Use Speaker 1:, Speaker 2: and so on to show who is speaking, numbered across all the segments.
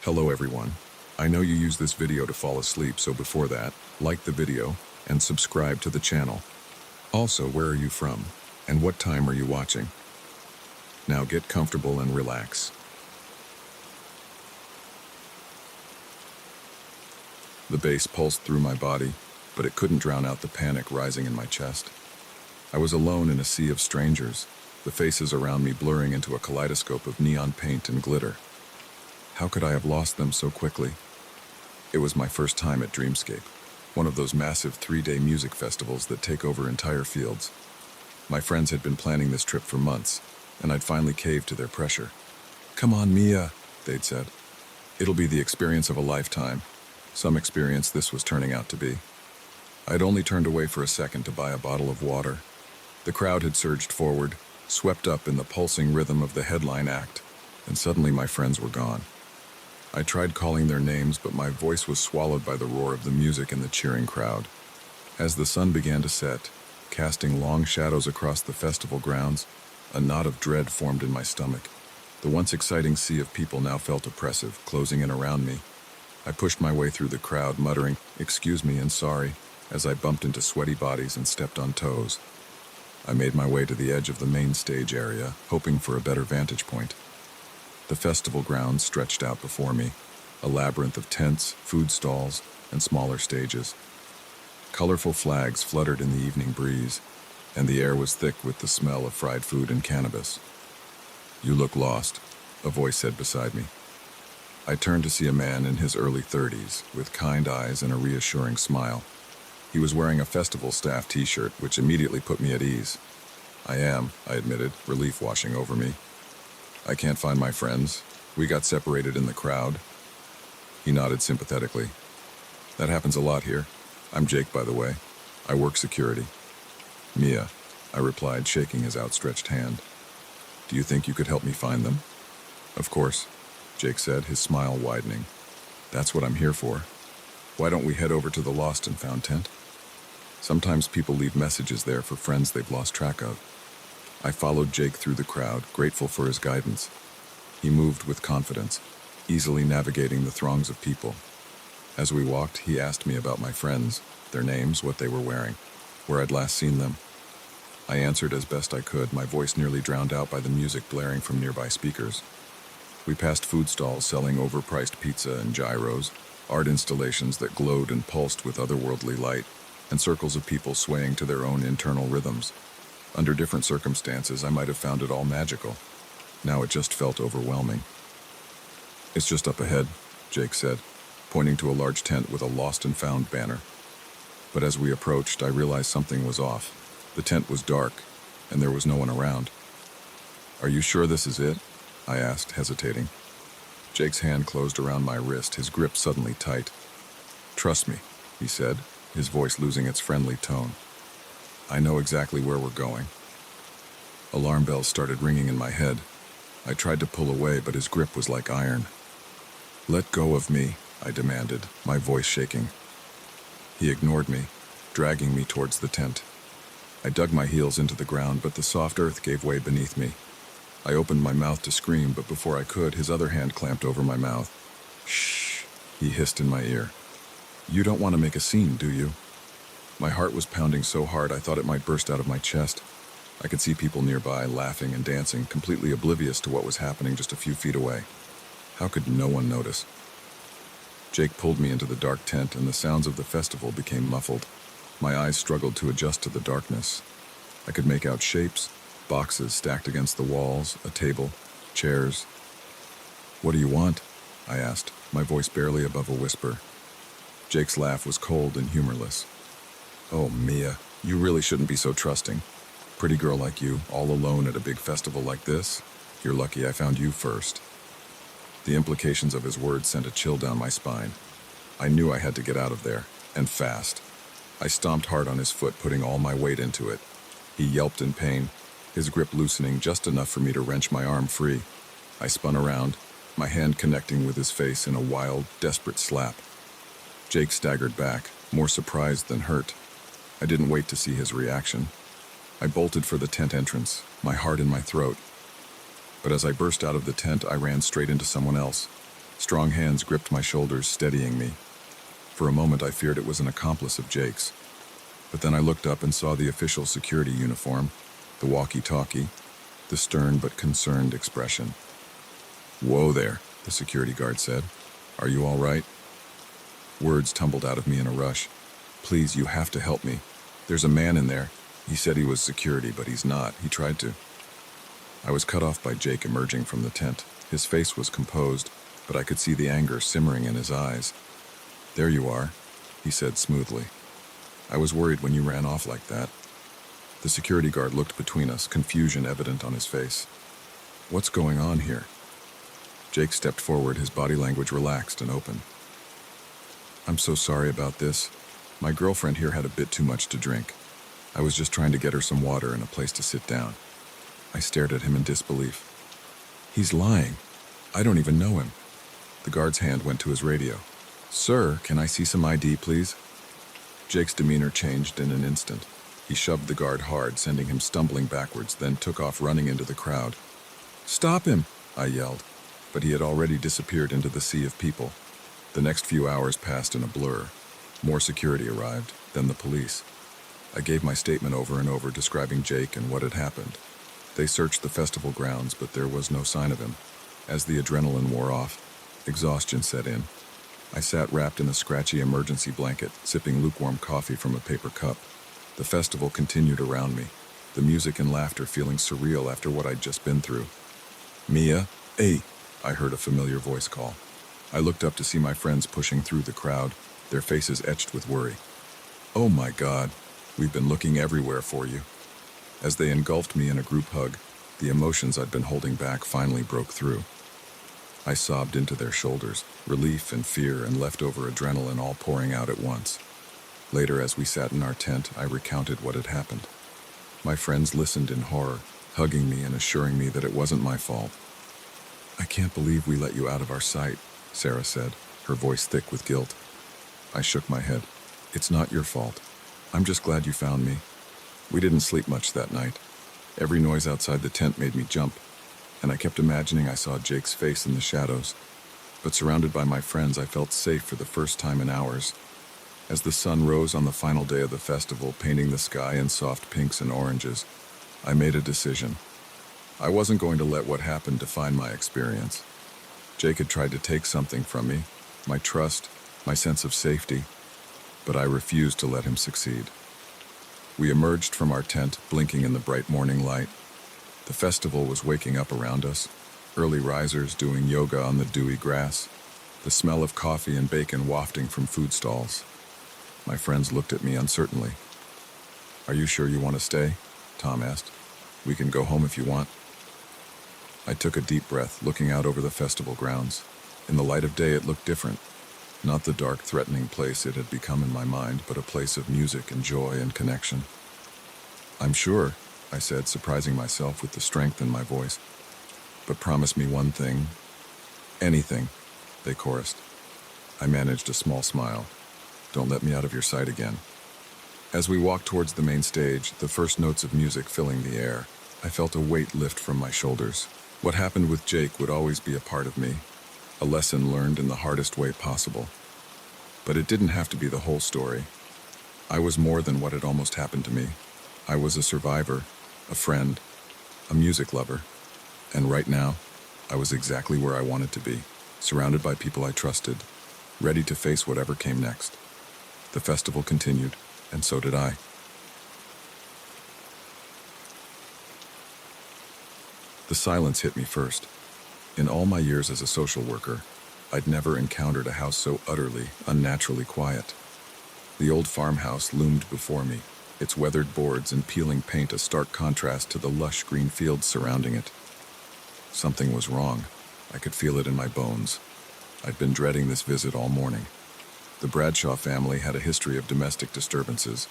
Speaker 1: Hello everyone. I know you use this video to fall asleep, so before that, like the video and subscribe to the channel. Also, where are you from? And what time are you watching? Now get comfortable and relax. The bass pulsed through my body, but it couldn't drown out the panic rising in my chest. I was alone in a sea of strangers, the faces around me blurring into a kaleidoscope of neon paint and glitter. How could I have lost them so quickly? It was my first time at Dreamscape, one of those massive 3-day music festivals that take over entire fields. My friends had been planning this trip for months, and I'd finally caved to their pressure. "Come on, Mia," they'd said. "It'll be the experience of a lifetime." Some experience this was turning out to be. I'd only turned away for a second to buy a bottle of water. The crowd had surged forward, swept up in the pulsing rhythm of the headline act, and suddenly my friends were gone. I tried calling their names, but my voice was swallowed by the roar of the music and the cheering crowd. As the sun began to set, casting long shadows across the festival grounds, a knot of dread formed in my stomach. The once exciting sea of people now felt oppressive, closing in around me. I pushed my way through the crowd, muttering, "Excuse me" and "sorry," as I bumped into sweaty bodies and stepped on toes. I made my way to the edge of the main stage area, hoping for a better vantage point. The festival grounds stretched out before me, a labyrinth of tents, food stalls, and smaller stages. Colorful flags fluttered in the evening breeze, and the air was thick with the smell of fried food and cannabis. "You look lost," a voice said beside me. I turned to see a man in his early 30s, with kind eyes and a reassuring smile. He was wearing a festival staff t-shirt, which immediately put me at ease. "I admitted, relief washing over me. "I can't find my friends. We got separated in the crowd." He nodded sympathetically. "That happens a lot here. I'm Jake, by the way. I work security." "Mia," I replied, shaking his outstretched hand. "Do you think you could help me find them?" "Of course," Jake said, his smile widening. "That's what I'm here for. Why don't we head over to the Lost and Found tent? Sometimes people leave messages there for friends they've lost track of." I followed Jake through the crowd, grateful for his guidance. He moved with confidence, easily navigating the throngs of people. As we walked, he asked me about my friends, their names, what they were wearing, where I'd last seen them. I answered as best I could, my voice nearly drowned out by the music blaring from nearby speakers. We passed food stalls selling overpriced pizza and gyros, art installations that glowed and pulsed with otherworldly light, and circles of people swaying to their own internal rhythms. Under different circumstances, I might have found it all magical. Now it just felt overwhelming. "It's just up ahead," Jake said, pointing to a large tent with a Lost and Found banner. But as we approached, I realized something was off. The tent was dark, and there was no one around. "Are you sure this is it?" I asked, hesitating. Jake's hand closed around my wrist, his grip suddenly tight. "Trust me," he said, his voice losing its friendly tone. "I know exactly where we're going." Alarm bells started ringing in my head. I tried to pull away, but his grip was like iron. "Let go of me," I demanded, my voice shaking. He ignored me, dragging me towards the tent. I dug my heels into the ground, but the soft earth gave way beneath me. I opened my mouth to scream, but before I could, his other hand clamped over my mouth. "Shh," he hissed in my ear. "You don't want to make a scene, do you?" My heart was pounding so hard I thought it might burst out of my chest. I could see people nearby, laughing and dancing, completely oblivious to what was happening just a few feet away. How could no one notice? Jake pulled me into the dark tent, and the sounds of the festival became muffled. My eyes struggled to adjust to the darkness. I could make out shapes, boxes stacked against the walls, a table, chairs. "What do you want?" I asked, my voice barely above a whisper. Jake's laugh was cold and humorless. "Oh, Mia, you really shouldn't be so trusting. Pretty girl like you, all alone at a big festival like this? You're lucky I found you first." The implications of his words sent a chill down my spine. I knew I had to get out of there, and fast. I stomped hard on his foot, putting all my weight into it. He yelped in pain, his grip loosening just enough for me to wrench my arm free. I spun around, my hand connecting with his face in a wild, desperate slap. Jake staggered back, more surprised than hurt. I didn't wait to see his reaction. I bolted for the tent entrance, my heart in my throat. But as I burst out of the tent, I ran straight into someone else. Strong hands gripped my shoulders, steadying me. For a moment I feared it was an accomplice of Jake's. But then I looked up and saw the official security uniform, the walkie-talkie, the stern but concerned expression. "Whoa there," the security guard said. "Are you all right?" Words tumbled out of me in a rush. "Please, you have to help me. There's a man in there. He said he was security, but he's not. He tried to." I was cut off by Jake emerging from the tent. His face was composed, but I could see the anger simmering in his eyes. "There you are," he said smoothly. "I was worried when you ran off like that." The security guard looked between us, confusion evident on his face. "What's going on here?" Jake stepped forward, his body language relaxed and open. "I'm so sorry about this. My girlfriend here had a bit too much to drink. I was just trying to get her some water and a place to sit down." I stared at him in disbelief. "He's lying. I don't even know him." The guard's hand went to his radio. "Sir, can I see some ID, please?" Jake's demeanor changed in an instant. He shoved the guard hard, sending him stumbling backwards, then took off running into the crowd. "Stop him!" I yelled, but he had already disappeared into the sea of people. The next few hours passed in a blur. More security arrived, then the police. I gave my statement over and over, describing Jake and what had happened. They searched the festival grounds, but there was no sign of him. As the adrenaline wore off, exhaustion set in. I sat wrapped in a scratchy emergency blanket, sipping lukewarm coffee from a paper cup. The festival continued around me, the music and laughter feeling surreal after what I'd just been through. "Mia, hey," I heard a familiar voice call. I looked up to see my friends pushing through the crowd, their faces etched with worry. "Oh my God, we've been looking everywhere for you." As they engulfed me in a group hug, the emotions I'd been holding back finally broke through. I sobbed into their shoulders, relief and fear and leftover adrenaline all pouring out at once. Later, as we sat in our tent, I recounted what had happened. My friends listened in horror, hugging me and assuring me that it wasn't my fault. "I can't believe we let you out of our sight," Sarah said, her voice thick with guilt. I shook my head. "It's not your fault. I'm just glad you found me." We didn't sleep much that night. Every noise outside the tent made me jump, and I kept imagining I saw Jake's face in the shadows. But surrounded by my friends, I felt safe for the first time in hours. As the sun rose on the final day of the festival, painting the sky in soft pinks and oranges, I made a decision. I wasn't going to let what happened define my experience. Jake had tried to take something from me, my trust, my sense of safety, but I refused to let him succeed. We emerged from our tent, blinking in the bright morning light. The festival was waking up around us, early risers doing yoga on the dewy grass, the smell of coffee and bacon wafting from food stalls. My friends looked at me uncertainly. "Are you sure you want to stay?" Tom asked. "We can go home if you want." I took a deep breath, looking out over the festival grounds. In the light of day, it looked different. Not the dark, threatening place it had become in my mind, but a place of music and joy and connection. "I'm sure," I said, surprising myself with the strength in my voice. "But promise me one thing." "Anything," they chorused. I managed a small smile. "Don't let me out of your sight again." As we walked towards the main stage, the first notes of music filling the air, I felt a weight lift from my shoulders. What happened with Jake would always be a part of me, a lesson learned in the hardest way possible. But it didn't have to be the whole story. I was more than what had almost happened to me. I was a survivor, a friend, a music lover. And right now, I was exactly where I wanted to be, surrounded by people I trusted, ready to face whatever came next. The festival continued, and so did I. The silence hit me first. In all my years as a social worker, I'd never encountered a house so utterly, unnaturally quiet. The old farmhouse loomed before me, its weathered boards and peeling paint a stark contrast to the lush green fields surrounding it. Something was wrong. I could feel it in my bones. I'd been dreading this visit all morning. The Bradshaw family had a history of domestic disturbances,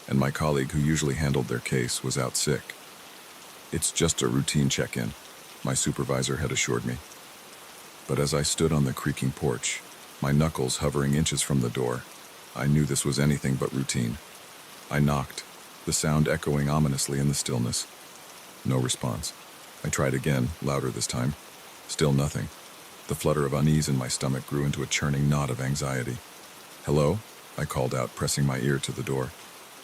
Speaker 1: and my colleague who usually handled their case was out sick. "It's just a routine check-in," my supervisor had assured me. But as I stood on the creaking porch, my knuckles hovering inches from the door, I knew this was anything but routine. I knocked, the sound echoing ominously in the stillness. No response. I tried again, louder this time. Still nothing. The flutter of unease in my stomach grew into a churning knot of anxiety. "Hello?" I called out, pressing my ear to the door.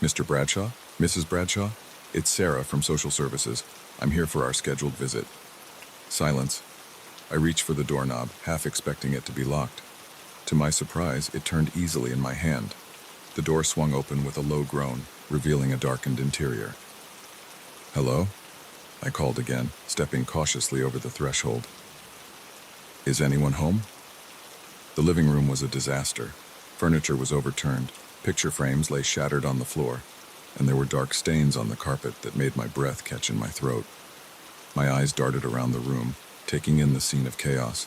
Speaker 1: "Mr. Bradshaw? Mrs. Bradshaw? It's Sarah from Social Services. I'm here for our scheduled visit." Silence. I reached for the doorknob, half expecting it to be locked. To my surprise, it turned easily in my hand. The door swung open with a low groan, revealing a darkened interior. "Hello?" I called again, stepping cautiously over the threshold. "Is anyone home?" The living room was a disaster. Furniture was overturned, picture frames lay shattered on the floor, and there were dark stains on the carpet that made my breath catch in my throat. My eyes darted around the room, taking in the scene of chaos.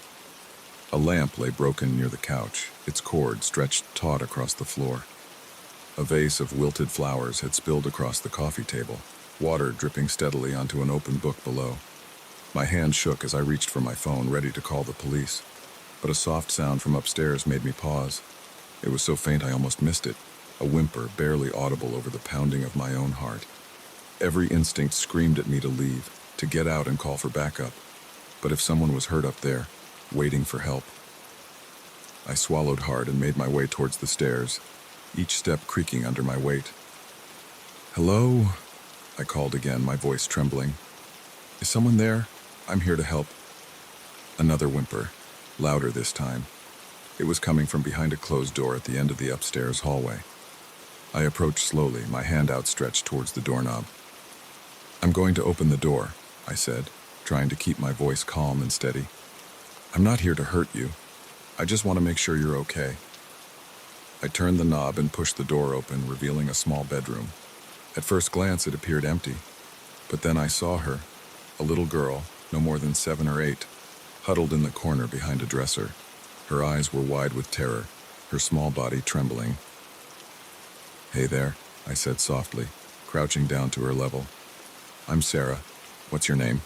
Speaker 1: A lamp lay broken near the couch, its cord stretched taut across the floor. A vase of wilted flowers had spilled across the coffee table, water dripping steadily onto an open book below. My hand shook as I reached for my phone, ready to call the police, but a soft sound from upstairs made me pause. It was so faint I almost missed it, a whimper barely audible over the pounding of my own heart. Every instinct screamed at me to leave, to get out and call for backup. But if someone was hurt up there, waiting for help. I swallowed hard and made my way towards the stairs, each step creaking under my weight. "Hello?" I called again, my voice trembling. "Is someone there? I'm here to help." Another whimper, louder this time. It was coming from behind a closed door at the end of the upstairs hallway. I approached slowly, my hand outstretched towards the doorknob. "I'm going to open the door," I said, trying to keep my voice calm and steady. "I'm not here to hurt you. I just want to make sure you're okay." I turned the knob and pushed the door open, revealing a small bedroom. At first glance, it appeared empty. But then I saw her, a little girl, no more than 7 or 8, huddled in the corner behind a dresser. Her eyes were wide with terror, her small body trembling. "Hey there," I said softly, crouching down to her level. "I'm Sarah. What's your name?"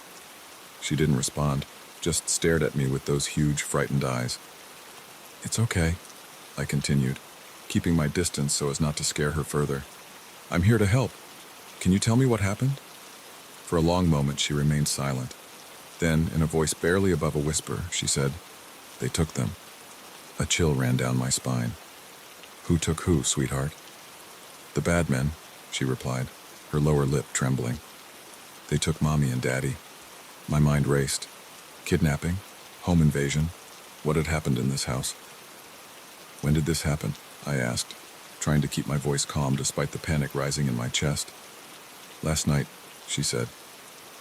Speaker 1: She didn't respond, just stared at me with those huge, frightened eyes. "It's okay," I continued, keeping my distance so as not to scare her further. "I'm here to help. Can you tell me what happened?" For a long moment, she remained silent. Then, in a voice barely above a whisper, she said, "They took them." A chill ran down my spine. "Who took who, sweetheart?" "The bad men," she replied, her lower lip trembling. "They took Mommy and Daddy." My mind raced. Kidnapping? Home invasion? What had happened in this house? "When did this happen?" I asked, trying to keep my voice calm despite the panic rising in my chest. "Last night," she said.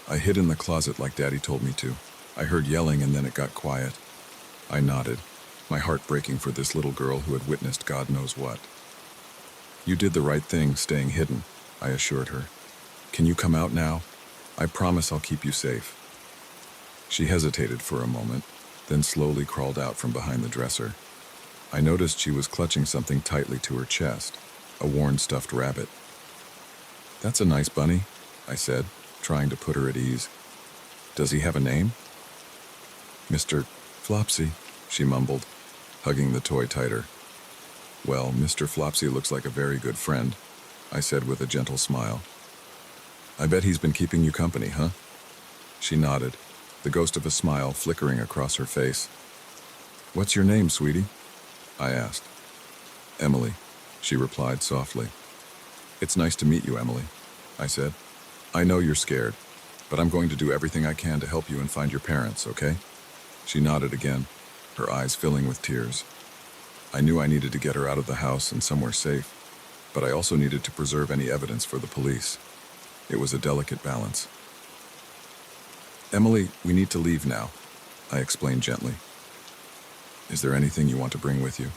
Speaker 1: "I hid in the closet like Daddy told me to. I heard yelling and then it got quiet." I nodded, my heart breaking for this little girl who had witnessed God knows what. "You did the right thing, staying hidden," I assured her. "Can you come out now? I promise I'll keep you safe." She hesitated for a moment, then slowly crawled out from behind the dresser. I noticed she was clutching something tightly to her chest, a worn stuffed rabbit. "That's a nice bunny," I said, trying to put her at ease. "Does he have a name?" "Mr. Flopsy," she mumbled, hugging the toy tighter. "Well, Mr. Flopsy looks like a very good friend," I said with a gentle smile. "I bet he's been keeping you company, huh?" She nodded, the ghost of a smile flickering across her face. "What's your name, sweetie?" I asked. "Emily," she replied softly. "It's nice to meet you, Emily," I said. "I know you're scared, but I'm going to do everything I can to help you and find your parents, okay?" She nodded again, her eyes filling with tears. I knew I needed to get her out of the house and somewhere safe, but I also needed to preserve any evidence for the police. It was a delicate balance. "Emily, we need to leave now," I explained gently. "Is there anything you want to bring with you?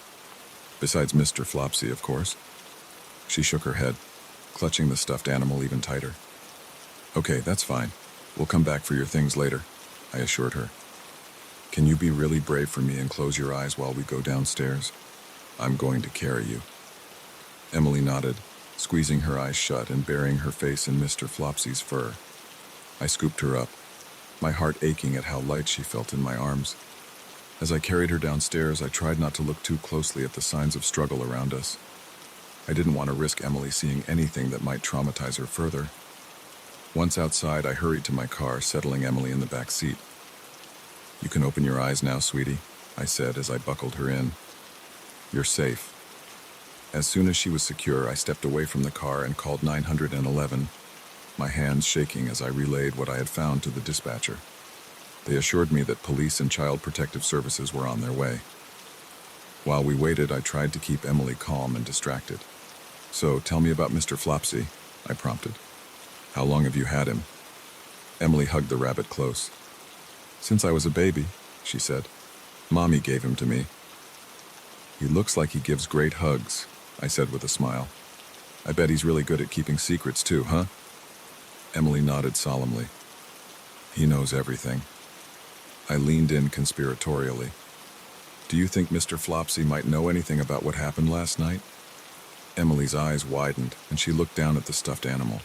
Speaker 1: Besides Mr. Flopsy, of course." She shook her head, clutching the stuffed animal even tighter. "Okay, that's fine. We'll come back for your things later," I assured her. "Can you be really brave for me and close your eyes while we go downstairs? I'm going to carry you." Emily nodded, squeezing her eyes shut and burying her face in Mr. Flopsy's fur. I scooped her up, my heart aching at how light she felt in my arms. As I carried her downstairs, I tried not to look too closely at the signs of struggle around us. I didn't want to risk Emily seeing anything that might traumatize her further. Once outside, I hurried to my car, settling Emily in the back seat. "You can open your eyes now, sweetie," I said as I buckled her in. "You're safe." As soon as she was secure, I stepped away from the car and called 911, my hands shaking as I relayed what I had found to the dispatcher. They assured me that police and child protective services were on their way. While we waited, I tried to keep Emily calm and distracted. "So, tell me about Mr. Flopsy," I prompted. "How long have you had him?" Emily hugged the rabbit close. "Since I was a baby," she said. "Mommy gave him to me." "He looks like he gives great hugs," I said with a smile. "I bet he's really good at keeping secrets too, huh?" Emily nodded solemnly. "He knows everything." I leaned in conspiratorially. "Do you think Mr. Flopsy might know anything about what happened last night?" Emily's eyes widened, and she looked down at the stuffed animal.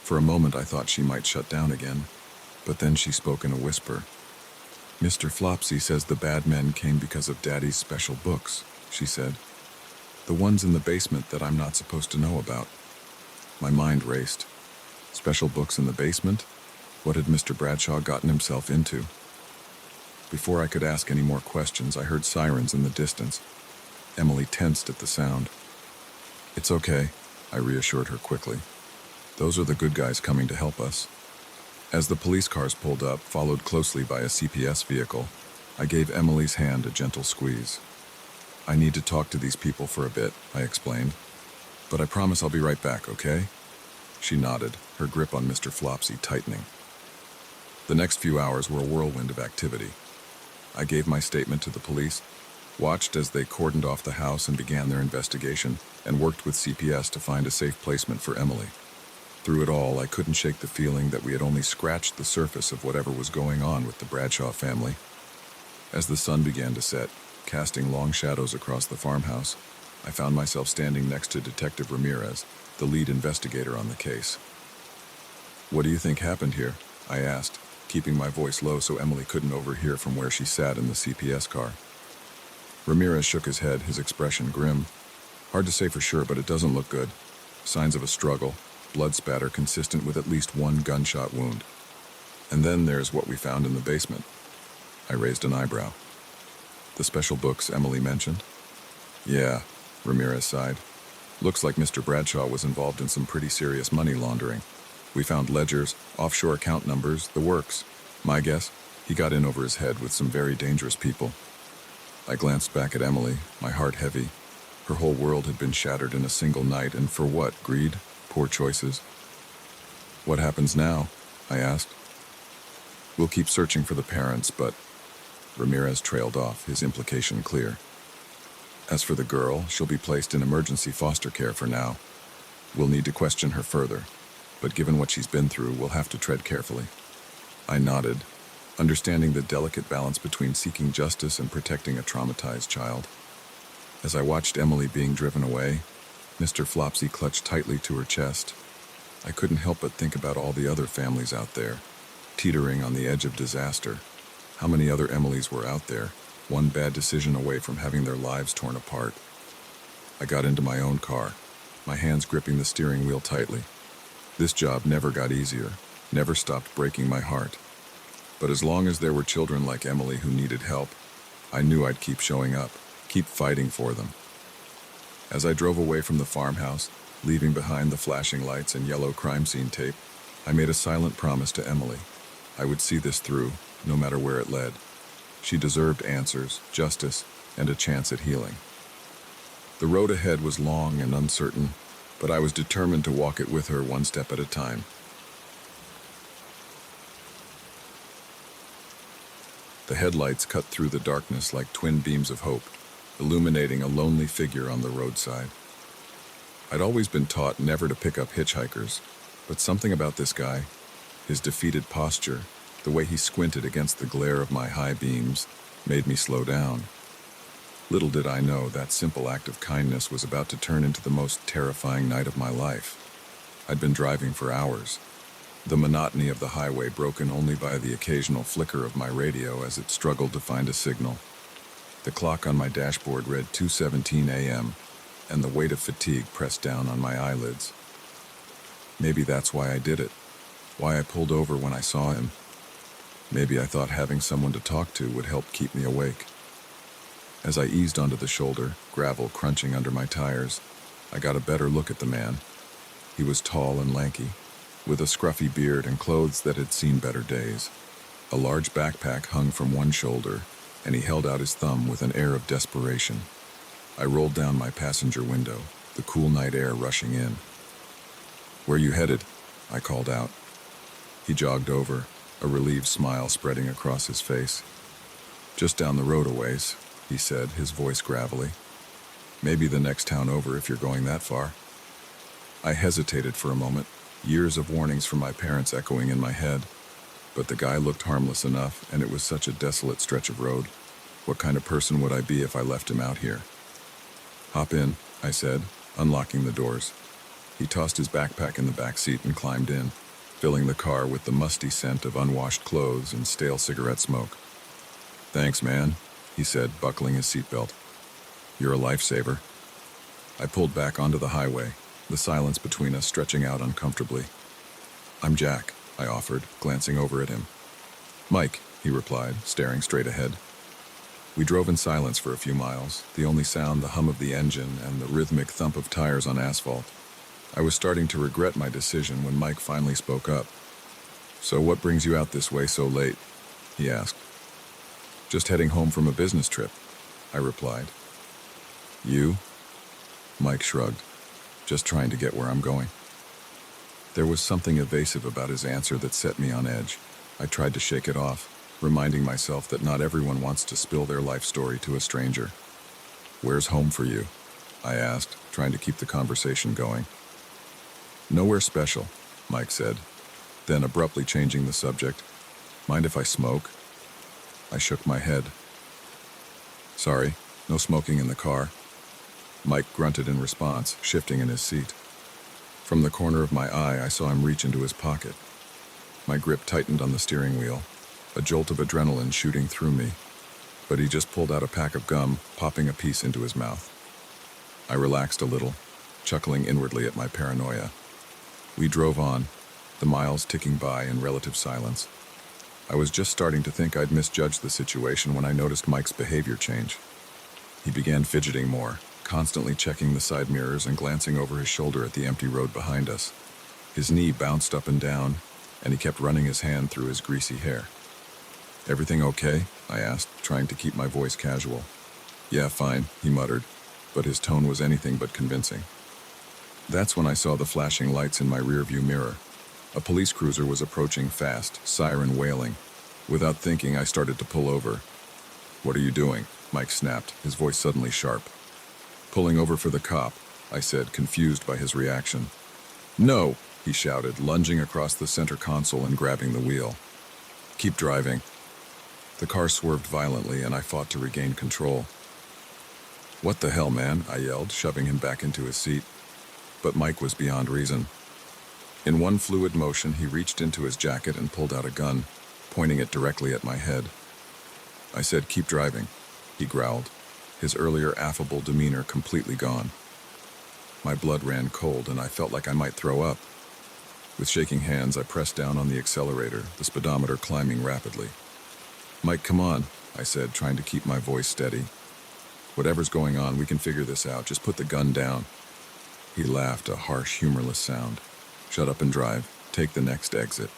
Speaker 1: For a moment I thought she might shut down again, but then she spoke in a whisper. "Mr. Flopsy says the bad men came because of Daddy's special books," she said. "The ones in the basement that I'm not supposed to know about." My mind raced. Special books in the basement? What had Mr. Bradshaw gotten himself into? Before I could ask any more questions, I heard sirens in the distance. Emily tensed at the sound. "It's okay," I reassured her quickly. "Those are the good guys coming to help us." As the police cars pulled up, followed closely by a CPS vehicle, I gave Emily's hand a gentle squeeze. "I need to talk to these people for a bit," I explained. "But I promise I'll be right back, okay?" She nodded, her grip on Mr. Flopsy tightening. The next few hours were a whirlwind of activity. I gave my statement to the police, watched as they cordoned off the house and began their investigation, and worked with CPS to find a safe placement for Emily. Through it all, I couldn't shake the feeling that we had only scratched the surface of whatever was going on with the Bradshaw family. As the sun began to set, casting long shadows across the farmhouse, I found myself standing next to Detective Ramirez, the lead investigator on the case. "What do you think happened here?" I asked, keeping my voice low so Emily couldn't overhear from where she sat in the CPS car. Ramirez shook his head, his expression grim. "Hard to say for sure, but it doesn't look good. Signs of a struggle, blood spatter consistent with at least one gunshot wound. And then there's what we found in the basement." I raised an eyebrow. "The special books Emily mentioned?" "Yeah," Ramirez sighed. "Looks like Mr. Bradshaw was involved in some pretty serious money laundering. We found ledgers, offshore account numbers, the works. My guess, he got in over his head with some very dangerous people." I glanced back at Emily, my heart heavy. Her whole world had been shattered in a single night, and for what? Greed? Poor choices? "What happens now?" I asked. "We'll keep searching for the parents, but..." Ramirez trailed off, his implication clear. "As for the girl, she'll be placed in emergency foster care for now. We'll need to question her further, but given what she's been through, we'll have to tread carefully." I nodded, understanding the delicate balance between seeking justice and protecting a traumatized child. As I watched Emily being driven away, Mr. Flopsy clutched tightly to her chest. I couldn't help but think about all the other families out there, teetering on the edge of disaster. How many other Emilys were out there, one bad decision away from having their lives torn apart? I got into my own car, my hands gripping the steering wheel tightly. This job never got easier, never stopped breaking my heart. But as long as there were children like Emily who needed help, I knew I'd keep showing up, keep fighting for them. As I drove away from the farmhouse, leaving behind the flashing lights and yellow crime scene tape, I made a silent promise to Emily. I would see this through, no matter where it led. She deserved answers, justice, and a chance at healing. The road ahead was long and uncertain, but I was determined to walk it with her one step at a time. The headlights cut through the darkness like twin beams of hope, illuminating a lonely figure on the roadside. I'd always been taught never to pick up hitchhikers, but something about this guy, his defeated posture, the way he squinted against the glare of my high beams, made me slow down. Little did I know that simple act of kindness was about to turn into the most terrifying night of my life. I'd been driving for hours, the monotony of the highway broken only by the occasional flicker of my radio as it struggled to find a signal. The clock on my dashboard read 2:17 a.m., and the weight of fatigue pressed down on my eyelids. Maybe that's why I did it, why I pulled over when I saw him. Maybe I thought having someone to talk to would help keep me awake. As I eased onto the shoulder, gravel crunching under my tires, I got a better look at the man. He was tall and lanky, with a scruffy beard and clothes that had seen better days. A large backpack hung from one shoulder, and he held out his thumb with an air of desperation. I rolled down my passenger window, the cool night air rushing in. "Where you headed?" I called out. He jogged over, a relieved smile spreading across his face. "Just down the road a ways," he said, his voice gravelly. "Maybe the next town over if you're going that far." I hesitated for a moment, years of warnings from my parents echoing in my head. But the guy looked harmless enough, and it was such a desolate stretch of road. What kind of person would I be if I left him out here? "Hop in," I said, unlocking the doors. He tossed his backpack in the back seat and climbed in, filling the car with the musty scent of unwashed clothes and stale cigarette smoke. "Thanks, man," he said, buckling his seatbelt. "You're a lifesaver." I pulled back onto the highway, the silence between us stretching out uncomfortably. "I'm Jack," I offered, glancing over at him. "Mike," he replied, staring straight ahead. We drove in silence for a few miles, the only sound the hum of the engine and the rhythmic thump of tires on asphalt. I was starting to regret my decision when Mike finally spoke up. "So what brings you out this way so late?" he asked. "Just heading home from a business trip," I replied. "You?" Mike shrugged. "Just trying to get where I'm going." There was something evasive about his answer that set me on edge. I tried to shake it off, reminding myself that not everyone wants to spill their life story to a stranger. "Where's home for you?" I asked, trying to keep the conversation going. "Nowhere special," Mike said, then abruptly changing the subject. "Mind if I smoke?" I shook my head. "Sorry, no smoking in the car." Mike grunted in response, shifting in his seat. From the corner of my eye, I saw him reach into his pocket. My grip tightened on the steering wheel, a jolt of adrenaline shooting through me. But he just pulled out a pack of gum, popping a piece into his mouth. I relaxed a little, chuckling inwardly at my paranoia. We drove on, the miles ticking by in relative silence. I was just starting to think I'd misjudged the situation when I noticed Mike's behavior change. He began fidgeting more, constantly checking the side mirrors and glancing over his shoulder at the empty road behind us. His knee bounced up and down, and he kept running his hand through his greasy hair. "Everything okay?" I asked, trying to keep my voice casual. "Yeah, fine," he muttered, but his tone was anything but convincing. That's when I saw the flashing lights in my rearview mirror. A police cruiser was approaching fast, siren wailing. Without thinking, I started to pull over. "What are you doing?" Mike snapped, his voice suddenly sharp. "Pulling over for the cop," I said, confused by his reaction. "No!" he shouted, lunging across the center console and grabbing the wheel. "Keep driving." The car swerved violently, and I fought to regain control. "What the hell, man?" I yelled, shoving him back into his seat. But Mike was beyond reason. In one fluid motion, he reached into his jacket and pulled out a gun, pointing it directly at my head. I said, "Keep driving," he growled, his earlier affable demeanor completely gone. My blood ran cold, and I felt like I might throw up. With shaking hands, I pressed down on the accelerator, the speedometer climbing rapidly. "Mike, come on," I said, trying to keep my voice steady. "Whatever's going on, we can figure this out. Just put the gun down." He laughed, a harsh, humorless sound. "Shut up and drive. Take the next exit."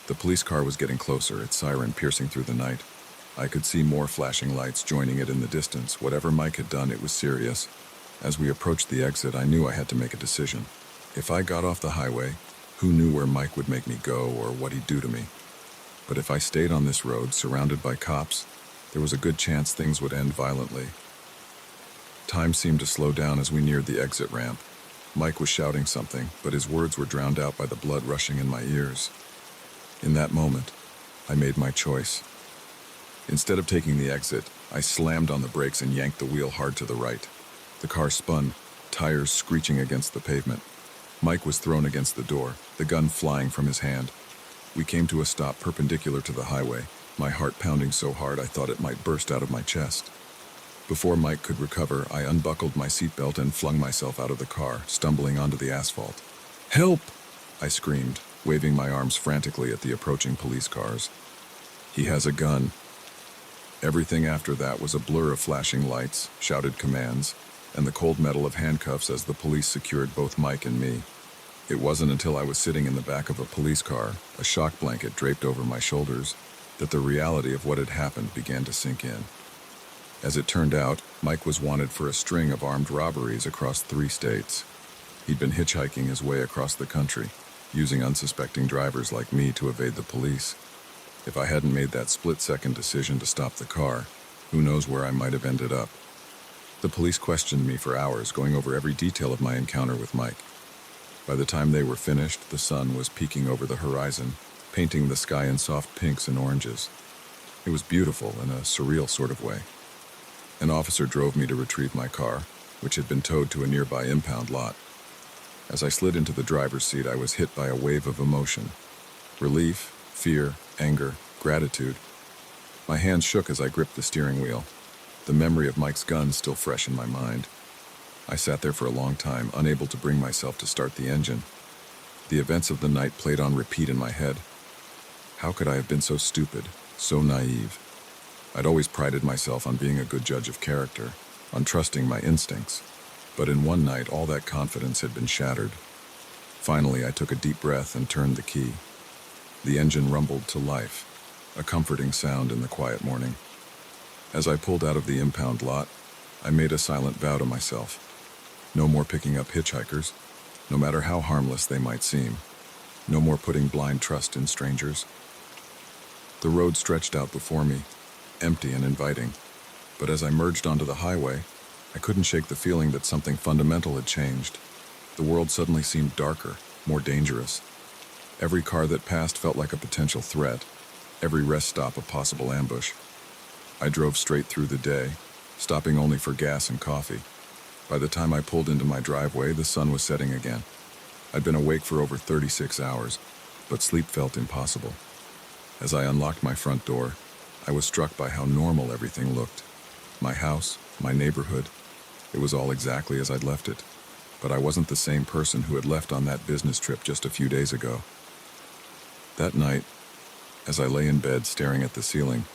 Speaker 1: The police car was getting closer, its siren piercing through the night. I could see more flashing lights joining it in the distance. Whatever Mike had done, it was serious. As we approached the exit, I knew I had to make a decision. If I got off the highway, who knew where Mike would make me go or what he'd do to me? But if I stayed on this road, surrounded by cops, there was a good chance things would end violently. Time seemed to slow down as we neared the exit ramp. Mike was shouting something, but his words were drowned out by the blood rushing in my ears. In that moment, I made my choice. Instead of taking the exit, I slammed on the brakes and yanked the wheel hard to the right. The car spun, tires screeching against the pavement. Mike was thrown against the door, the gun flying from his hand. We came to a stop perpendicular to the highway, my heart pounding so hard I thought it might burst out of my chest. Before Mike could recover, I unbuckled my seatbelt and flung myself out of the car, stumbling onto the asphalt. "Help!" I screamed, waving my arms frantically at the approaching police cars. He has a gun. Everything after that was a blur of flashing lights, shouted commands, and the cold metal of handcuffs as the police secured both Mike and me. It wasn't until I was sitting in the back of a police car, a shock blanket draped over my shoulders, that the reality of what had happened began to sink in. As it turned out, Mike was wanted for a string of armed robberies across 3 states. He'd been hitchhiking his way across the country, using unsuspecting drivers like me to evade the police. If I hadn't made that split-second decision to stop the car, who knows where I might have ended up. The police questioned me for hours, going over every detail of my encounter with Mike. By the time they were finished, the sun was peeking over the horizon, painting the sky in soft pinks and oranges. It was beautiful in a surreal sort of way. An officer drove me to retrieve my car, which had been towed to a nearby impound lot. As I slid into the driver's seat, I was hit by a wave of emotion. Relief, fear, anger, gratitude. My hands shook as I gripped the steering wheel, the memory of Mike's gun still fresh in my mind. I sat there for a long time, unable to bring myself to start the engine. The events of the night played on repeat in my head. How could I have been so stupid, so naive? I'd always prided myself on being a good judge of character, on trusting my instincts. But in one night, all that confidence had been shattered. Finally, I took a deep breath and turned the key. The engine rumbled to life, a comforting sound in the quiet morning. As I pulled out of the impound lot, I made a silent vow to myself. No more picking up hitchhikers, no matter how harmless they might seem. No more putting blind trust in strangers. The road stretched out before me, empty and inviting. But as I merged onto the highway, I couldn't shake the feeling that something fundamental had changed. The world suddenly seemed darker, more dangerous. Every car that passed felt like a potential threat, every rest stop a possible ambush. I drove straight through the day, stopping only for gas and coffee. By the time I pulled into my driveway, the sun was setting again. I'd been awake for over 36 hours, but sleep felt impossible. As I unlocked my front door, I was struck by how normal everything looked. My house, my neighborhood, it was all exactly as I'd left it. But I wasn't the same person who had left on that business trip just a few days ago. That night, as I lay in bed staring at the ceiling,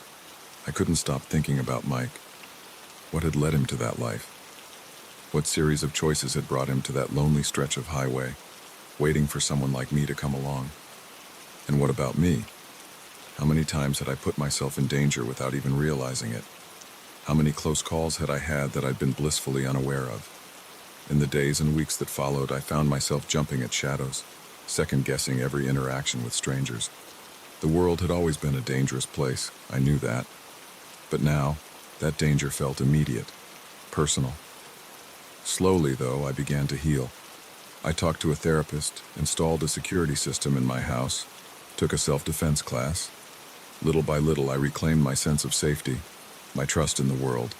Speaker 1: I couldn't stop thinking about Mike. What had led him to that life? What series of choices had brought him to that lonely stretch of highway, waiting for someone like me to come along? And what about me? How many times had I put myself in danger without even realizing it? How many close calls had I had that I'd been blissfully unaware of? In the days and weeks that followed, I found myself jumping at shadows, second-guessing every interaction with strangers. The world had always been a dangerous place, I knew that. But now, that danger felt immediate, personal. Slowly, though, I began to heal. I talked to a therapist, installed a security system in my house, took a self-defense class. Little by little, I reclaimed my sense of safety, my trust in the world.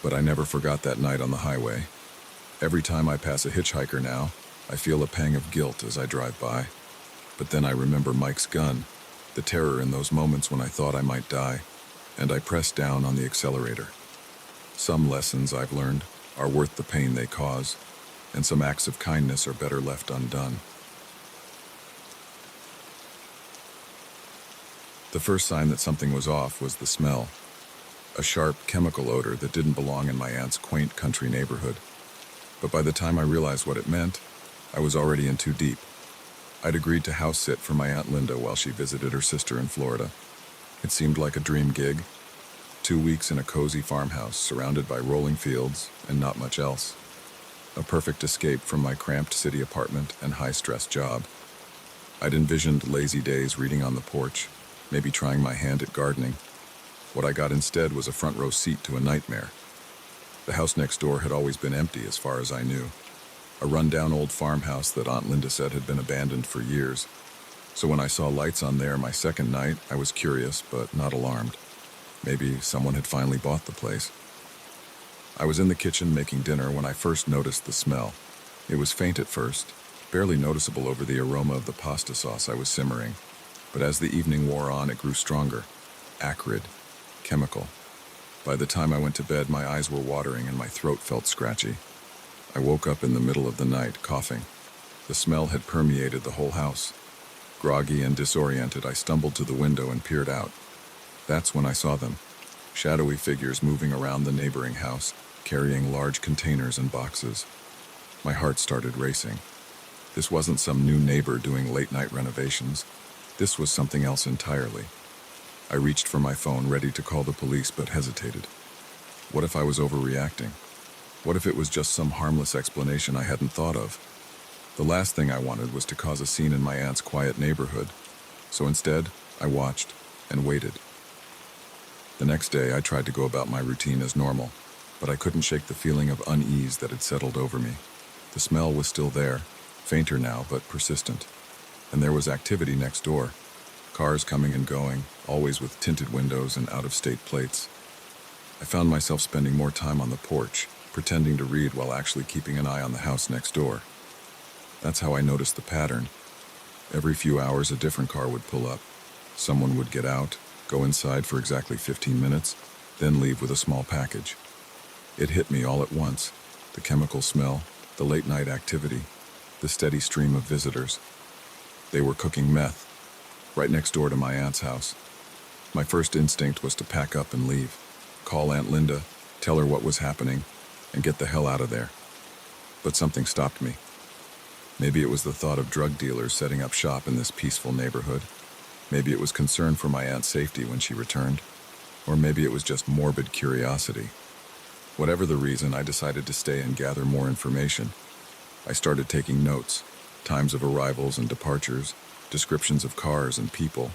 Speaker 1: But I never forgot that night on the highway. Every time I pass a hitchhiker now, I feel a pang of guilt as I drive by. But then I remember Mike's gun, the terror in those moments when I thought I might die, and I pressed down on the accelerator. Some lessons I've learned are worth the pain they cause, and some acts of kindness are better left undone. The first sign that something was off was the smell. A sharp chemical odor that didn't belong in my aunt's quaint country neighborhood. But by the time I realized what it meant, I was already in too deep. I'd agreed to house sit for my Aunt Linda while she visited her sister in Florida. It seemed like a dream gig. 2 weeks in a cozy farmhouse surrounded by rolling fields and not much else. A perfect escape from my cramped city apartment and high-stress job. I'd envisioned lazy days reading on the porch, maybe trying my hand at gardening. What I got instead was a front-row seat to a nightmare. The house next door had always been empty as far as I knew. A run-down old farmhouse that Aunt Linda said had been abandoned for years. So when I saw lights on there my second night, I was curious but not alarmed. Maybe someone had finally bought the place. I was in the kitchen making dinner when I first noticed the smell. It was faint at first, barely noticeable over the aroma of the pasta sauce I was simmering. But as the evening wore on, it grew stronger, acrid, chemical. By the time I went to bed, my eyes were watering and my throat felt scratchy. I woke up in the middle of the night, coughing. The smell had permeated the whole house. Groggy and disoriented, I stumbled to the window and peered out. That's when I saw them. Shadowy figures moving around the neighboring house, carrying large containers and boxes. My heart started racing. This wasn't some new neighbor doing late-night renovations. This was something else entirely. I reached for my phone, ready to call the police, but hesitated. What if I was overreacting? What if it was just some harmless explanation I hadn't thought of? The last thing I wanted was to cause a scene in my aunt's quiet neighborhood. So instead, I watched and waited. The next day, I tried to go about my routine as normal, but I couldn't shake the feeling of unease that had settled over me. The smell was still there, fainter now, but persistent. And there was activity next door. Cars coming and going, always with tinted windows and out-of-state plates. I found myself spending more time on the porch, pretending to read while actually keeping an eye on the house next door. That's how I noticed the pattern. Every few hours, a different car would pull up. Someone would get out, go inside for exactly 15 minutes, then leave with a small package. It hit me all at once. The chemical smell, the late-night activity, the steady stream of visitors. They were cooking meth, right next door to my aunt's house. My first instinct was to pack up and leave, call Aunt Linda, tell her what was happening, and get the hell out of there. But something stopped me. Maybe it was the thought of drug dealers setting up shop in this peaceful neighborhood. Maybe it was concern for my aunt's safety when she returned. Or maybe it was just morbid curiosity. Whatever the reason, I decided to stay and gather more information. I started taking notes, times of arrivals and departures, descriptions of cars and people.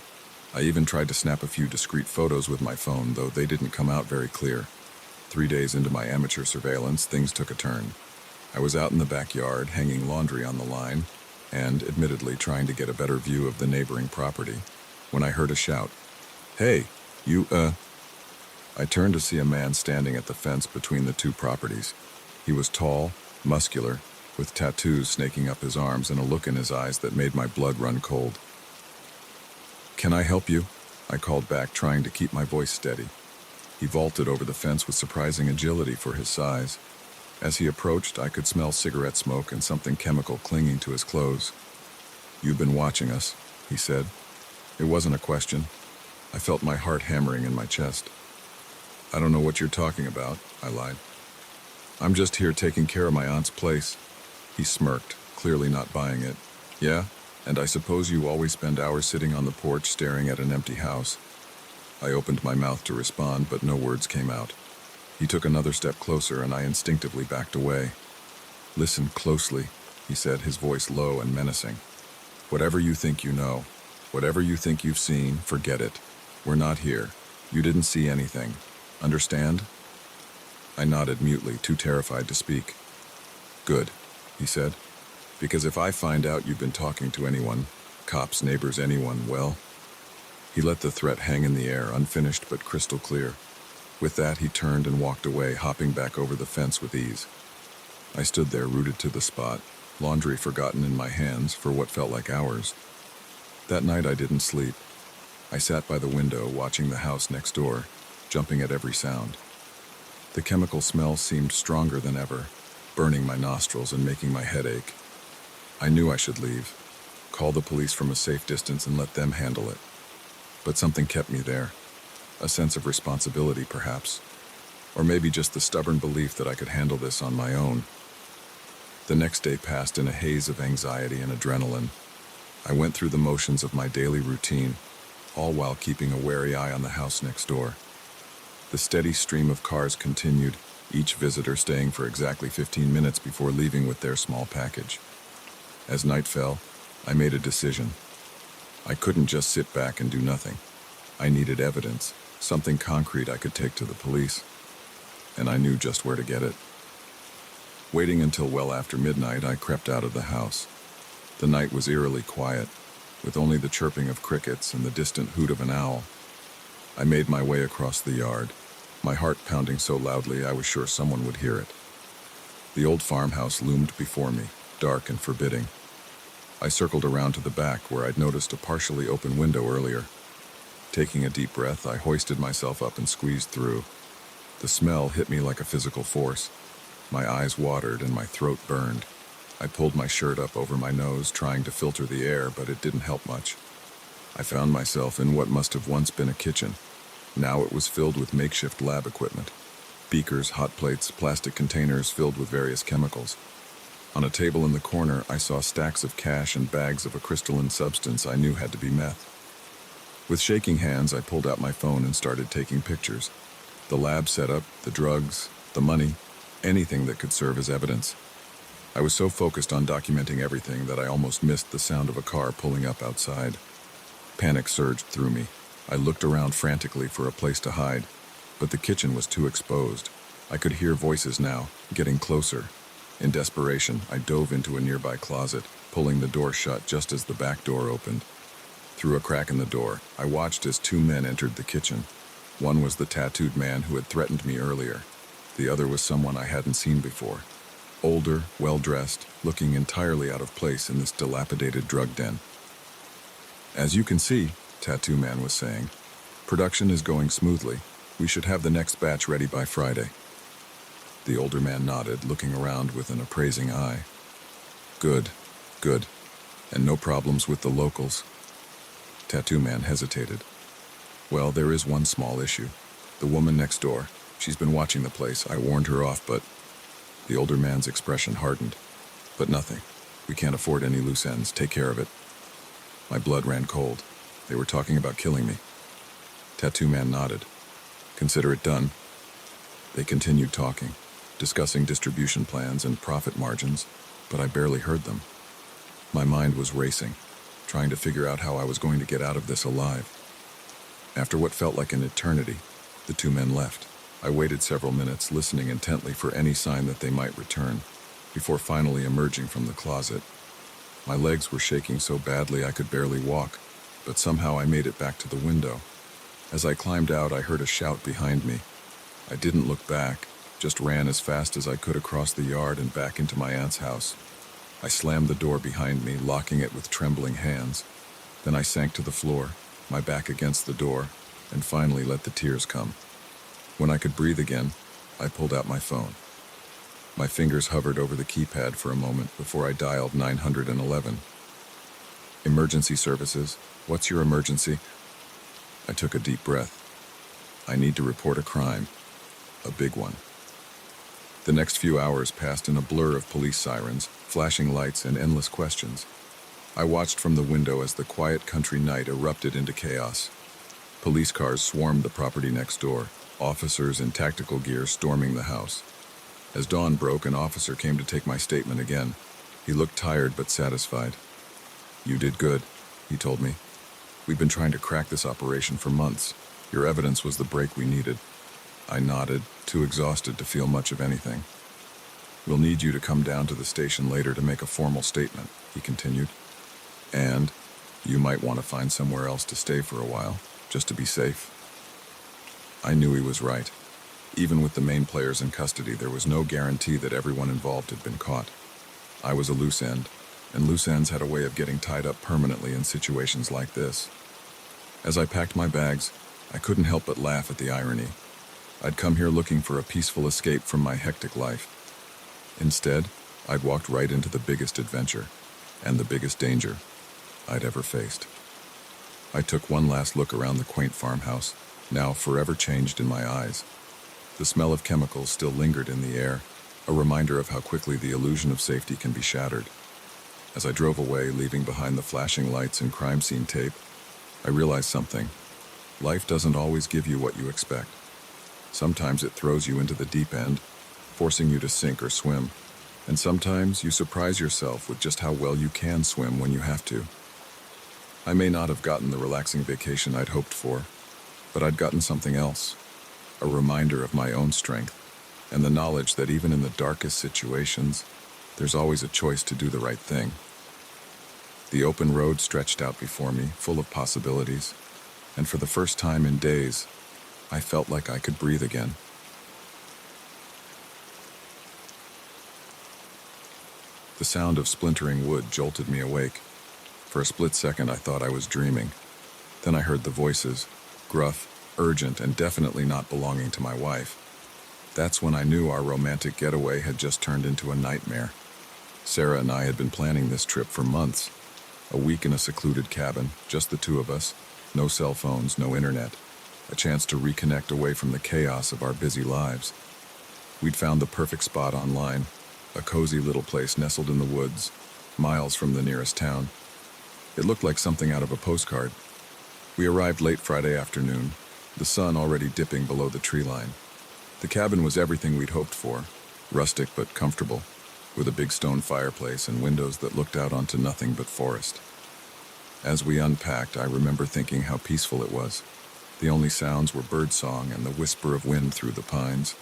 Speaker 1: I even tried to snap a few discreet photos with my phone, though they didn't come out very clear. 3 days into my amateur surveillance, things took a turn. I was out in the backyard, hanging laundry on the line, and, admittedly, trying to get a better view of the neighboring property, when I heard a shout. "Hey, you, I turned to see a man standing at the fence between the two properties. He was tall, muscular, with tattoos snaking up his arms and a look in his eyes that made my blood run cold. "Can I help you?" I called back, trying to keep my voice steady. He vaulted over the fence with surprising agility for his size. As he approached, I could smell cigarette smoke and something chemical clinging to his clothes. "You've been watching us," he said. It wasn't a question. I felt my heart hammering in my chest. "I don't know what you're talking about," I lied. "I'm just here taking care of my aunt's place." He smirked, clearly not buying it. "Yeah? And I suppose you always spend hours sitting on the porch staring at an empty house." I opened my mouth to respond, but no words came out. He took another step closer, and I instinctively backed away. "Listen closely," he said, his voice low and menacing. "Whatever you think you know, whatever you think you've seen, forget it. We're not here. You didn't see anything. Understand?" I nodded mutely, too terrified to speak. "Good," he said. "Because if I find out you've been talking to anyone, cops, neighbors, anyone, well..." He let the threat hang in the air, unfinished but crystal clear. With that, he turned and walked away, hopping back over the fence with ease. I stood there, rooted to the spot, laundry forgotten in my hands for what felt like hours. That night I didn't sleep. I sat by the window, watching the house next door, jumping at every sound. The chemical smell seemed stronger than ever, burning my nostrils and making my head ache. I knew I should leave, call the police from a safe distance and let them handle it. But something kept me there. A sense of responsibility, perhaps. Or maybe just the stubborn belief that I could handle this on my own. The next day passed in a haze of anxiety and adrenaline. I went through the motions of my daily routine, all while keeping a wary eye on the house next door. The steady stream of cars continued, each visitor staying for exactly 15 minutes before leaving with their small package. As night fell, I made a decision. I couldn't just sit back and do nothing. I needed evidence, something concrete I could take to the police. And I knew just where to get it. Waiting until well after midnight, I crept out of the house. The night was eerily quiet, with only the chirping of crickets and the distant hoot of an owl. I made my way across the yard, my heart pounding so loudly I was sure someone would hear it. The old farmhouse loomed before me, dark and forbidding. I circled around to the back where I'd noticed a partially open window earlier. Taking a deep breath, I hoisted myself up and squeezed through. The smell hit me like a physical force. My eyes watered and my throat burned. I pulled my shirt up over my nose, trying to filter the air, but it didn't help much. I found myself in what must have once been a kitchen. Now it was filled with makeshift lab equipment. Beakers, hot plates, plastic containers filled with various chemicals. On a table in the corner, I saw stacks of cash and bags of a crystalline substance I knew had to be meth. With shaking hands, I pulled out my phone and started taking pictures. The lab setup, the drugs, the money, anything that could serve as evidence. I was so focused on documenting everything that I almost missed the sound of a car pulling up outside. Panic surged through me. I looked around frantically for a place to hide, but the kitchen was too exposed. I could hear voices now, getting closer. In desperation, I dove into a nearby closet, pulling the door shut just as the back door opened. Through a crack in the door, I watched as two men entered the kitchen. One was the tattooed man who had threatened me earlier. The other was someone I hadn't seen before. Older, well-dressed, looking entirely out of place in this dilapidated drug den. "As you can see," Tattoo Man was saying, "production is going smoothly. We should have the next batch ready by Friday." The older man nodded, looking around with an appraising eye. Good. And no problems with the locals?" Tattoo Man hesitated. "Well, there is one small issue. The woman next door. She's been watching the place. I warned her off, but..." The older man's expression hardened. "But nothing. We can't afford any loose ends. Take care of it." My blood ran cold. They were talking about killing me. Tattoo Man nodded. "Consider it done." They continued talking, discussing distribution plans and profit margins, but I barely heard them. My mind was racing, trying to figure out how I was going to get out of this alive. After what felt like an eternity, the two men left. I waited several minutes, listening intently for any sign that they might return, before finally emerging from the closet. My legs were shaking so badly I could barely walk, but somehow I made it back to the window. As I climbed out, I heard a shout behind me. I didn't look back, just ran as fast as I could across the yard and back into my aunt's house. I slammed the door behind me, locking it with trembling hands. Then I sank to the floor, my back against the door, and finally let the tears come. When I could breathe again, I pulled out my phone. My fingers hovered over the keypad for a moment before I dialed 911. "Emergency services. What's your emergency?" I took a deep breath. "I need to report a crime. A big one." The next few hours passed in a blur of police sirens, flashing lights, and endless questions. I watched from the window as the quiet country night erupted into chaos. Police cars swarmed the property next door, officers in tactical gear storming the house. As dawn broke, an officer came to take my statement again. He looked tired but satisfied. "You did good," he told me. "We've been trying to crack this operation for months. Your evidence was the break we needed." I nodded, too exhausted to feel much of anything. "We'll need you to come down to the station later to make a formal statement," he continued. "And you might want to find somewhere else to stay for a while, just to be safe." I knew he was right. Even with the main players in custody, there was no guarantee that everyone involved had been caught. I was a loose end, and loose ends had a way of getting tied up permanently in situations like this. As I packed my bags, I couldn't help but laugh at the irony. I'd come here looking for a peaceful escape from my hectic life. Instead, I'd walked right into the biggest adventure, and the biggest danger I'd ever faced. I took one last look around the quaint farmhouse, now forever changed in my eyes. The smell of chemicals still lingered in the air, a reminder of how quickly the illusion of safety can be shattered. As I drove away, leaving behind the flashing lights and crime scene tape, I realized something. Life doesn't always give you what you expect. Sometimes it throws you into the deep end, forcing you to sink or swim. And sometimes you surprise yourself with just how well you can swim when you have to. I may not have gotten the relaxing vacation I'd hoped for, but I'd gotten something else. A reminder of my own strength, and the knowledge that even in the darkest situations, there's always a choice to do the right thing. The open road stretched out before me, full of possibilities, and for the first time in days, I felt like I could breathe again. The sound of splintering wood jolted me awake. For a split second, I thought I was dreaming. Then I heard the voices, gruff, urgent, and definitely not belonging to my wife. That's when I knew our romantic getaway had just turned into a nightmare. Sarah and I had been planning this trip for months. A week in a secluded cabin, just the two of us, no cell phones, no internet. a chance to reconnect away from the chaos of our busy lives. We'd found the perfect spot online, a cozy little place nestled in the woods, miles from the nearest town. It looked like something out of a postcard. We arrived late Friday afternoon, the sun already dipping below the tree line. The cabin was everything we'd hoped for, rustic but comfortable, with a big stone fireplace and windows that looked out onto nothing but forest. As we unpacked, I remember thinking how peaceful it was. The only sounds were birdsong and the whisper of wind through the pines.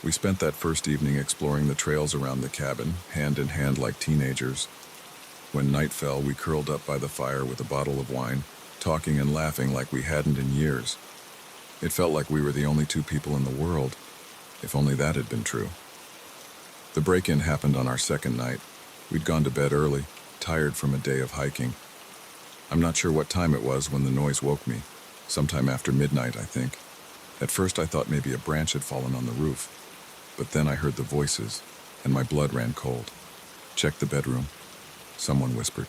Speaker 1: We spent that first evening exploring the trails around the cabin, hand in hand like teenagers. When night fell, we curled up by the fire with a bottle of wine, talking and laughing like we hadn't in years. It felt like we were the only two people in the world, if only that had been true. The break-in happened on our second night. We'd gone to bed early, tired from a day of hiking. I'm not sure what time it was when the noise woke me. Sometime after midnight, I think. At first I thought maybe a branch had fallen on the roof. But then I heard the voices, and my blood ran cold. "Check the bedroom," someone whispered.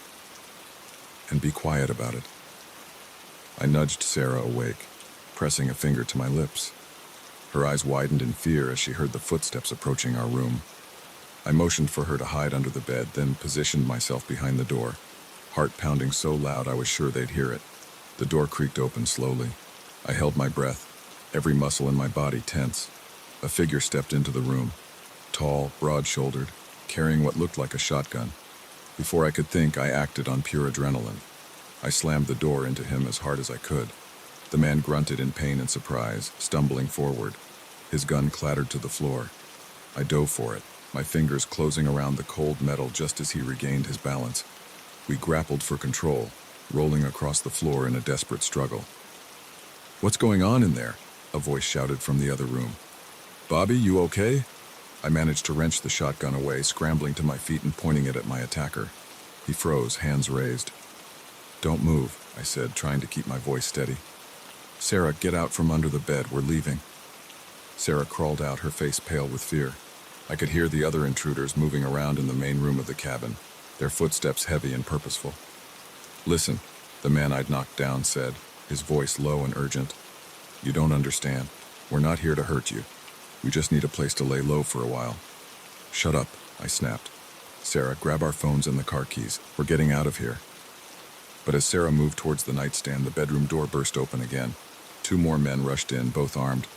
Speaker 1: "And be quiet about it." I nudged Sarah awake, pressing a finger to my lips. Her eyes widened in fear as she heard the footsteps approaching our room. I motioned for her to hide under the bed, then positioned myself behind the door, heart pounding so loud I was sure they'd hear it. The door creaked open slowly. I held my breath, every muscle in my body tense. A figure stepped into the room, tall, broad-shouldered, carrying what looked like a shotgun. Before I could think, I acted on pure adrenaline. I slammed the door into him as hard as I could. The man grunted in pain and surprise, stumbling forward. His gun clattered to the floor. I dove for it, my fingers closing around the cold metal just as he regained his balance. We grappled for control, rolling across the floor in a desperate struggle. "What's going on in there?" a voice shouted from the other room. "Bobby, you okay?" I managed to wrench the shotgun away, scrambling to my feet and pointing it at my attacker. He froze, hands raised. "Don't move," I said, trying to keep my voice steady. "Sarah, get out from under the bed, we're leaving." Sarah crawled out, her face pale with fear. I could hear the other intruders moving around in the main room of the cabin, their footsteps heavy and purposeful. "Listen," the man I'd knocked down said, his voice low and urgent. "You don't understand. We're not here to hurt you. We just need a place to lay low for a while." "Shut up," I snapped. "Sarah, grab our phones and the car keys. We're getting out of here." But as Sarah moved towards the nightstand, the bedroom door burst open again. Two more men rushed in, both armed.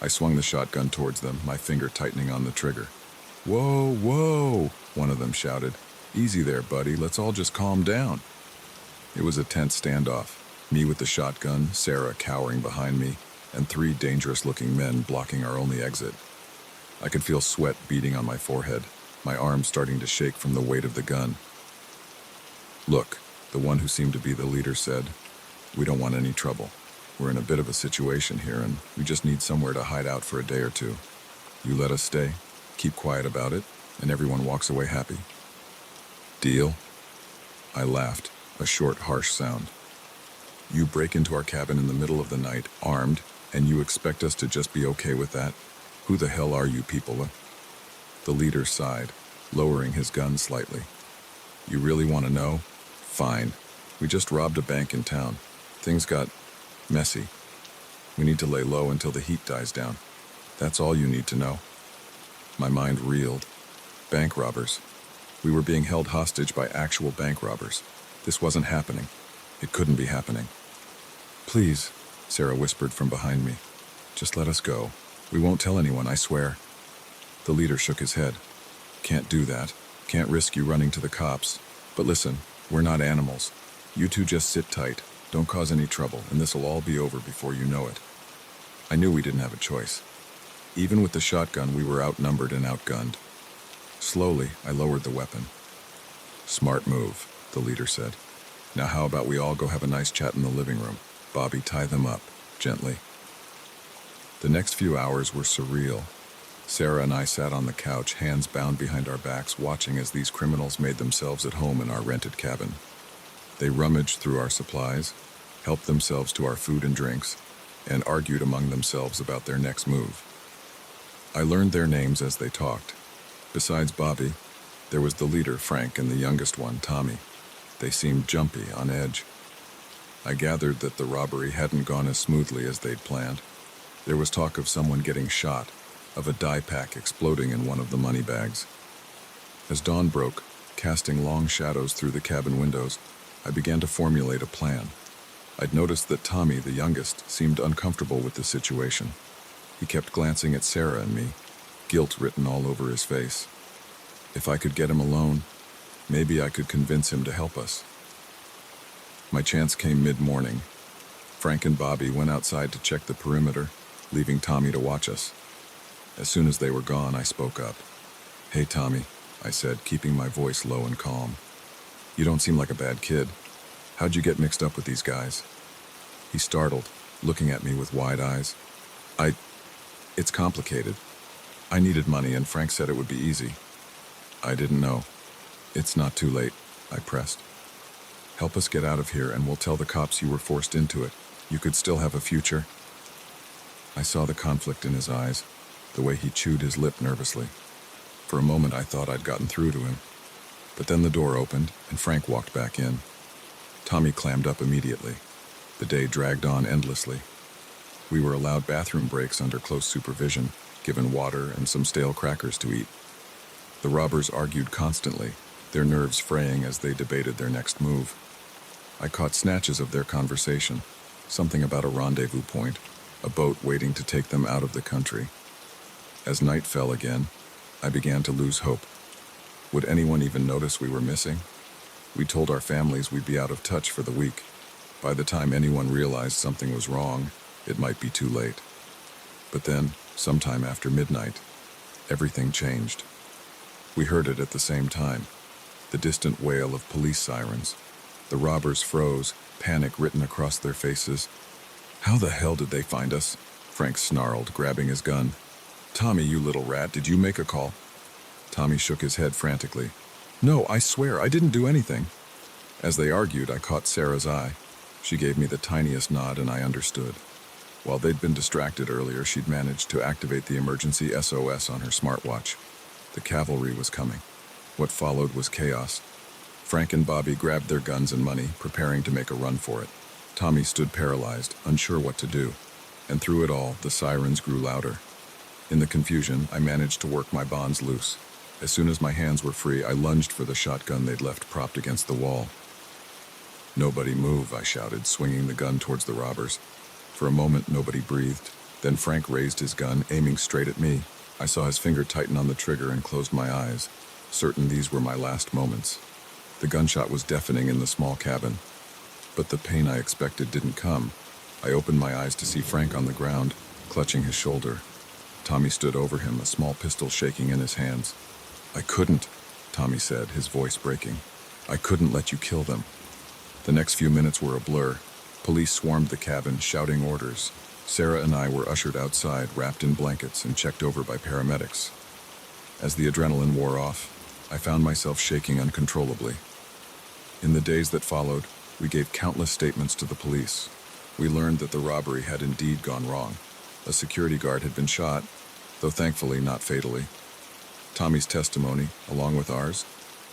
Speaker 1: I swung the shotgun towards them, my finger tightening on the trigger. "Whoa, whoa," one of them shouted. "Easy there, buddy. Let's all just calm down." It was a tense standoff. Me with the shotgun, Sarah cowering behind me, and three dangerous-looking men blocking our only exit. I could feel sweat beading on my forehead, my arms starting to shake from the weight of the gun. "Look," the one who seemed to be the leader said, "we don't want any trouble. We're in a bit of a situation here, and we just need somewhere to hide out for a day or two. You let us stay, keep quiet about it, and everyone walks away happy. Deal?" I laughed, a short, harsh sound. "You break into our cabin in the middle of the night, armed, and you expect us to just be okay with that? Who the hell are you people?" The leader sighed, lowering his gun slightly. "You really want to know? Fine. We just robbed a bank in town. Things got messy. We need to lay low until the heat dies down. That's all you need to know." My mind reeled. Bank robbers. We were being held hostage by actual bank robbers. This wasn't happening. It couldn't be happening. "Please," Sarah whispered from behind me. "Just let us go. We won't tell anyone, I swear." The leader shook his head. "Can't do that. Can't risk you running to the cops. But listen, we're not animals. You two just sit tight. Don't cause any trouble, and this'll all be over before you know it." I knew we didn't have a choice. Even with the shotgun, we were outnumbered and outgunned. Slowly, I lowered the weapon. "Smart move," the leader said. "Now how about we all go have a nice chat in the living room? Bobby, tie them up, gently." The next few hours were surreal. Sarah and I sat on the couch, hands bound behind our backs, watching as these criminals made themselves at home in our rented cabin. They rummaged through our supplies, helped themselves to our food and drinks, and argued among themselves about their next move. I learned their names as they talked. Besides Bobby, there was the leader, Frank, and the youngest one, Tommy. They seemed jumpy, on edge. I gathered that the robbery hadn't gone as smoothly as they'd planned. There was talk of someone getting shot, of a dye pack exploding in one of the money bags. As dawn broke, casting long shadows through the cabin windows, I began to formulate a plan. I'd noticed that Tommy, the youngest, seemed uncomfortable with the situation. He kept glancing at Sarah and me, guilt written all over his face. If I could get him alone, maybe I could convince him to help us. My chance came mid-morning. Frank and Bobby went outside to check the perimeter, leaving Tommy to watch us. As soon as they were gone, I spoke up. "Hey, Tommy," I said, keeping my voice low and calm. "You don't seem like a bad kid. How'd you get mixed up with these guys?" He startled, looking at me with wide eyes. It's complicated. I needed money and Frank said it would be easy." I didn't know. "It's not too late," I pressed. "Help us get out of here and we'll tell the cops you were forced into it. You could still have a future." I saw the conflict in his eyes, the way he chewed his lip nervously. For a moment I thought I'd gotten through to him. But then the door opened and Frank walked back in. Tommy clammed up immediately. The day dragged on endlessly. We were allowed bathroom breaks under close supervision, given water and some stale crackers to eat. The robbers argued constantly, their nerves fraying as they debated their next move. I caught snatches of their conversation, something about a rendezvous point, a boat waiting to take them out of the country. As night fell again, I began to lose hope. Would anyone even notice we were missing? We told our families we'd be out of touch for the week. By the time anyone realized something was wrong, it might be too late. But then, sometime after midnight, everything changed. We heard it at the same time, the distant wail of police sirens. The robbers froze, panic written across their faces. "How the hell did they find us?" Frank snarled, grabbing his gun. "Tommy, you little rat, did you make a call?" Tommy shook his head frantically. "No, I swear, I didn't do anything." As they argued, I caught Sarah's eye. She gave me the tiniest nod and I understood. While they'd been distracted earlier, she'd managed to activate the emergency SOS on her smartwatch. The cavalry was coming. What followed was chaos. Frank and Bobby grabbed their guns and money, preparing to make a run for it. Tommy stood paralyzed, unsure what to do. And through it all, the sirens grew louder. In the confusion, I managed to work my bonds loose. As soon as my hands were free, I lunged for the shotgun they'd left propped against the wall. "Nobody move," I shouted, swinging the gun towards the robbers. For a moment, nobody breathed. Then Frank raised his gun, aiming straight at me. I saw his finger tighten on the trigger and closed my eyes, certain these were my last moments. The gunshot was deafening in the small cabin. But the pain I expected didn't come. I opened my eyes to see Frank on the ground, clutching his shoulder. Tommy stood over him, a small pistol shaking in his hands. "I couldn't," Tommy said, his voice breaking. "I couldn't let you kill them." The next few minutes were a blur. Police swarmed the cabin, shouting orders. Sarah and I were ushered outside, wrapped in blankets and checked over by paramedics. As the adrenaline wore off, I found myself shaking uncontrollably. In the days that followed, we gave countless statements to the police. We learned that the robbery had indeed gone wrong. A security guard had been shot, though thankfully not fatally. Tommy's testimony, along with ours,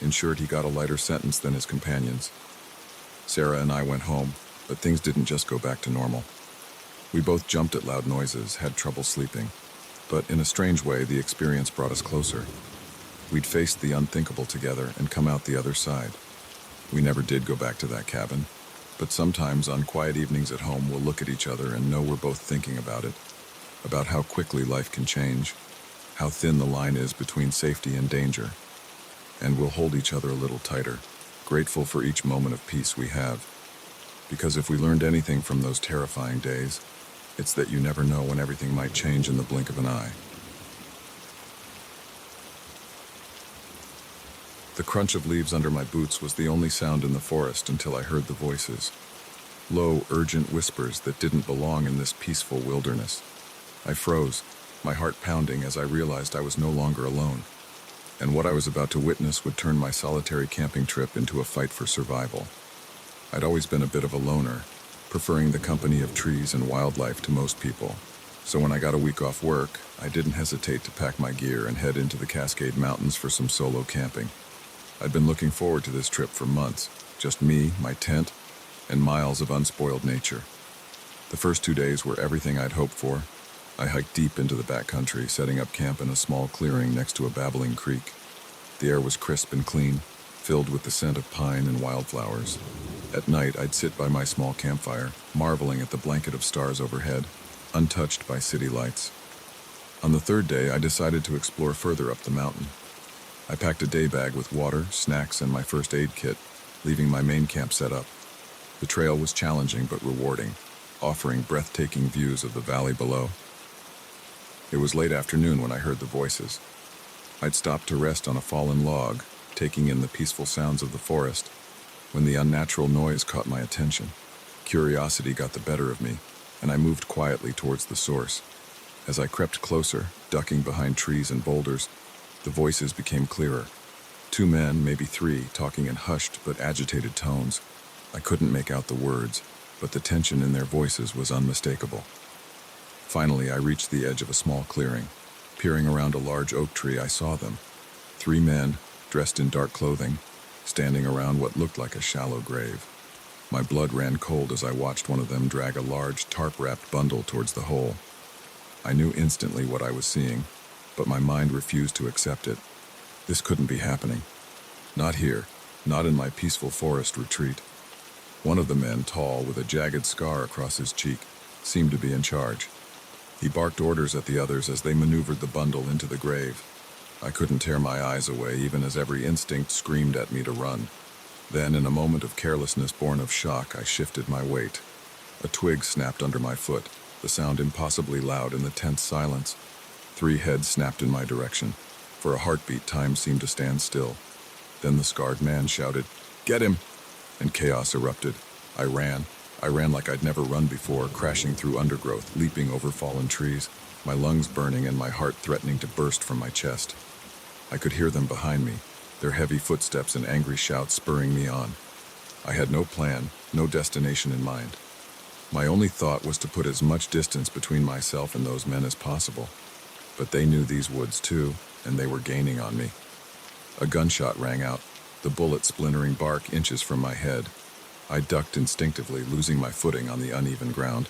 Speaker 1: ensured he got a lighter sentence than his companions. Sarah and I went home, but things didn't just go back to normal. We both jumped at loud noises, had trouble sleeping. But in a strange way, the experience brought us closer. We'd faced the unthinkable together and come out the other side. We never did go back to that cabin, but sometimes on quiet evenings at home we'll look at each other and know we're both thinking about it, about how quickly life can change, how thin the line is between safety and danger. And we'll hold each other a little tighter, grateful for each moment of peace we have. Because if we learned anything from those terrifying days, it's that you never know when everything might change in the blink of an eye. The crunch of leaves under my boots was the only sound in the forest until I heard the voices. Low, urgent whispers that didn't belong in this peaceful wilderness. I froze, my heart pounding as I realized I was no longer alone. And what I was about to witness would turn my solitary camping trip into a fight for survival. I'd always been a bit of a loner, preferring the company of trees and wildlife to most people. So when I got a week off work, I didn't hesitate to pack my gear and head into the Cascade Mountains for some solo camping. I'd been looking forward to this trip for months, just me, my tent, and miles of unspoiled nature. The first 2 days were everything I'd hoped for. I hiked deep into the backcountry, setting up camp in a small clearing next to a babbling creek. The air was crisp and clean, filled with the scent of pine and wildflowers. At night, I'd sit by my small campfire, marveling at the blanket of stars overhead, untouched by city lights. On the third day, I decided to explore further up the mountain. I packed a day bag with water, snacks, and my first aid kit, leaving my main camp set up. The trail was challenging but rewarding, offering breathtaking views of the valley below. It was late afternoon when I heard the voices. I'd stopped to rest on a fallen log, taking in the peaceful sounds of the forest, when the unnatural noise caught my attention. Curiosity got the better of me, and I moved quietly towards the source. As I crept closer, ducking behind trees and boulders, the voices became clearer. 2 men, maybe 3, talking in hushed but agitated tones. I couldn't make out the words, but the tension in their voices was unmistakable. Finally, I reached the edge of a small clearing. Peering around a large oak tree, I saw them. 3 men, dressed in dark clothing, standing around what looked like a shallow grave. My blood ran cold as I watched one of them drag a large, tarp-wrapped bundle towards the hole. I knew instantly what I was seeing, but my mind refused to accept it. This couldn't be happening. Not here, not in my peaceful forest retreat. One of the men, tall, with a jagged scar across his cheek, seemed to be in charge. He barked orders at the others as they maneuvered the bundle into the grave. I couldn't tear my eyes away, even as every instinct screamed at me to run. Then, in a moment of carelessness born of shock, I shifted my weight. A twig snapped under my foot, the sound impossibly loud in the tense silence. 3 heads snapped in my direction. For a heartbeat, time seemed to stand still. Then the scarred man shouted, "Get him!" and chaos erupted. I ran like I'd never run before, crashing through undergrowth, leaping over fallen trees, my lungs burning and my heart threatening to burst from my chest. I could hear them behind me, their heavy footsteps and angry shouts spurring me on. I had no plan, no destination in mind. My only thought was to put as much distance between myself and those men as possible. But they knew these woods too, and they were gaining on me. A gunshot rang out, the bullet splintering bark inches from my head. I ducked instinctively, losing my footing on the uneven ground.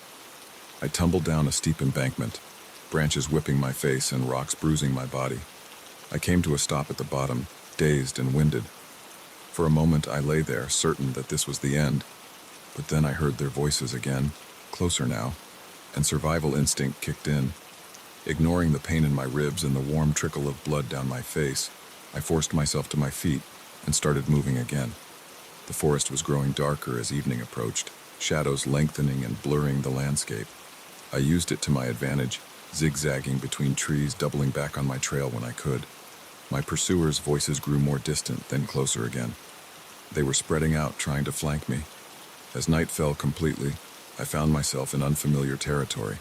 Speaker 1: I tumbled down a steep embankment, branches whipping my face and rocks bruising my body. I came to a stop at the bottom, dazed and winded. For a moment I lay there, certain that this was the end. But then I heard their voices again, closer now, and survival instinct kicked in. Ignoring the pain in my ribs and the warm trickle of blood down my face, I forced myself to my feet and started moving again. The forest was growing darker as evening approached, shadows lengthening and blurring the landscape. I used it to my advantage, zigzagging between trees, doubling back on my trail when I could. My pursuers' voices grew more distant, then closer again. They were spreading out, trying to flank me. As night fell completely, I found myself in unfamiliar territory.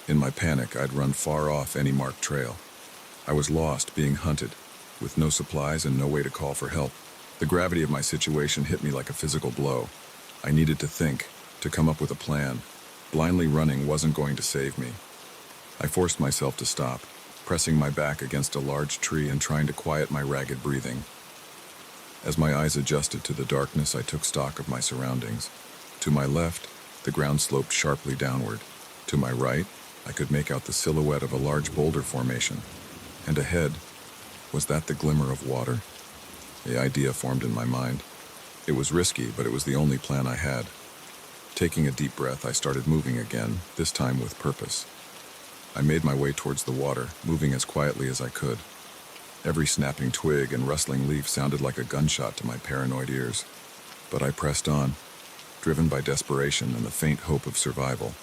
Speaker 1: In my panic, I'd run far off any marked trail. I was lost, being hunted, with no supplies and no way to call for help. The gravity of my situation hit me like a physical blow. I needed to think, to come up with a plan. Blindly running wasn't going to save me. I forced myself to stop, pressing my back against a large tree and trying to quiet my ragged breathing. As my eyes adjusted to the darkness, I took stock of my surroundings. To my left, the ground sloped sharply downward. To my right, I could make out the silhouette of a large boulder formation. And ahead, was that the glimmer of water? The idea formed in my mind. It was risky, but it was the only plan I had. Taking a deep breath, I started moving again, this time with purpose. I made my way towards the water, moving as quietly as I could. Every snapping twig and rustling leaf sounded like a gunshot to my paranoid ears. But I pressed on, driven by desperation and the faint hope of survival.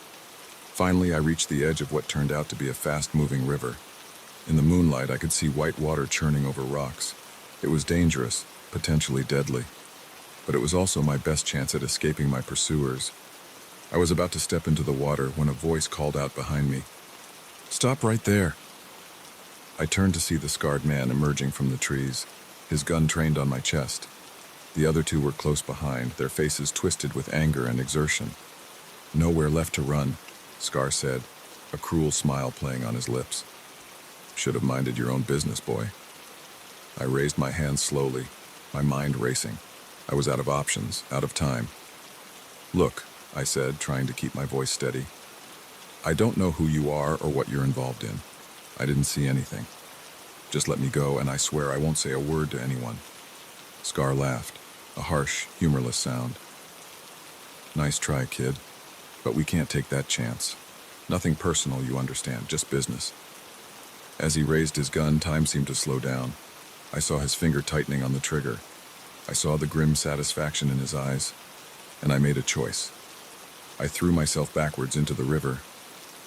Speaker 1: Finally, I reached the edge of what turned out to be a fast-moving river. In the moonlight, I could see white water churning over rocks. It was dangerous, potentially deadly. But it was also my best chance at escaping my pursuers. I was about to step into the water when a voice called out behind me, "Stop right there!" I turned to see the scarred man emerging from the trees, his gun trained on my chest. The other 2 were close behind, their faces twisted with anger and exertion. "Nowhere left to run," Scar said, a cruel smile playing on his lips. "Should have minded your own business, boy." I raised my hands slowly, my mind racing. I was out of options, out of time. "Look," I said, trying to keep my voice steady. "I don't know who you are or what you're involved in. I didn't see anything. Just let me go, and I swear I won't say a word to anyone." Scar laughed, a harsh, humorless sound. "Nice try, kid. But we can't take that chance. Nothing personal, you understand, just business." As he raised his gun, time seemed to slow down. I saw his finger tightening on the trigger. I saw the grim satisfaction in his eyes, and I made a choice. I threw myself backwards into the river.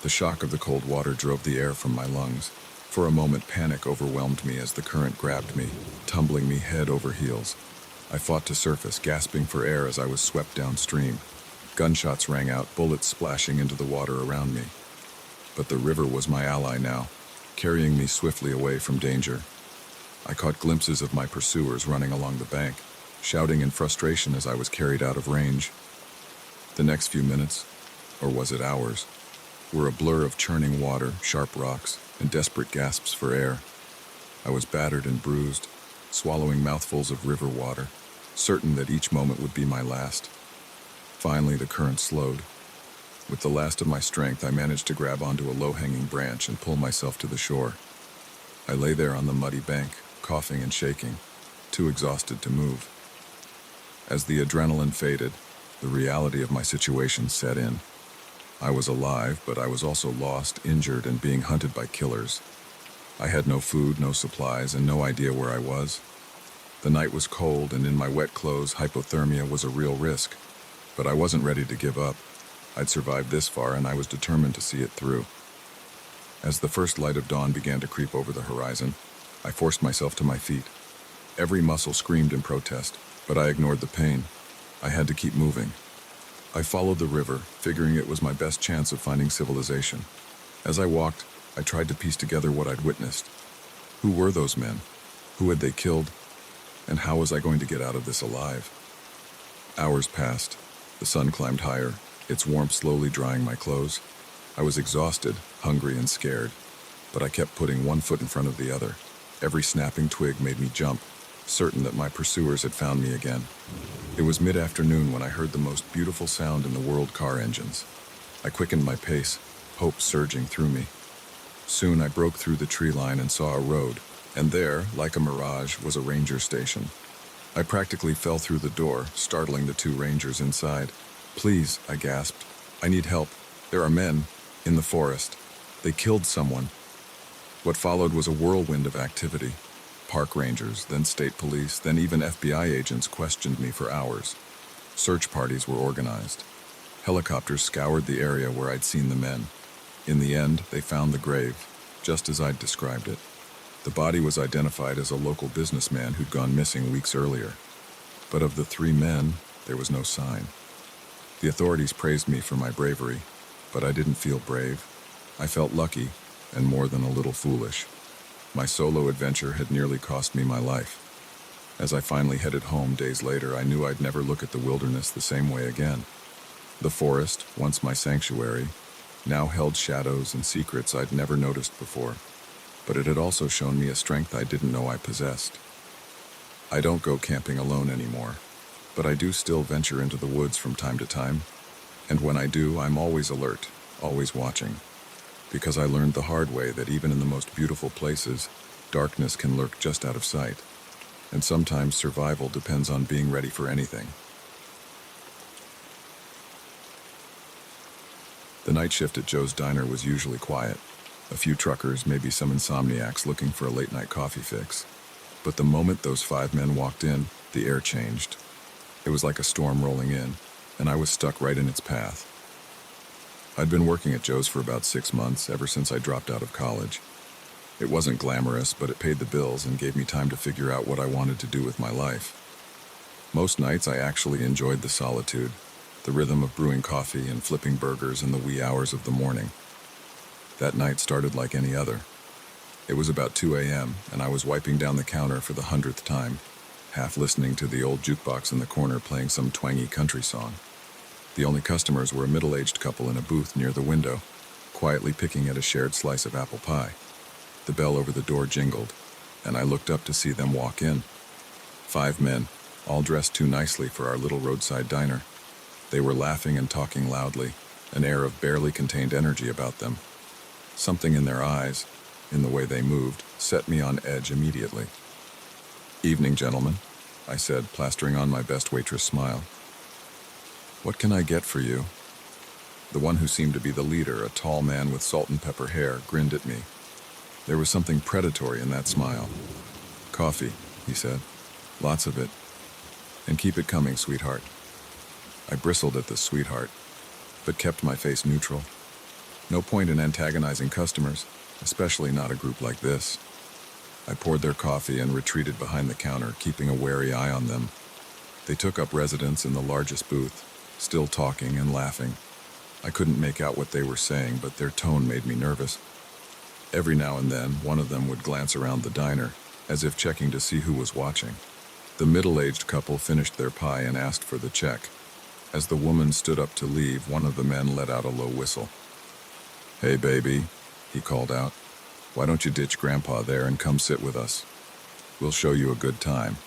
Speaker 1: The shock of the cold water drove the air from my lungs. For a moment, panic overwhelmed me as the current grabbed me, tumbling me head over heels. I fought to surface, gasping for air as I was swept downstream. Gunshots rang out, bullets splashing into the water around me. But the river was my ally now, carrying me swiftly away from danger. I caught glimpses of my pursuers running along the bank, shouting in frustration as I was carried out of range. The next few minutes, or was it hours, were a blur of churning water, sharp rocks, and desperate gasps for air. I was battered and bruised, swallowing mouthfuls of river water, certain that each moment would be my last. Finally, the current slowed. With the last of my strength, I managed to grab onto a low-hanging branch and pull myself to the shore. I lay there on the muddy bank, coughing and shaking, too exhausted to move. As the adrenaline faded, the reality of my situation set in. I was alive, but I was also lost, injured, and being hunted by killers. I had no food, no supplies, and no idea where I was. The night was cold, and in my wet clothes, hypothermia was a real risk. But I wasn't ready to give up. I'd survived this far, and I was determined to see it through. As the first light of dawn began to creep over the horizon, I forced myself to my feet. Every muscle screamed in protest, but I ignored the pain. I had to keep moving. I followed the river, figuring it was my best chance of finding civilization. As I walked, I tried to piece together what I'd witnessed. Who were those men? Who had they killed? And how was I going to get out of this alive? Hours passed. The sun climbed higher, its warmth slowly drying my clothes. I was exhausted, hungry, and scared, but I kept putting one foot in front of the other. Every snapping twig made me jump, certain that my pursuers had found me again. It was mid-afternoon when I heard the most beautiful sound in the world: car engines. I quickened my pace, hope surging through me. Soon I broke through the tree line and saw a road, and there, like a mirage, was a ranger station. I practically fell through the door, startling the two rangers inside. "Please," I gasped. "I need help. There are men in the forest. They killed someone." What followed was a whirlwind of activity. Park rangers, then state police, then even FBI agents questioned me for hours. Search parties were organized. Helicopters scoured the area where I'd seen the men. In the end, they found the grave, just as I'd described it. The body was identified as a local businessman who'd gone missing weeks earlier. But of the three men, there was no sign. The authorities praised me for my bravery, but I didn't feel brave. I felt lucky, and more than a little foolish. My solo adventure had nearly cost me my life. As I finally headed home days later, I knew I'd never look at the wilderness the same way again. The forest, once my sanctuary, now held shadows and secrets I'd never noticed before. But it had also shown me a strength I didn't know I possessed. I don't go camping alone anymore, but I do still venture into the woods from time to time. And when I do, I'm always alert, always watching. Because I learned the hard way that even in the most beautiful places, darkness can lurk just out of sight. And sometimes survival depends on being ready for anything. The night shift at Joe's Diner was usually quiet. A few truckers, maybe some insomniacs looking for a late-night coffee fix. But the moment those 5 men walked in, the air changed. It was like a storm rolling in, and I was stuck right in its path. I'd been working at Joe's for about 6 months, ever since I dropped out of college. It wasn't glamorous, but it paid the bills and gave me time to figure out what I wanted to do with my life. Most nights I actually enjoyed the solitude, the rhythm of brewing coffee and flipping burgers in the wee hours of the morning. That night started like any other. It was about 2 a.m., and I was wiping down the counter for the 100th time, half listening to the old jukebox in the corner playing some twangy country song. The only customers were a middle-aged couple in a booth near the window, quietly picking at a shared slice of apple pie. The bell over the door jingled, and I looked up to see them walk in. 5 men, all dressed too nicely for our little roadside diner. They were laughing and talking loudly, an air of barely contained energy about them. Something in their eyes, in the way they moved, set me on edge immediately. "Evening, gentlemen," I said, plastering on my best waitress smile. "What can I get for you?" The one who seemed to be the leader, a tall man with salt and pepper hair, grinned at me. There was something predatory in that smile. "Coffee," he said. "Lots of it. And keep it coming, sweetheart." I bristled at the "sweetheart," but kept my face neutral. No point in antagonizing customers, especially not a group like this. I poured their coffee and retreated behind the counter, keeping a wary eye on them. They took up residence in the largest booth, still talking and laughing. I couldn't make out what they were saying, but their tone made me nervous. Every now and then, one of them would glance around the diner, as if checking to see who was watching. The middle-aged couple finished their pie and asked for the check. As the woman stood up to leave, one of the men let out a low whistle. "Hey, baby," he called out. "Why don't you ditch Grandpa there and come sit with us? We'll show you a good time."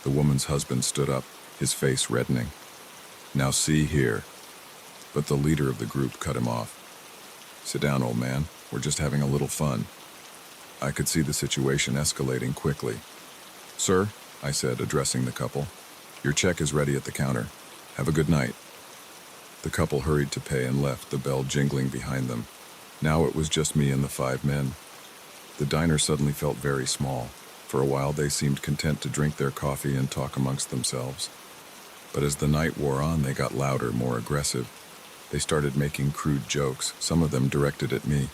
Speaker 1: The woman's husband stood up, his face reddening. "Now see here." But the leader of the group cut him off. "Sit down, old man. We're just having a little fun." I could see the situation escalating quickly. "Sir," I said, addressing the couple, "your check is ready at the counter. Have a good night." The couple hurried to pay and left, the bell jingling behind them. Now it was just me and the 5 men. The diner suddenly felt very small. For a while they seemed content to drink their coffee and talk amongst themselves. But as the night wore on, they got louder, more aggressive. They started making crude jokes, some of them directed at me.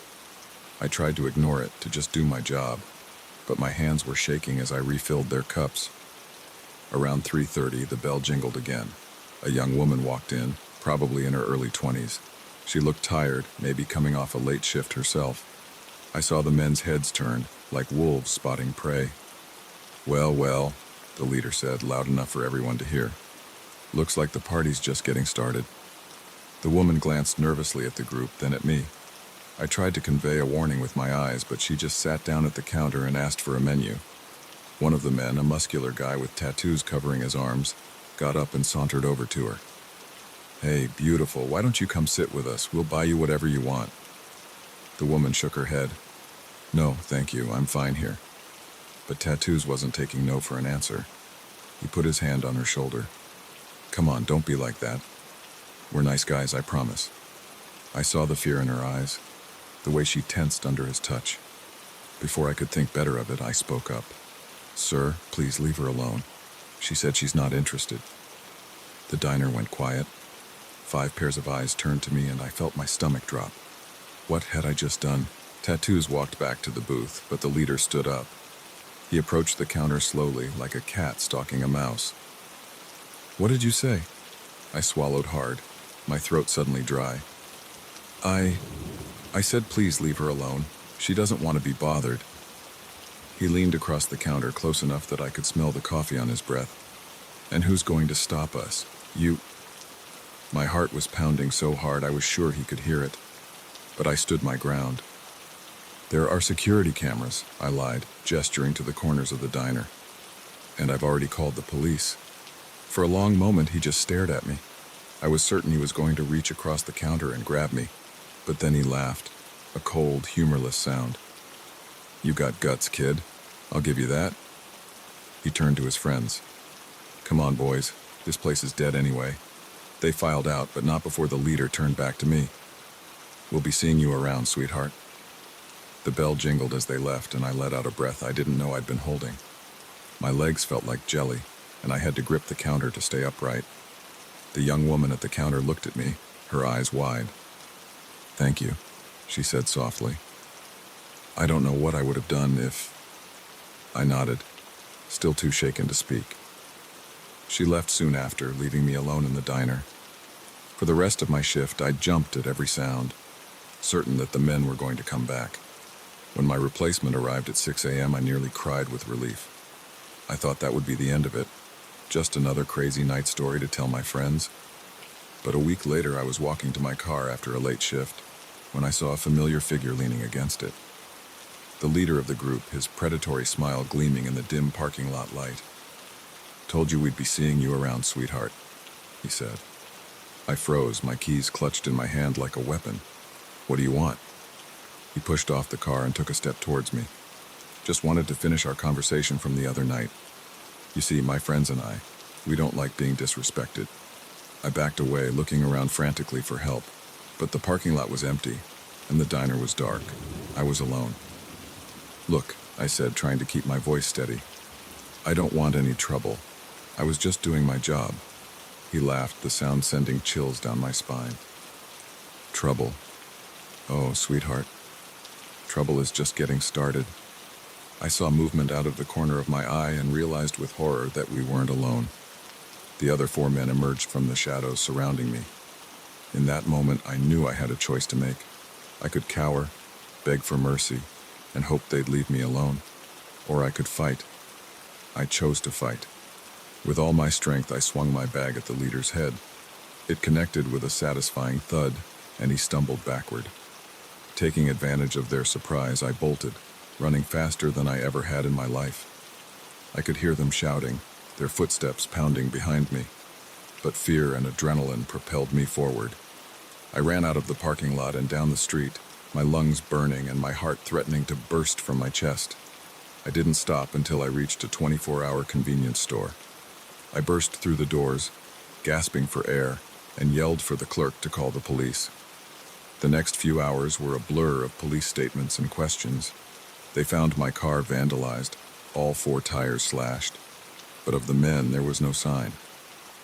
Speaker 1: I tried to ignore it, to just do my job, but my hands were shaking as I refilled their cups. Around 3:30, the bell jingled again. A young woman walked in, probably in her early 20s. She looked tired, maybe coming off a late shift herself. I saw the men's heads turn, like wolves spotting prey. "Well, well," the leader said, loud enough for everyone to hear. "Looks like the party's just getting started." The woman glanced nervously at the group, then at me. I tried to convey a warning with my eyes, but she just sat down at the counter and asked for a menu. One of the men, a muscular guy with tattoos covering his arms, got up and sauntered over to her. "Hey, beautiful, why don't you come sit with us? We'll buy you whatever you want." The woman shook her head. "No, thank you, I'm fine here." But Tattoos wasn't taking no for an answer. He put his hand on her shoulder. "Come on, don't be like that. We're nice guys, I promise." I saw the fear in her eyes, the way she tensed under his touch. Before I could think better of it, I spoke up. "Sir, please leave her alone. She said she's not interested." The diner went quiet. 5 pairs of eyes turned to me and I felt my stomach drop. What had I just done? Tattoos walked back to the booth, but the leader stood up. He approached the counter slowly, like a cat stalking a mouse. "What did you say?" I swallowed hard, my throat suddenly dry. I said please leave her alone. She doesn't want to be bothered." He leaned across the counter close enough that I could smell the coffee on his breath. "And who's going to stop us? You..." My heart was pounding so hard I was sure he could hear it. But I stood my ground. "There are security cameras," I lied, gesturing to the corners of the diner. "And I've already called the police." For a long moment he just stared at me. I was certain he was going to reach across the counter and grab me. But then he laughed, a cold, humorless sound. "You got guts, kid. I'll give you that." He turned to his friends. "Come on, boys. This place is dead anyway." They filed out, but not before the leader turned back to me. "We'll be seeing you around, sweetheart." The bell jingled as they left, and I let out a breath I didn't know I'd been holding. My legs felt like jelly, and I had to grip the counter to stay upright. The young woman at the counter looked at me, her eyes wide. "Thank you," she said softly. "I don't know what I would have done if..." I nodded, still too shaken to speak. She left soon after, leaving me alone in the diner. For the rest of my shift, I jumped at every sound, certain that the men were going to come back. When my replacement arrived at 6 a.m., I nearly cried with relief. I thought that would be the end of it, just another crazy night story to tell my friends. But a week later, I was walking to my car after a late shift, when I saw a familiar figure leaning against it. The leader of the group, his predatory smile gleaming in the dim parking lot light. "Told you we'd be seeing you around, sweetheart," he said. I froze, my keys clutched in my hand like a weapon. "What do you want?" He pushed off the car and took a step towards me. "Just wanted to finish our conversation from the other night. You see, my friends and I, we don't like being disrespected." I backed away, looking around frantically for help, but the parking lot was empty, and the diner was dark. I was alone. "Look," I said, trying to keep my voice steady. "I don't want any trouble. I was just doing my job." He laughed, the sound sending chills down my spine. "Trouble? Oh, sweetheart. Trouble is just getting started." I saw movement out of the corner of my eye and realized with horror that we weren't alone. The other 4 men emerged from the shadows surrounding me. In that moment, I knew I had a choice to make. I could cower, beg for mercy, and hope they'd leave me alone. Or I could fight. I chose to fight. With all my strength, I swung my bag at the leader's head. It connected with a satisfying thud, and he stumbled backward. Taking advantage of their surprise, I bolted, running faster than I ever had in my life. I could hear them shouting, their footsteps pounding behind me, but fear and adrenaline propelled me forward. I ran out of the parking lot and down the street, my lungs burning and my heart threatening to burst from my chest. I didn't stop until I reached a 24-hour convenience store. I burst through the doors, gasping for air, and yelled for the clerk to call the police. The next few hours were a blur of police statements and questions. They found my car vandalized, all 4 tires slashed. But of the men, there was no sign.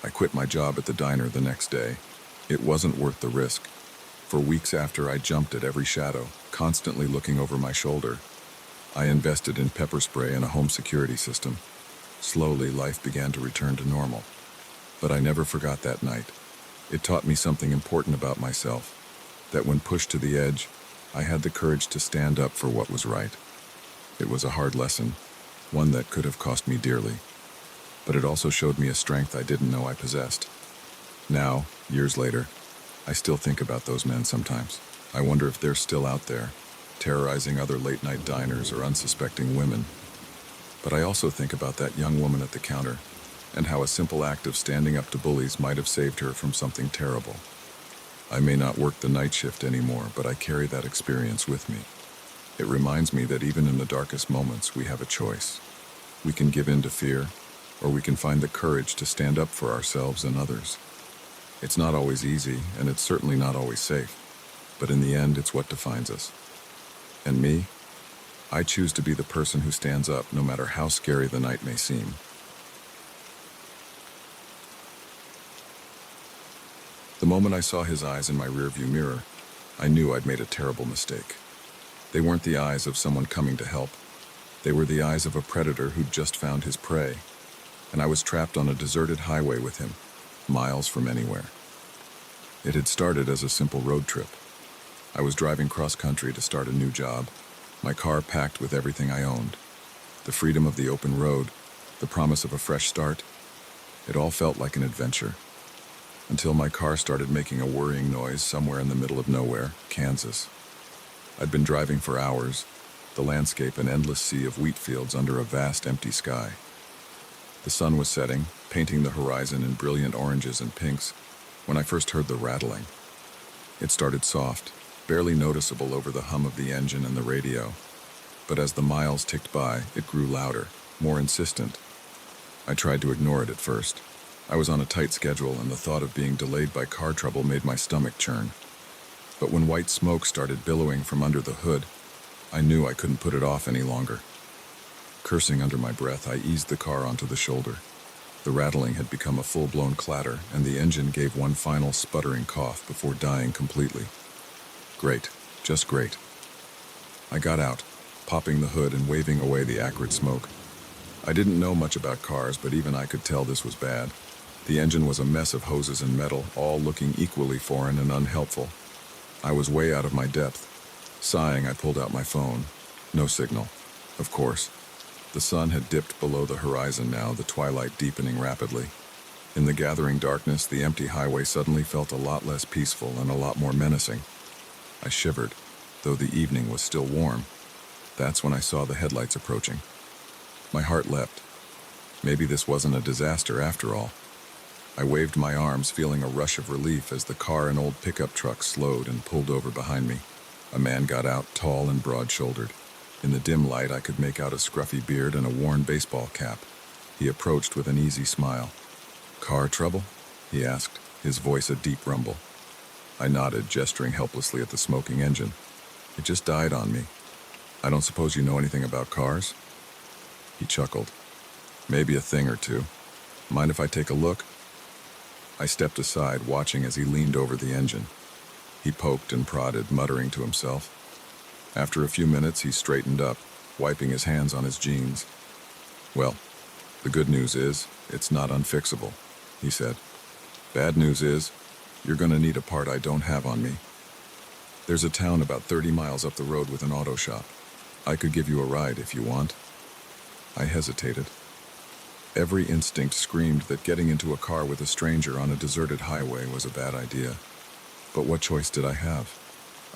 Speaker 1: I quit my job at the diner the next day. It wasn't worth the risk. For weeks after, I jumped at every shadow, constantly looking over my shoulder. I invested in pepper spray and a home security system. Slowly, life began to return to normal. But I never forgot that night. It taught me something important about myself, that when pushed to the edge, I had the courage to stand up for what was right. It was a hard lesson, one that could have cost me dearly. But it also showed me a strength I didn't know I possessed. Now, years later, I still think about those men sometimes. I wonder if they're still out there, terrorizing other late-night diners or unsuspecting women. But I also think about that young woman at the counter, and how a simple act of standing up to bullies might have saved her from something terrible. I may not work the night shift anymore, but I carry that experience with me. It reminds me that even in the darkest moments, we have a choice. We can give in to fear, or we can find the courage to stand up for ourselves and others. It's not always easy, and it's certainly not always safe, but in the end, it's what defines us. And me? I choose to be the person who stands up, no matter how scary the night may seem. The moment I saw his eyes in my rearview mirror, I knew I'd made a terrible mistake. They weren't the eyes of someone coming to help. They were the eyes of a predator who'd just found his prey, and I was trapped on a deserted highway with him, miles from anywhere. It had started as a simple road trip. I was driving cross-country to start a new job, my car packed with everything I owned. The freedom of the open road, the promise of a fresh start, it all felt like an adventure. Until my car started making a worrying noise somewhere in the middle of nowhere, Kansas. I'd been driving for hours, the landscape an endless sea of wheat fields under a vast empty sky. The sun was setting, painting the horizon in brilliant oranges and pinks, when I first heard the rattling. It started soft, barely noticeable over the hum of the engine and the radio, but as the miles ticked by, it grew louder, more insistent. I tried to ignore it at first. I was on a tight schedule, and the thought of being delayed by car trouble made my stomach churn. But when white smoke started billowing from under the hood, I knew I couldn't put it off any longer. Cursing under my breath, I eased the car onto the shoulder. The rattling had become a full-blown clatter, and the engine gave one final sputtering cough before dying completely. Great, just great. I got out, popping the hood and waving away the acrid smoke. I didn't know much about cars, but even I could tell this was bad. The engine was a mess of hoses and metal, all looking equally foreign and unhelpful. I was way out of my depth. Sighing, I pulled out my phone. No signal. Of course. The sun had dipped below the horizon now, the twilight deepening rapidly. In the gathering darkness, the empty highway suddenly felt a lot less peaceful and a lot more menacing. I shivered, though the evening was still warm. That's when I saw the headlights approaching. My heart leapt. Maybe this wasn't a disaster after all. I waved my arms, feeling a rush of relief as the car and old pickup truck slowed and pulled over behind me. A man got out, tall and broad-shouldered. In the dim light, I could make out a scruffy beard and a worn baseball cap. He approached with an easy smile. "Car trouble?" he asked, his voice a deep rumble. I nodded, gesturing helplessly at the smoking engine. "It just died on me. I don't suppose you know anything about cars?" He chuckled. "Maybe a thing or two. Mind if I take a look?" I stepped aside, watching as he leaned over the engine. He poked and prodded, muttering to himself. After a few minutes, he straightened up, wiping his hands on his jeans. "Well, the good news is, it's not unfixable," he said. "Bad news is, you're going to need a part I don't have on me. There's a town about 30 miles up the road with an auto shop. I could give you a ride if you want." I hesitated. Every instinct screamed that getting into a car with a stranger on a deserted highway was a bad idea. But what choice did I have?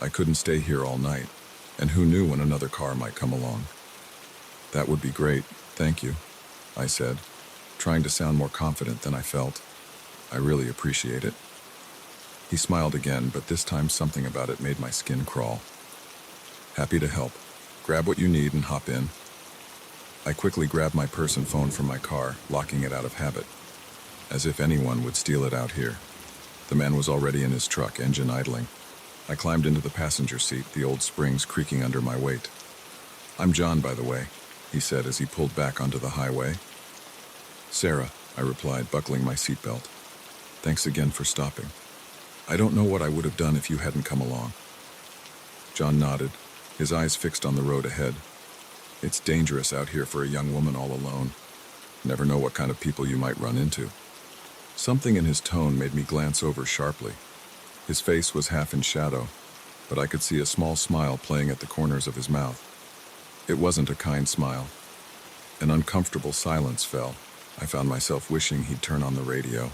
Speaker 1: I couldn't stay here all night, and who knew when another car might come along? "That would be great, thank you," I said, trying to sound more confident than I felt. "I really appreciate it." He smiled again, but this time something about it made my skin crawl. "Happy to help. Grab what you need and hop in." I quickly grabbed my purse and phone from my car, locking it out of habit. As if anyone would steal it out here. The man was already in his truck, engine idling. I climbed into the passenger seat, the old springs creaking under my weight. "I'm John, by the way," he said as he pulled back onto the highway. "Sarah," I replied, buckling my seatbelt. "Thanks again for stopping. I don't know what I would have done if you hadn't come along." John nodded, his eyes fixed on the road ahead. "It's dangerous out here for a young woman all alone. Never know what kind of people you might run into." Something in his tone made me glance over sharply. His face was half in shadow, but I could see a small smile playing at the corners of his mouth. It wasn't a kind smile. An uncomfortable silence fell. I found myself wishing he'd turn on the radio,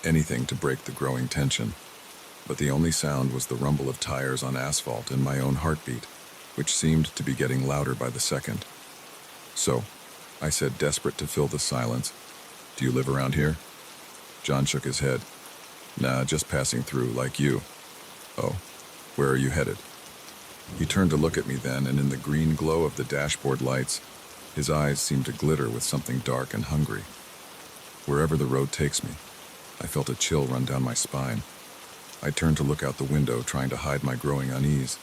Speaker 1: anything to break the growing tension. But the only sound was the rumble of tires on asphalt and my own heartbeat, which seemed to be getting louder by the second. "So," I said, desperate to fill the silence, "do you live around here?" John shook his head. "Nah, just passing through, like you." "Oh, where are you headed?" He turned to look at me then, and in the green glow of the dashboard lights, his eyes seemed to glitter with something dark and hungry. "Wherever the road takes me." I felt a chill run down my spine. I turned to look out the window, trying to hide my growing unease.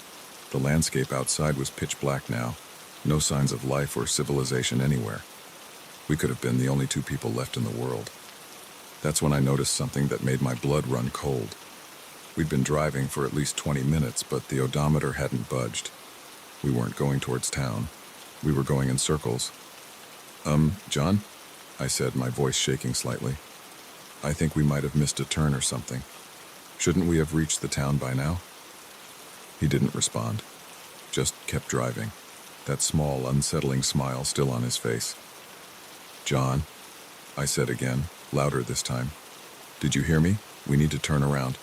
Speaker 1: The landscape outside was pitch black now, no signs of life or civilization anywhere. We could have been the only two people left in the world. That's when I noticed something that made my blood run cold. We'd been driving for at least 20 minutes, but the odometer hadn't budged. We weren't going towards town. We were going in circles. John?" I said, my voice shaking slightly. "I think we might have missed a turn or something. Shouldn't we have reached the town by now?" He didn't respond, just kept driving, that small, unsettling smile still on his face. "John," I said again, louder this time. "Did you hear me? We need to turn around."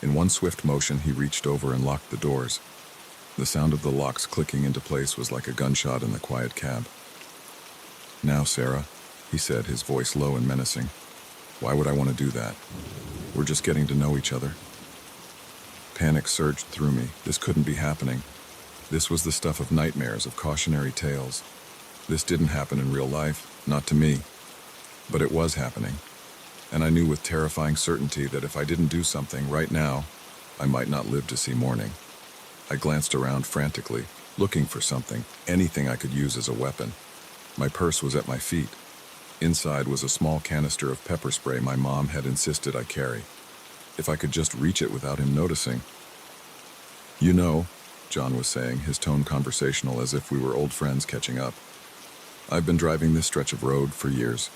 Speaker 1: In one swift motion, he reached over and locked the doors. The sound of the locks clicking into place was like a gunshot in the quiet cab. "Now, Sarah," he said, his voice low and menacing. "Why would I want to do that? We're just getting to know each other." Panic surged through me. This couldn't be happening. This was the stuff of nightmares, of cautionary tales. This didn't happen in real life, not to me. But it was happening. And I knew with terrifying certainty that if I didn't do something right now, I might not live to see morning. I glanced around frantically, looking for something, anything I could use as a weapon. My purse was at my feet. Inside was a small canister of pepper spray my mom had insisted I carry. If I could just reach it without him noticing. "You know," John was saying, his tone conversational as if we were old friends catching up. "I've been driving this stretch of road for years.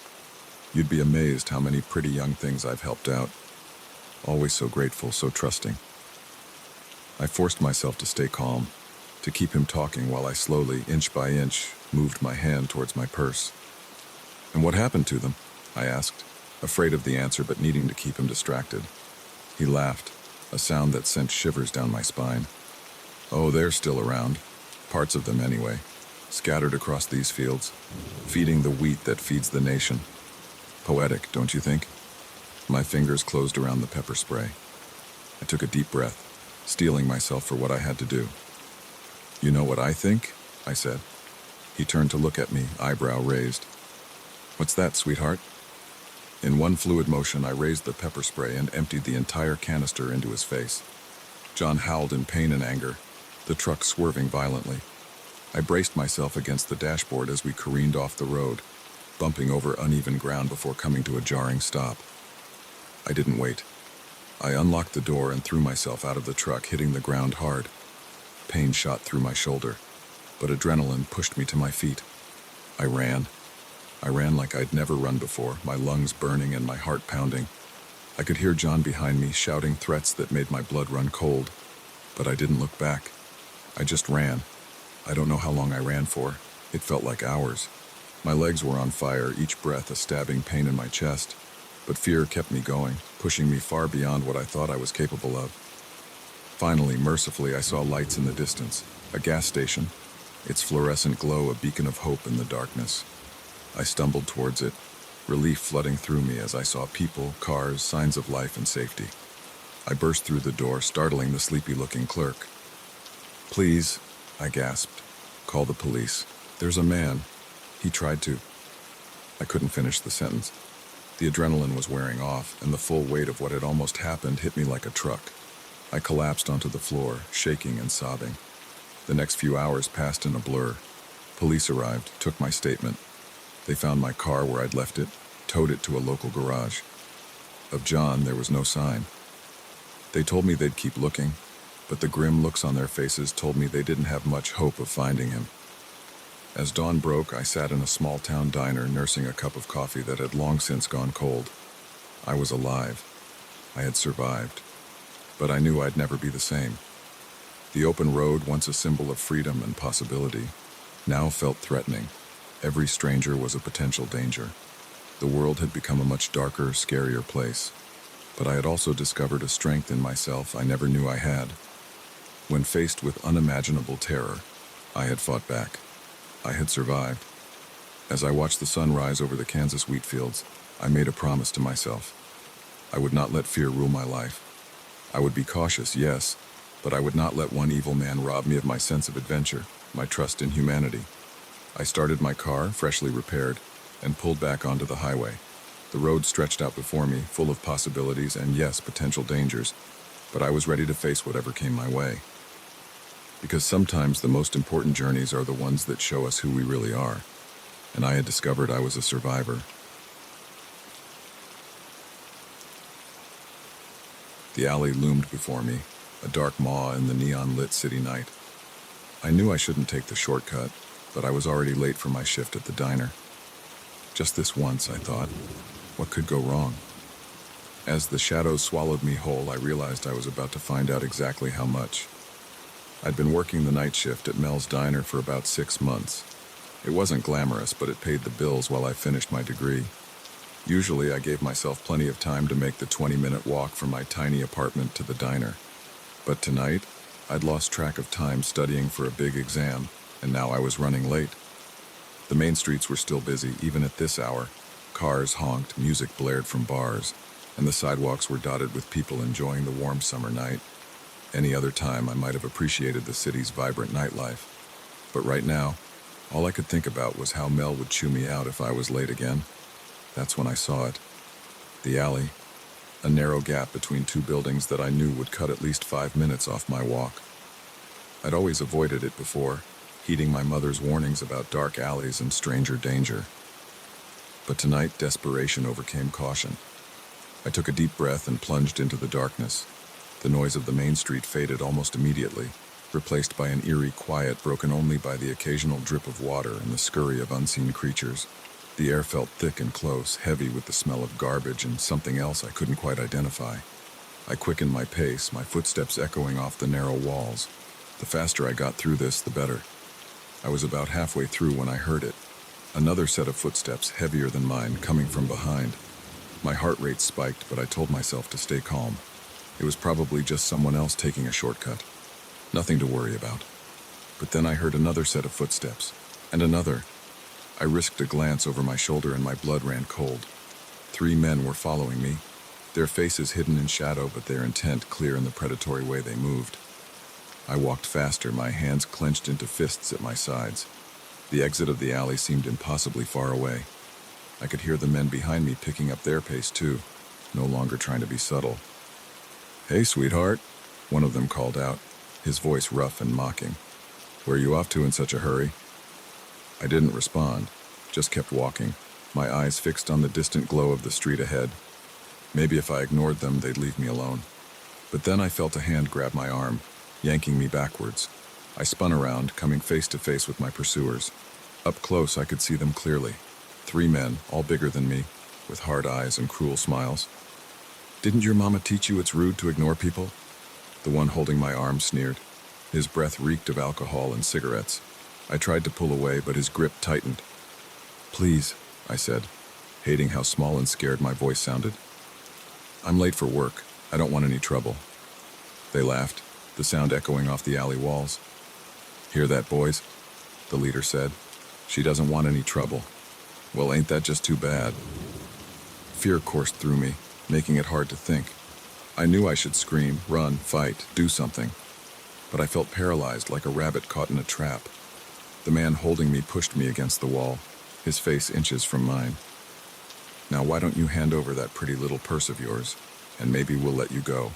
Speaker 1: You'd be amazed how many pretty young things I've helped out. Always so grateful, so trusting." I forced myself to stay calm, to keep him talking while I slowly, inch by inch, moved my hand towards my purse. "And what happened to them?" I asked, afraid of the answer but needing to keep him distracted. He laughed, a sound that sent shivers down my spine. "Oh, they're still around. Parts of them anyway. Scattered across these fields, feeding the wheat that feeds the nation. Poetic, don't you think?" My fingers closed around the pepper spray. I took a deep breath, steeling myself for what I had to do. "You know what I think?" I said. He turned to look at me, eyebrow raised. "What's that, sweetheart?" In one fluid motion, I raised the pepper spray and emptied the entire canister into his face. John howled in pain and anger, the truck swerving violently. I braced myself against the dashboard as we careened off the road, bumping over uneven ground before coming to a jarring stop. I didn't wait. I unlocked the door and threw myself out of the truck, hitting the ground hard. Pain shot through my shoulder, but adrenaline pushed me to my feet. I ran. I ran like I'd never run before, my lungs burning and my heart pounding. I could hear John behind me shouting threats that made my blood run cold, but I didn't look back. I just ran. I don't know how long I ran for. It felt like hours. My legs were on fire, each breath a stabbing pain in my chest. But fear kept me going, pushing me far beyond what I thought I was capable of. Finally, mercifully, I saw lights in the distance, a gas station, its fluorescent glow a beacon of hope in the darkness. I stumbled towards it, relief flooding through me as I saw people, cars, signs of life and safety. I burst through the door, startling the sleepy-looking clerk. "Please," I gasped, "call the police. There's a man. He tried to..." I couldn't finish the sentence. The adrenaline was wearing off, and the full weight of what had almost happened hit me like a truck. I collapsed onto the floor, shaking and sobbing. The next few hours passed in a blur. Police arrived, took my statement. They found my car where I'd left it, towed it to a local garage. Of John, there was no sign. They told me they'd keep looking, but the grim looks on their faces told me they didn't have much hope of finding him. As dawn broke, I sat in a small-town diner nursing a cup of coffee that had long since gone cold. I was alive. I had survived. But I knew I'd never be the same. The open road, once a symbol of freedom and possibility, now felt threatening. Every stranger was a potential danger. The world had become a much darker, scarier place. But I had also discovered a strength in myself I never knew I had. When faced with unimaginable terror, I had fought back. I had survived. As I watched the sun rise over the Kansas wheat fields, I made a promise to myself. I would not let fear rule my life. I would be cautious, yes, but I would not let one evil man rob me of my sense of adventure, my trust in humanity. I started my car, freshly repaired, and pulled back onto the highway. The road stretched out before me, full of possibilities and, yes, potential dangers, but I was ready to face whatever came my way. Because sometimes the most important journeys are the ones that show us who we really are, and I had discovered I was a survivor. The alley loomed before me, a dark maw in the neon-lit city night. I knew I shouldn't take the shortcut, but I was already late for my shift at the diner. Just this once, I thought. What could go wrong? As the shadows swallowed me whole, I realized I was about to find out exactly how much. I'd been working the night shift at Mel's Diner for about 6 months. It wasn't glamorous, but it paid the bills while I finished my degree. Usually, I gave myself plenty of time to make the 20-minute walk from my tiny apartment to the diner. But tonight, I'd lost track of time studying for a big exam, and now I was running late. The main streets were still busy, even at this hour. Cars honked, music blared from bars, and the sidewalks were dotted with people enjoying the warm summer night. Any other time, I might have appreciated the city's vibrant nightlife. But right now, all I could think about was how Mel would chew me out if I was late again. That's when I saw it. The alley, a narrow gap between two buildings that I knew would cut at least 5 minutes off my walk. I'd always avoided it before, heeding my mother's warnings about dark alleys and stranger danger. But tonight, desperation overcame caution. I took a deep breath and plunged into the darkness. The noise of the main street faded almost immediately, replaced by an eerie quiet broken only by the occasional drip of water and the scurry of unseen creatures. The air felt thick and close, heavy with the smell of garbage and something else I couldn't quite identify. I quickened my pace, my footsteps echoing off the narrow walls. The faster I got through this, the better. I was about halfway through when I heard it. Another set of footsteps, heavier than mine, coming from behind. My heart rate spiked, but I told myself to stay calm. It was probably just someone else taking a shortcut. Nothing to worry about. But then I heard another set of footsteps, and another. I risked a glance over my shoulder and my blood ran cold. 3 men were following me, their faces hidden in shadow but their intent clear in the predatory way they moved. I walked faster, my hands clenched into fists at my sides. The exit of the alley seemed impossibly far away. I could hear the men behind me picking up their pace too, no longer trying to be subtle. "Hey, sweetheart," one of them called out, his voice rough and mocking. "Where are you off to in such a hurry?" I didn't respond, just kept walking, my eyes fixed on the distant glow of the street ahead. Maybe if I ignored them, they'd leave me alone. But then I felt a hand grab my arm, yanking me backwards. I spun around, coming face to face with my pursuers. Up close, I could see them clearly. 3 men, all bigger than me, with hard eyes and cruel smiles. "Didn't your mama teach you it's rude to ignore people?" The one holding my arm sneered. His breath reeked of alcohol and cigarettes. I tried to pull away, but his grip tightened. "Please," I said, hating how small and scared my voice sounded. "I'm late for work. I don't want any trouble." They laughed, the sound echoing off the alley walls. "Hear that, boys?" the leader said. "She doesn't want any trouble. Well, ain't that just too bad?" Fear coursed through me, making it hard to think. I knew I should scream, run, fight, do something. But I felt paralyzed like a rabbit caught in a trap. The man holding me pushed me against the wall, his face inches from mine. "Now why don't you hand over that pretty little purse of yours, and maybe we'll let you go."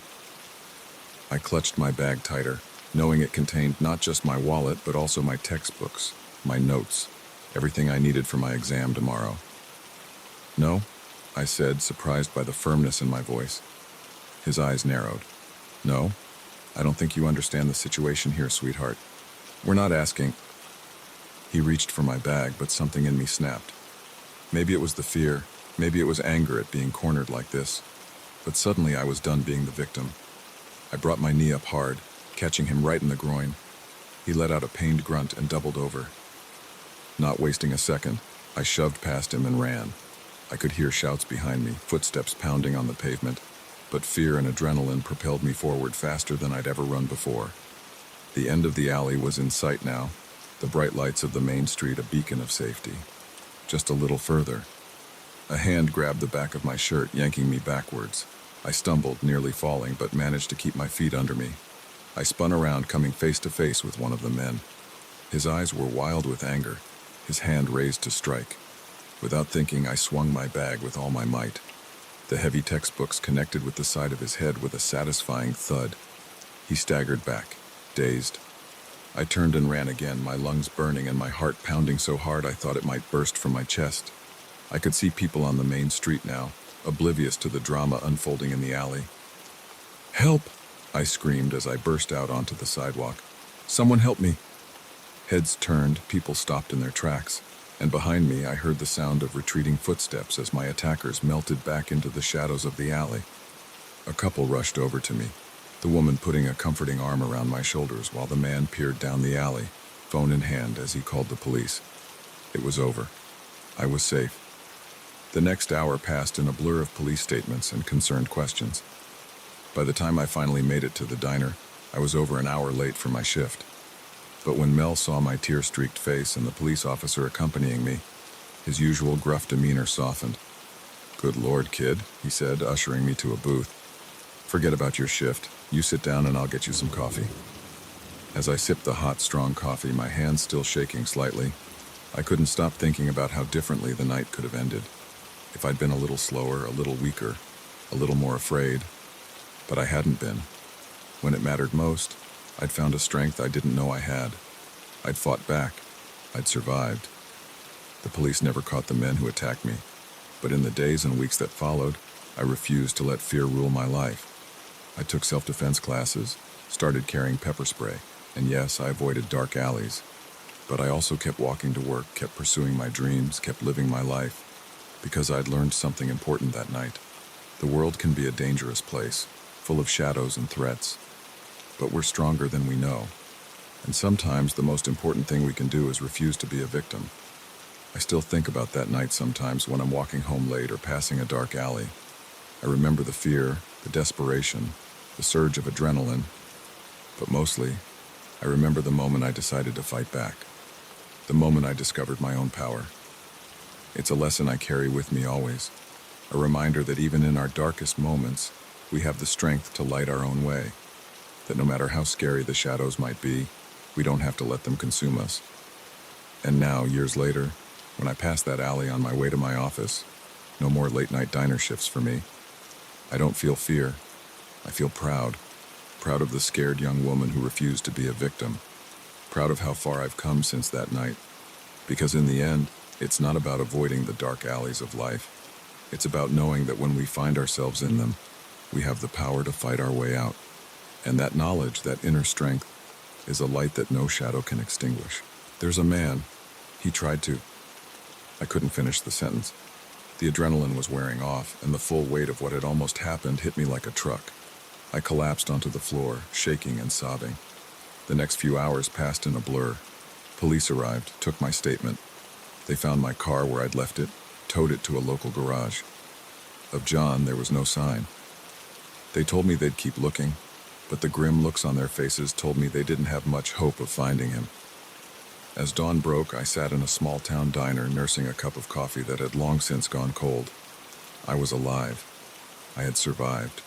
Speaker 1: I clutched my bag tighter, knowing it contained not just my wallet but also my textbooks, my notes, everything I needed for my exam tomorrow. "No," I said, surprised by the firmness in my voice. His eyes narrowed. "No, I don't think you understand the situation here, sweetheart. We're not asking—" He reached for my bag, but something in me snapped. Maybe it was the fear, maybe it was anger at being cornered like this. But suddenly I was done being the victim. I brought my knee up hard, catching him right in the groin. He let out a pained grunt and doubled over. Not wasting a second, I shoved past him and ran. I could hear shouts behind me, footsteps pounding on the pavement, but fear and adrenaline propelled me forward faster than I'd ever run before. The end of the alley was in sight now, the bright lights of the main street a beacon of safety. Just a little further. A hand grabbed the back of my shirt, yanking me backwards. I stumbled, nearly falling, but managed to keep my feet under me. I spun around, coming face to face with one of the men. His eyes were wild with anger, his hand raised to strike. Without thinking, I swung my bag with all my might. The heavy textbooks connected with the side of his head with a satisfying thud. He staggered back, dazed. I turned and ran again, my lungs burning and my heart pounding so hard I thought it might burst from my chest. I could see people on the main street now, oblivious to the drama unfolding in the alley. "Help!" I screamed as I burst out onto the sidewalk. "Someone help me!" Heads turned, people stopped in their tracks, and behind me I heard the sound of retreating footsteps as my attackers melted back into the shadows of the alley. A couple rushed over to me, the woman putting a comforting arm around my shoulders while the man peered down the alley, phone in hand, as he called the police. It was over. I was safe. The next hour passed in a blur of police statements and concerned questions. By the time I finally made it to the diner, I was over an hour late for my shift. But when Mel saw my tear-streaked face and the police officer accompanying me, his usual gruff demeanor softened. "Good Lord, kid," he said, ushering me to a booth. "Forget about your shift. You sit down and I'll get you some coffee." As I sipped the hot, strong coffee, my hands still shaking slightly, I couldn't stop thinking about how differently the night could have ended. If I'd been a little slower, a little weaker, a little more afraid. But I hadn't been. When it mattered most, I'd found a strength I didn't know I had. I'd fought back. I'd survived. The police never caught the men who attacked me, but in the days and weeks that followed, I refused to let fear rule my life. I took self-defense classes, started carrying pepper spray, and yes, I avoided dark alleys. But I also kept walking to work, kept pursuing my dreams, kept living my life, because I'd learned something important that night. The world can be a dangerous place, full of shadows and threats, but we're stronger than we know. And sometimes the most important thing we can do is refuse to be a victim. I still think about that night sometimes when I'm walking home late or passing a dark alley. I remember the fear, the desperation, the surge of adrenaline, but mostly, I remember the moment I decided to fight back, the moment I discovered my own power. It's a lesson I carry with me always, a reminder that even in our darkest moments, we have the strength to light our own way, that no matter how scary the shadows might be, we don't have to let them consume us. And now, years later, when I pass that alley on my way to my office, no more late-night diner shifts for me. I don't feel fear. I feel proud. Proud of the scared young woman who refused to be a victim. Proud of how far I've come since that night. Because in the end, it's not about avoiding the dark alleys of life. It's about knowing that when we find ourselves in them, we have the power to fight our way out. And that knowledge, that inner strength, is a light that no shadow can extinguish. There's a man. He tried to. I couldn't finish the sentence. The adrenaline was wearing off, and the full weight of what had almost happened hit me like a truck. I collapsed onto the floor, shaking and sobbing. The next few hours passed in a blur. Police arrived, took my statement. They found my car where I'd left it, towed it to a local garage. Of John, there was no sign. They told me they'd keep looking, but the grim looks on their faces told me they didn't have much hope of finding him. As dawn broke, I sat in a small-town diner nursing a cup of coffee that had long since gone cold. I was alive. I had survived.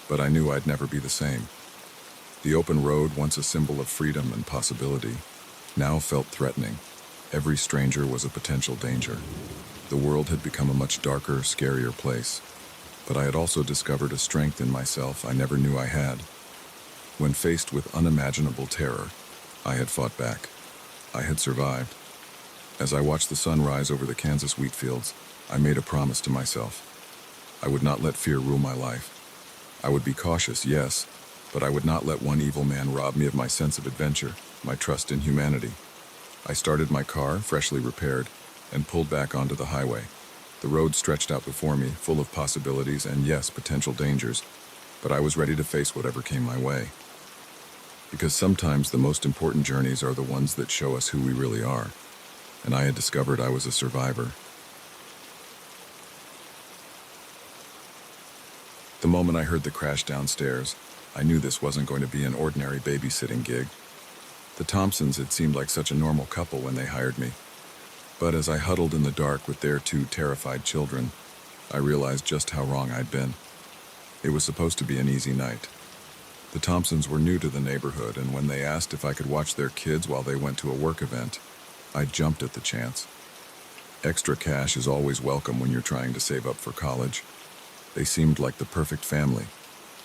Speaker 1: But I knew I'd never be the same. The open road, once a symbol of freedom and possibility, now felt threatening. Every stranger was a potential danger. The world had become a much darker, scarier place. But I had also discovered a strength in myself I never knew I had. When faced with unimaginable terror, I had fought back. I had survived. As I watched the sun rise over the Kansas wheat fields, I made a promise to myself. I would not let fear rule my life. I would be cautious, yes, but I would not let one evil man rob me of my sense of adventure, my trust in humanity. I started my car, freshly repaired, and pulled back onto the highway. The road stretched out before me, full of possibilities and, yes, potential dangers, but I was ready to face whatever came my way. Because sometimes the most important journeys are the ones that show us who we really are, and I had discovered I was a survivor. The moment I heard the crash downstairs, I knew this wasn't going to be an ordinary babysitting gig. The Thompsons had seemed like such a normal couple when they hired me. But as I huddled in the dark with their two terrified children, I realized just how wrong I'd been. It was supposed to be an easy night. The Thompsons were new to the neighborhood, and when they asked if I could watch their kids while they went to a work event, I jumped at the chance. Extra cash is always welcome when you're trying to save up for college. They seemed like the perfect family.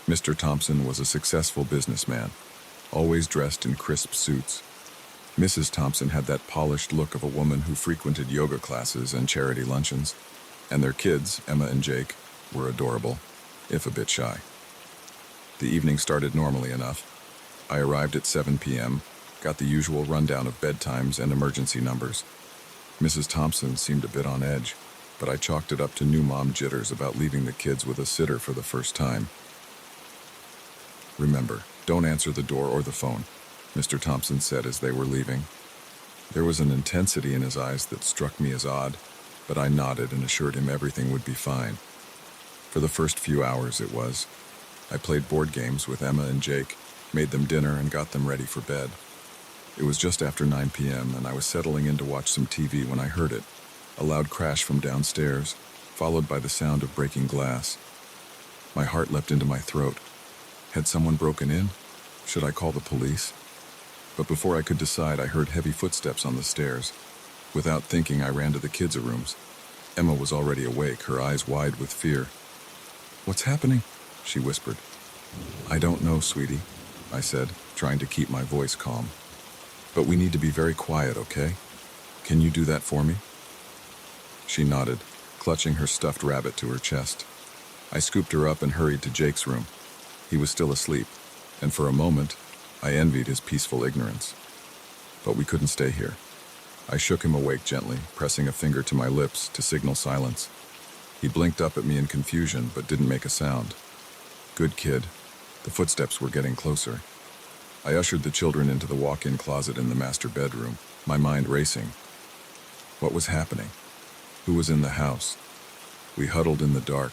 Speaker 1: Mr. Thompson was a successful businessman, always dressed in crisp suits. Mrs. Thompson had that polished look of a woman who frequented yoga classes and charity luncheons, and their kids, Emma and Jake, were adorable, if a bit shy. The evening started normally enough. I arrived at 7 p.m., got the usual rundown of bedtimes and emergency numbers. Mrs. Thompson seemed a bit on edge, but I chalked it up to new mom jitters about leaving the kids with a sitter for the first time. "Remember, don't answer the door or the phone," Mr. Thompson said as they were leaving. There was an intensity in his eyes that struck me as odd, but I nodded and assured him everything would be fine. For the first few hours it was. I played board games with Emma and Jake, made them dinner, and got them ready for bed. It was just after 9 p.m., and I was settling in to watch some TV when I heard it, a loud crash from downstairs, followed by the sound of breaking glass. My heart leapt into my throat. Had someone broken in? Should I call the police? But before I could decide, I heard heavy footsteps on the stairs. Without thinking, I ran to the kids' rooms. Emma was already awake, her eyes wide with fear. "What's happening?" she whispered. "I don't know, sweetie," I said, trying to keep my voice calm. "But we need to be very quiet, okay? Can you do that for me?" She nodded, clutching her stuffed rabbit to her chest. I scooped her up and hurried to Jake's room. He was still asleep, and for a moment, I envied his peaceful ignorance. But we couldn't stay here. I shook him awake gently, pressing a finger to my lips to signal silence. He blinked up at me in confusion, but didn't make a sound. Good kid. The footsteps were getting closer. I ushered the children into the walk-in closet in the master bedroom, my mind racing. What was happening? Who was in the house? We huddled in the dark,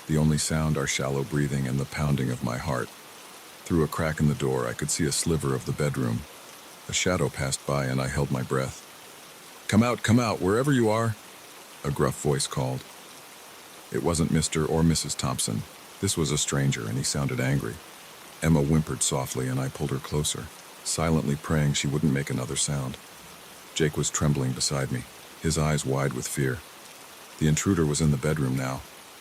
Speaker 1: the only sound our shallow breathing and the pounding of my heart. Through a crack in the door, I could see a sliver of the bedroom. A shadow passed by, and I held my breath. Come out, wherever you are," a gruff voice called. It wasn't Mr. or Mrs. Thompson. This was a stranger, and he sounded angry. Emma whimpered softly, and I pulled her closer, silently praying she wouldn't make another sound. Jake was trembling beside me, his eyes wide with fear. The intruder was in the bedroom now.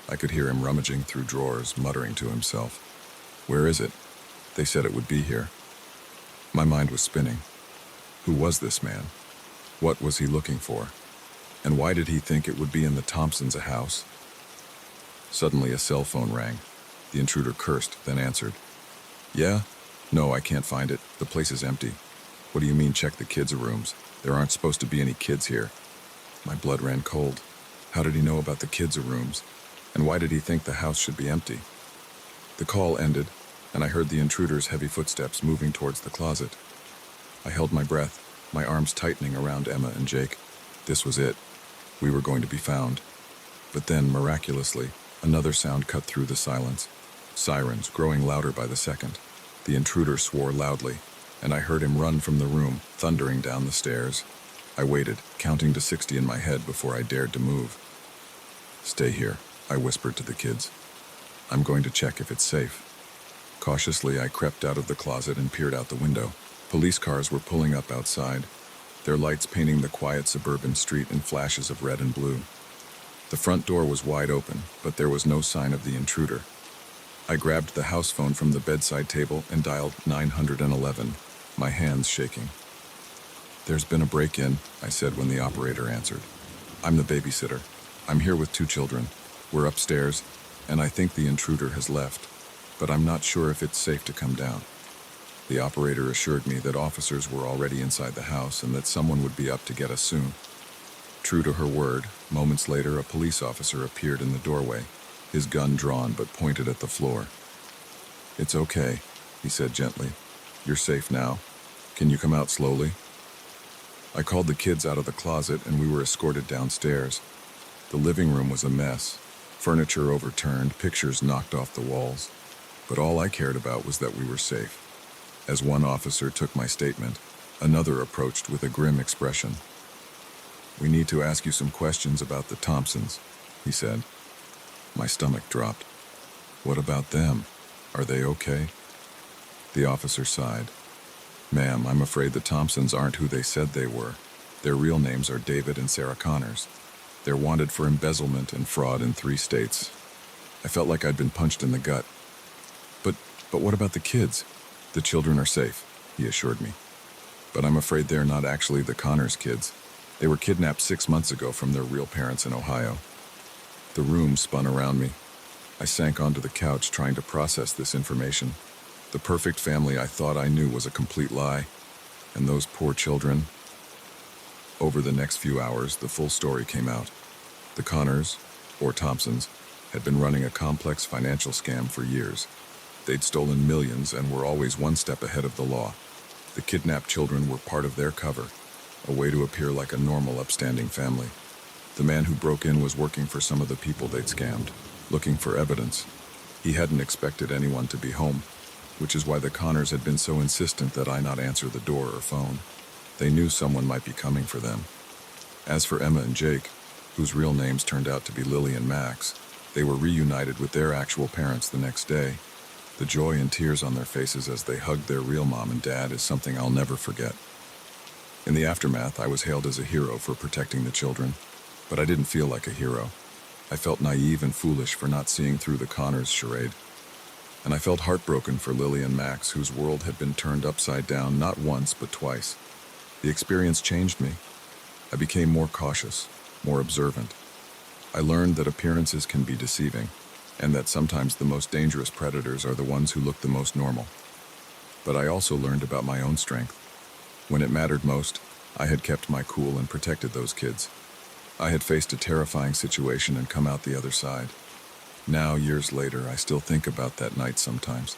Speaker 1: I could hear him rummaging through drawers, muttering to himself. Where is it? They said it would be here. My mind was spinning. Who was this man? What was he looking for? And why did he think it would be in the Thompsons' house? Suddenly a cell phone rang. The intruder cursed, then answered. Yeah? No, I can't find it. The place is empty. What do you mean check the kids' rooms? There aren't supposed to be any kids here. My blood ran cold. How did he know about the kids' rooms? And why did he think the house should be empty? The call ended, and I heard the intruder's heavy footsteps moving towards the closet. I held my breath, my arms tightening around Emma and Jake. This was it. We were going to be found. But then, miraculously, another sound cut through the silence. Sirens, growing louder by the second. The intruder swore loudly, and I heard him run from the room, thundering down the stairs. I waited, counting to 60 in my head before I dared to move. Stay here, I whispered to the kids. I'm going to check if it's safe. Cautiously, I crept out of the closet and peered out the window. Police cars were pulling up outside, their lights painting the quiet suburban street in flashes of red and blue. The front door was wide open, but there was no sign of the intruder. I grabbed the house phone from the bedside table and dialed 911, my hands shaking. There's been a break-in, I said when the operator answered. I'm the babysitter. I'm here with 2 children. We're upstairs, and I think the intruder has left, but I'm not sure if it's safe to come down. The operator assured me that officers were already inside the house and that someone would be up to get us soon. True to her word, moments later a police officer appeared in the doorway, his gun drawn but pointed at the floor. It's okay, he said gently. You're safe now. Can you come out slowly? I called the kids out of the closet and we were escorted downstairs. The living room was a mess, furniture overturned, pictures knocked off the walls. But all I cared about was that we were safe. As one officer took my statement, another approached with a grim expression. We need to ask you some questions about the Thompsons, he said. My stomach dropped. What about them? Are they okay? The officer sighed. Ma'am, I'm afraid the Thompsons aren't who they said they were. Their real names are David and Sarah Connors. They're wanted for embezzlement and fraud in 3 states. I felt like I'd been punched in the gut. But what about the kids? The children are safe, he assured me. But I'm afraid they're not actually the Connors kids. They were kidnapped 6 months ago from their real parents in Ohio. The room spun around me. I sank onto the couch trying to process this information. The perfect family I thought I knew was a complete lie. And those poor children. Over the next few hours, the full story came out. The Connors, or Thompsons, had been running a complex financial scam for years. They'd stolen millions and were always one step ahead of the law. The kidnapped children were part of their cover, a way to appear like a normal, upstanding family. The man who broke in was working for some of the people they'd scammed, looking for evidence. He hadn't expected anyone to be home, which is why the Connors had been so insistent that I not answer the door or phone. They knew someone might be coming for them. As for Emma and Jake, whose real names turned out to be Lily and Max, they were reunited with their actual parents the next day. The joy and tears on their faces as they hugged their real mom and dad is something I'll never forget. In the aftermath, I was hailed as a hero for protecting the children, but I didn't feel like a hero. I felt naive and foolish for not seeing through the Connors charade. And I felt heartbroken for Lily and Max, whose world had been turned upside down not once but twice. The experience changed me. I became more cautious, more observant. I learned that appearances can be deceiving, and that sometimes the most dangerous predators are the ones who look the most normal. But I also learned about my own strength. When it mattered most, I had kept my cool and protected those kids. I had faced a terrifying situation and come out the other side. Now, years later, I still think about that night sometimes.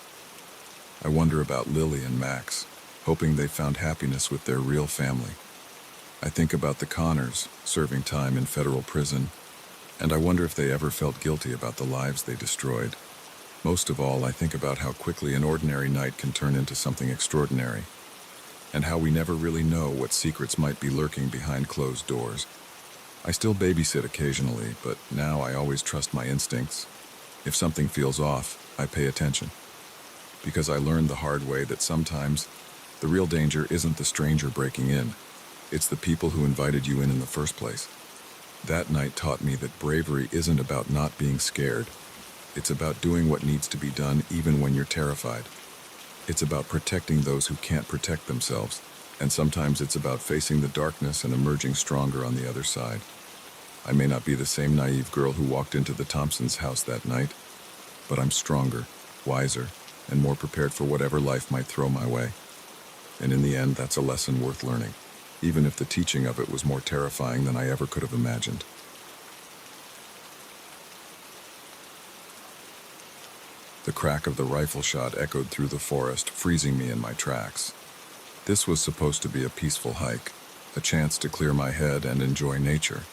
Speaker 1: I wonder about Lily and Max, hoping they found happiness with their real family. I think about the Connors, serving time in federal prison, and I wonder if they ever felt guilty about the lives they destroyed. Most of all, I think about how quickly an ordinary night can turn into something extraordinary, and how we never really know what secrets might be lurking behind closed doors. I still babysit occasionally, but now I always trust my instincts. If something feels off, I pay attention. Because I learned the hard way that sometimes the real danger isn't the stranger breaking in. It's the people who invited you in the first place. That night taught me that bravery isn't about not being scared. It's about doing what needs to be done even when you're terrified. It's about protecting those who can't protect themselves. And sometimes it's about facing the darkness and emerging stronger on the other side. I may not be the same naive girl who walked into the Thompsons' house that night, but I'm stronger, wiser, and more prepared for whatever life might throw my way. And in the end, that's a lesson worth learning, even if the teaching of it was more terrifying than I ever could have imagined. The crack of the rifle shot echoed through the forest, freezing me in my tracks. This was supposed to be a peaceful hike, a chance to clear my head and enjoy nature.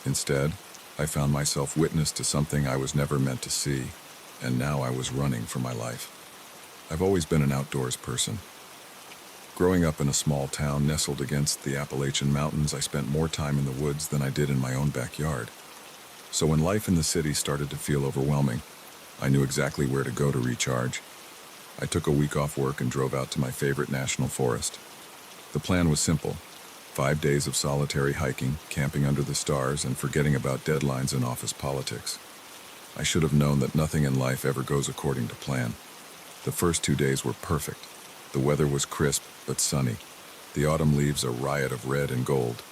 Speaker 1: Instead, I found myself witness to something I was never meant to see, and now I was running for my life. I've always been an outdoors person. Growing up in a small town nestled against the Appalachian Mountains, I spent more time in the woods than I did in my own backyard. So when life in the city started to feel overwhelming, I knew exactly where to go to recharge. I took a week off work and drove out to my favorite national forest. The plan was simple: 5 days of solitary hiking, camping under the stars, and forgetting about deadlines and office politics. I should have known that nothing in life ever goes according to plan. The first 2 days were perfect. The weather was crisp but sunny. The autumn leaves a riot of red and gold.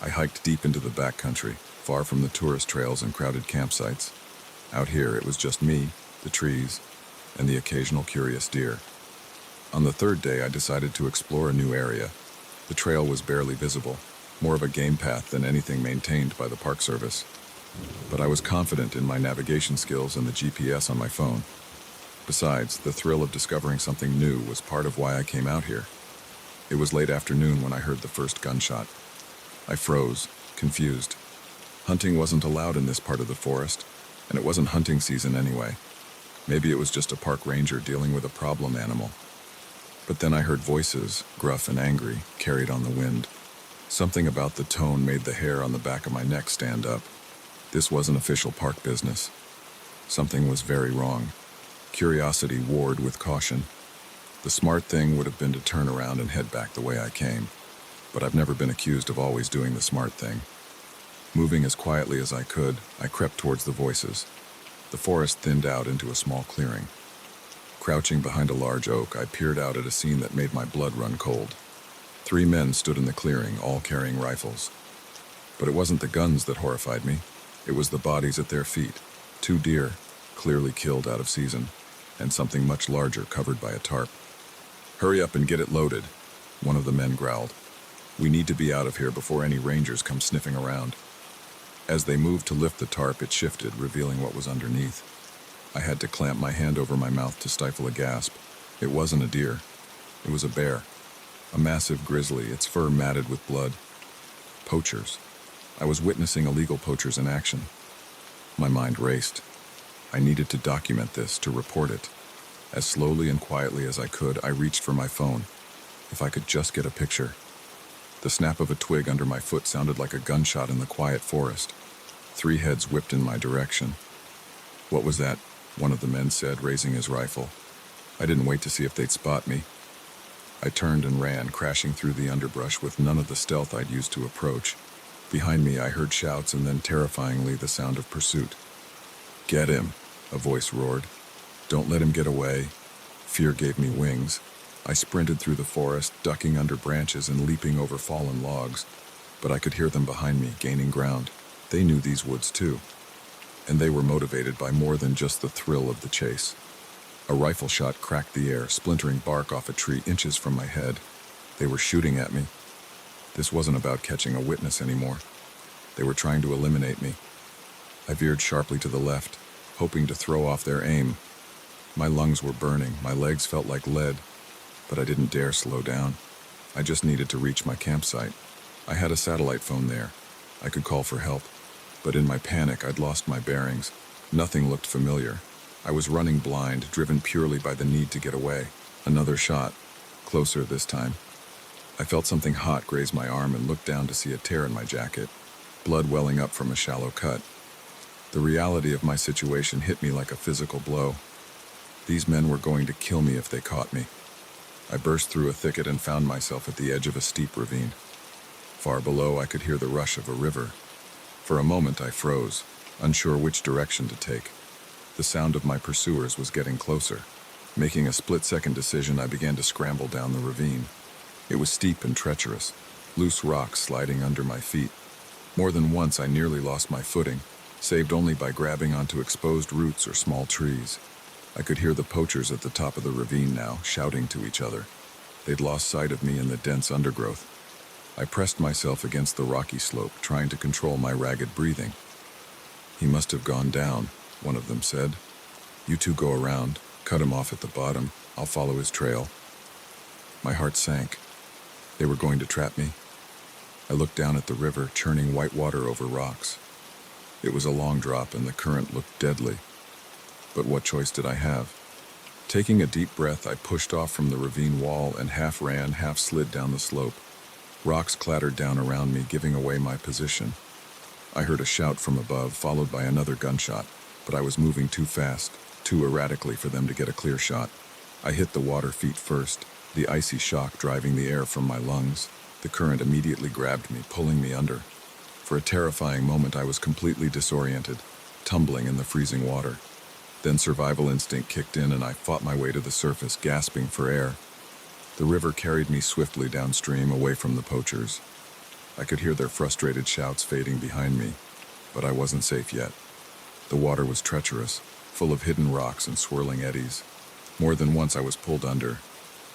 Speaker 1: I hiked deep into the backcountry, far from the tourist trails and crowded campsites. Out here, it was just me, the trees, and the occasional curious deer. On the third day, I decided to explore a new area. The trail was barely visible, more of a game path than anything maintained by the Park Service. But I was confident in my navigation skills and the GPS on my phone. Besides, the thrill of discovering something new was part of why I came out here. It was late afternoon when I heard the first gunshot. I froze, confused. Hunting wasn't allowed in this part of the forest, and it wasn't hunting season anyway. Maybe it was just a park ranger dealing with a problem animal. But then I heard voices, gruff and angry, carried on the wind. Something about the tone made the hair on the back of my neck stand up. This wasn't official park business. Something was very wrong. Curiosity warred with caution. The smart thing would have been to turn around and head back the way I came. But I've never been accused of always doing the smart thing. Moving as quietly as I could, I crept towards the voices. The forest thinned out into a small clearing. Crouching behind a large oak, I peered out at a scene that made my blood run cold. 3 men stood in the clearing, all carrying rifles. But it wasn't the guns that horrified me. It was the bodies at their feet. 2 deer, clearly killed out of season, and something much larger covered by a tarp. "Hurry up and get it loaded," one of the men growled. "We need to be out of here before any rangers come sniffing around." As they moved to lift the tarp, it shifted, revealing what was underneath. I had to clamp my hand over my mouth to stifle a gasp. It wasn't a deer. It was a bear. A massive grizzly, its fur matted with blood. Poachers. I was witnessing illegal poachers in action. My mind raced. I needed to document this, to report it. As slowly and quietly as I could, I reached for my phone. If I could just get a picture. The snap of a twig under my foot sounded like a gunshot in the quiet forest. 3 heads whipped in my direction. "What was that?" one of the men said, raising his rifle. I didn't wait to see if they'd spot me. I turned and ran, crashing through the underbrush with none of the stealth I'd used to approach. Behind me, I heard shouts and then, terrifyingly, the sound of pursuit. "Get him," a voice roared. "Don't let him get away." Fear gave me wings. I sprinted through the forest, ducking under branches and leaping over fallen logs. But I could hear them behind me, gaining ground. They knew these woods too. And they were motivated by more than just the thrill of the chase. A rifle shot cracked the air, splintering bark off a tree inches from my head. They were shooting at me. This wasn't about catching a witness anymore. They were trying to eliminate me. I veered sharply to the left, hoping to throw off their aim. My lungs were burning, my legs felt like lead, but I didn't dare slow down. I just needed to reach my campsite. I had a satellite phone there. I could call for help. But in my panic, I'd lost my bearings. Nothing looked familiar. I was running blind, driven purely by the need to get away. Another shot. Closer this time. I felt something hot graze my arm and looked down to see a tear in my jacket. blood welling up from a shallow cut. The reality of my situation hit me like a physical blow. These men were going to kill me if they caught me. I burst through a thicket and found myself at the edge of a steep ravine. Far below, I could hear the rush of a river. For a moment, I froze, unsure which direction to take. The sound of my pursuers was getting closer. Making a split-second decision, I began to scramble down the ravine. It was steep and treacherous, loose rocks sliding under my feet. More than once, I nearly lost my footing, saved only by grabbing onto exposed roots or small trees. I could hear the poachers at the top of the ravine now, shouting to each other. They'd lost sight of me in the dense undergrowth. I pressed myself against the rocky slope, trying to control my ragged breathing. "He must have gone down," one of them said. "You two go around, cut him off at the bottom. I'll follow his trail." My heart sank. They were going to trap me. I looked down at the river, churning white water over rocks. It was a long drop and the current looked deadly. But what choice did I have? Taking a deep breath, I pushed off from the ravine wall and half ran, half slid down the slope. Rocks clattered down around me, giving away my position. I heard a shout from above, followed by another gunshot, but I was moving too fast, too erratically for them to get a clear shot. I hit the water feet first, the icy shock driving the air from my lungs. The current immediately grabbed me, pulling me under. For a terrifying moment, I was completely disoriented, tumbling in the freezing water. Then survival instinct kicked in and I fought my way to the surface, gasping for air. The river carried me swiftly downstream, away from the poachers. I could hear their frustrated shouts fading behind me, but I wasn't safe yet. The water was treacherous, full of hidden rocks and swirling eddies. More than once I was pulled under,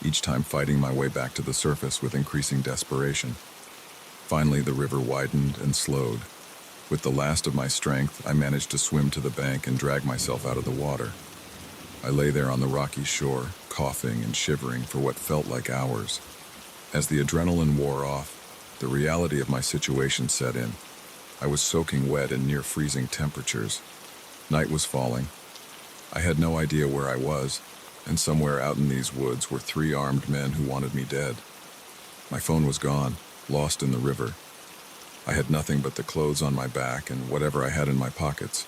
Speaker 1: each time fighting my way back to the surface with increasing desperation. Finally, the river widened and slowed. With the last of my strength, I managed to swim to the bank and drag myself out of the water. I lay there on the rocky shore, coughing and shivering for what felt like hours. As the adrenaline wore off, the reality of my situation set in. I was soaking wet in near freezing temperatures. Night was falling. I had no idea where I was, and somewhere out in these woods were 3 armed men who wanted me dead. My phone was gone, lost in the river. I had nothing but the clothes on my back and whatever I had in my pockets.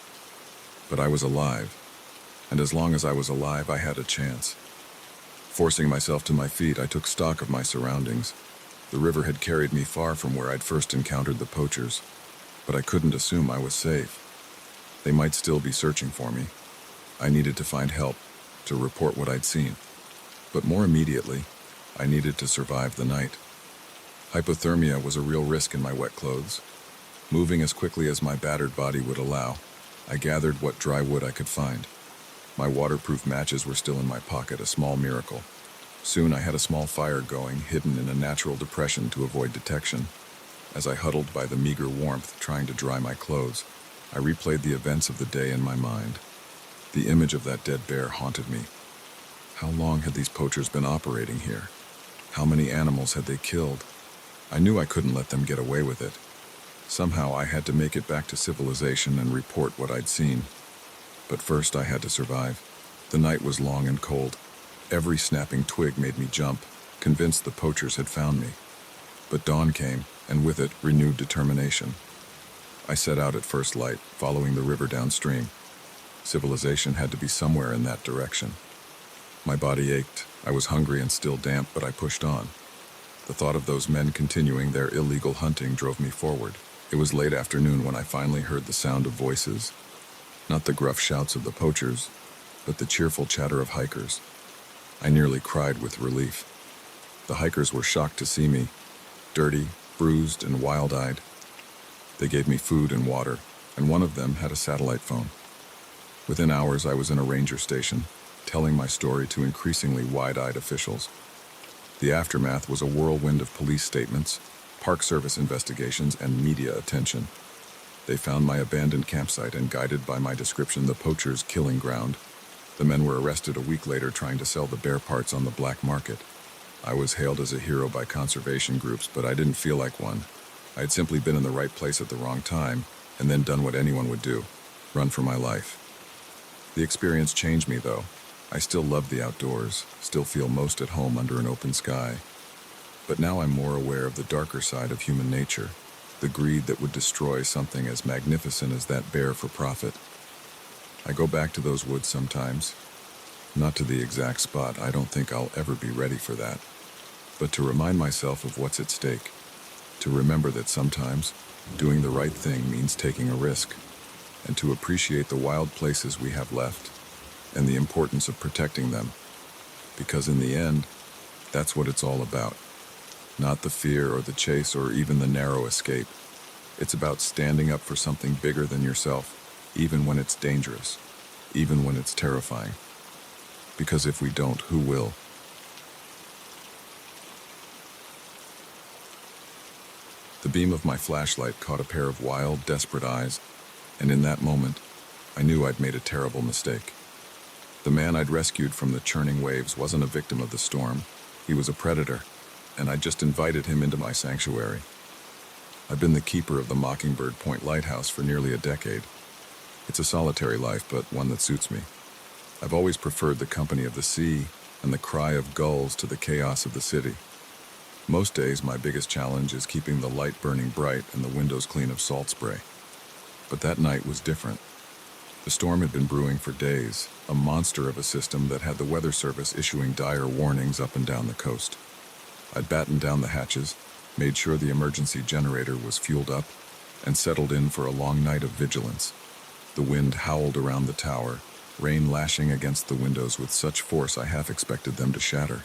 Speaker 1: But I was alive, and as long as I was alive, I had a chance. Forcing myself to my feet, I took stock of my surroundings. The river had carried me far from where I'd first encountered the poachers, but I couldn't assume I was safe. They might still be searching for me. I needed to find help, to report what I'd seen. But more immediately, I needed to survive the night. Hypothermia was a real risk in my wet clothes. Moving as quickly as my battered body would allow, I gathered what dry wood I could find. My waterproof matches were still in my pocket, a small miracle. Soon I had a small fire going, hidden in a natural depression to avoid detection. As I huddled by the meager warmth, trying to dry my clothes, I replayed the events of the day in my mind. The image of that dead bear haunted me. How long had these poachers been operating here? How many animals had they killed? I knew I couldn't let them get away with it. Somehow I had to make it back to civilization and report what I'd seen. But first I had to survive. The night was long and cold. Every snapping twig made me jump, convinced the poachers had found me. But dawn came, and with it, renewed determination. I set out at first light, following the river downstream. Civilization had to be somewhere in that direction. My body ached. I was hungry and still damp, but I pushed on. The thought of those men continuing their illegal hunting drove me forward. It was late afternoon when I finally heard the sound of voices. Not the gruff shouts of the poachers, but the cheerful chatter of hikers. I nearly cried with relief. The hikers were shocked to see me, dirty, bruised, and wild-eyed. They gave me food and water, and one of them had a satellite phone. Within hours, I was in a ranger station, telling my story to increasingly wide-eyed officials. The aftermath was a whirlwind of police statements, Park Service investigations, and media attention. They found my abandoned campsite and, guided by my description, the poachers' killing ground. The men were arrested a week later trying to sell the bear parts on the black market. I was hailed as a hero by conservation groups, but I didn't feel like one. I had simply been in the right place at the wrong time, and then done what anyone would do, run for my life. The experience changed me, though. I still love the outdoors, still feel most at home under an open sky. But now I'm more aware of the darker side of human nature. the greed that would destroy something as magnificent as that bear for profit. I go back to those woods sometimes, not to the exact spot. I don't think I'll ever be ready for that, but to remind myself of what's at stake, to remember that sometimes doing the right thing means taking a risk, and to appreciate the wild places we have left and the importance of protecting them, because in the end, that's what it's all about. Not the fear or the chase or even the narrow escape. It's about standing up for something bigger than yourself, even when it's dangerous, even when it's terrifying. Because if we don't, who will? The beam of my flashlight caught a pair of wild, desperate eyes, and in that moment, I knew I'd made a terrible mistake. The man I'd rescued from the churning waves wasn't a victim of the storm. He was a predator, and I'd just invited him into my sanctuary. I've been the keeper of the Mockingbird Point Lighthouse for nearly a decade. It's a solitary life, but one that suits me. I've always preferred the company of the sea and the cry of gulls to the chaos of the city. Most days, my biggest challenge is keeping the light burning bright and the windows clean of salt spray. But that night was different. The storm had been brewing for days, a monster of a system that had the Weather Service issuing dire warnings up and down the coast. I'd battened down the hatches, made sure the emergency generator was fueled up, and settled in for a long night of vigilance. The wind howled around the tower, rain lashing against the windows with such force I half expected them to shatter.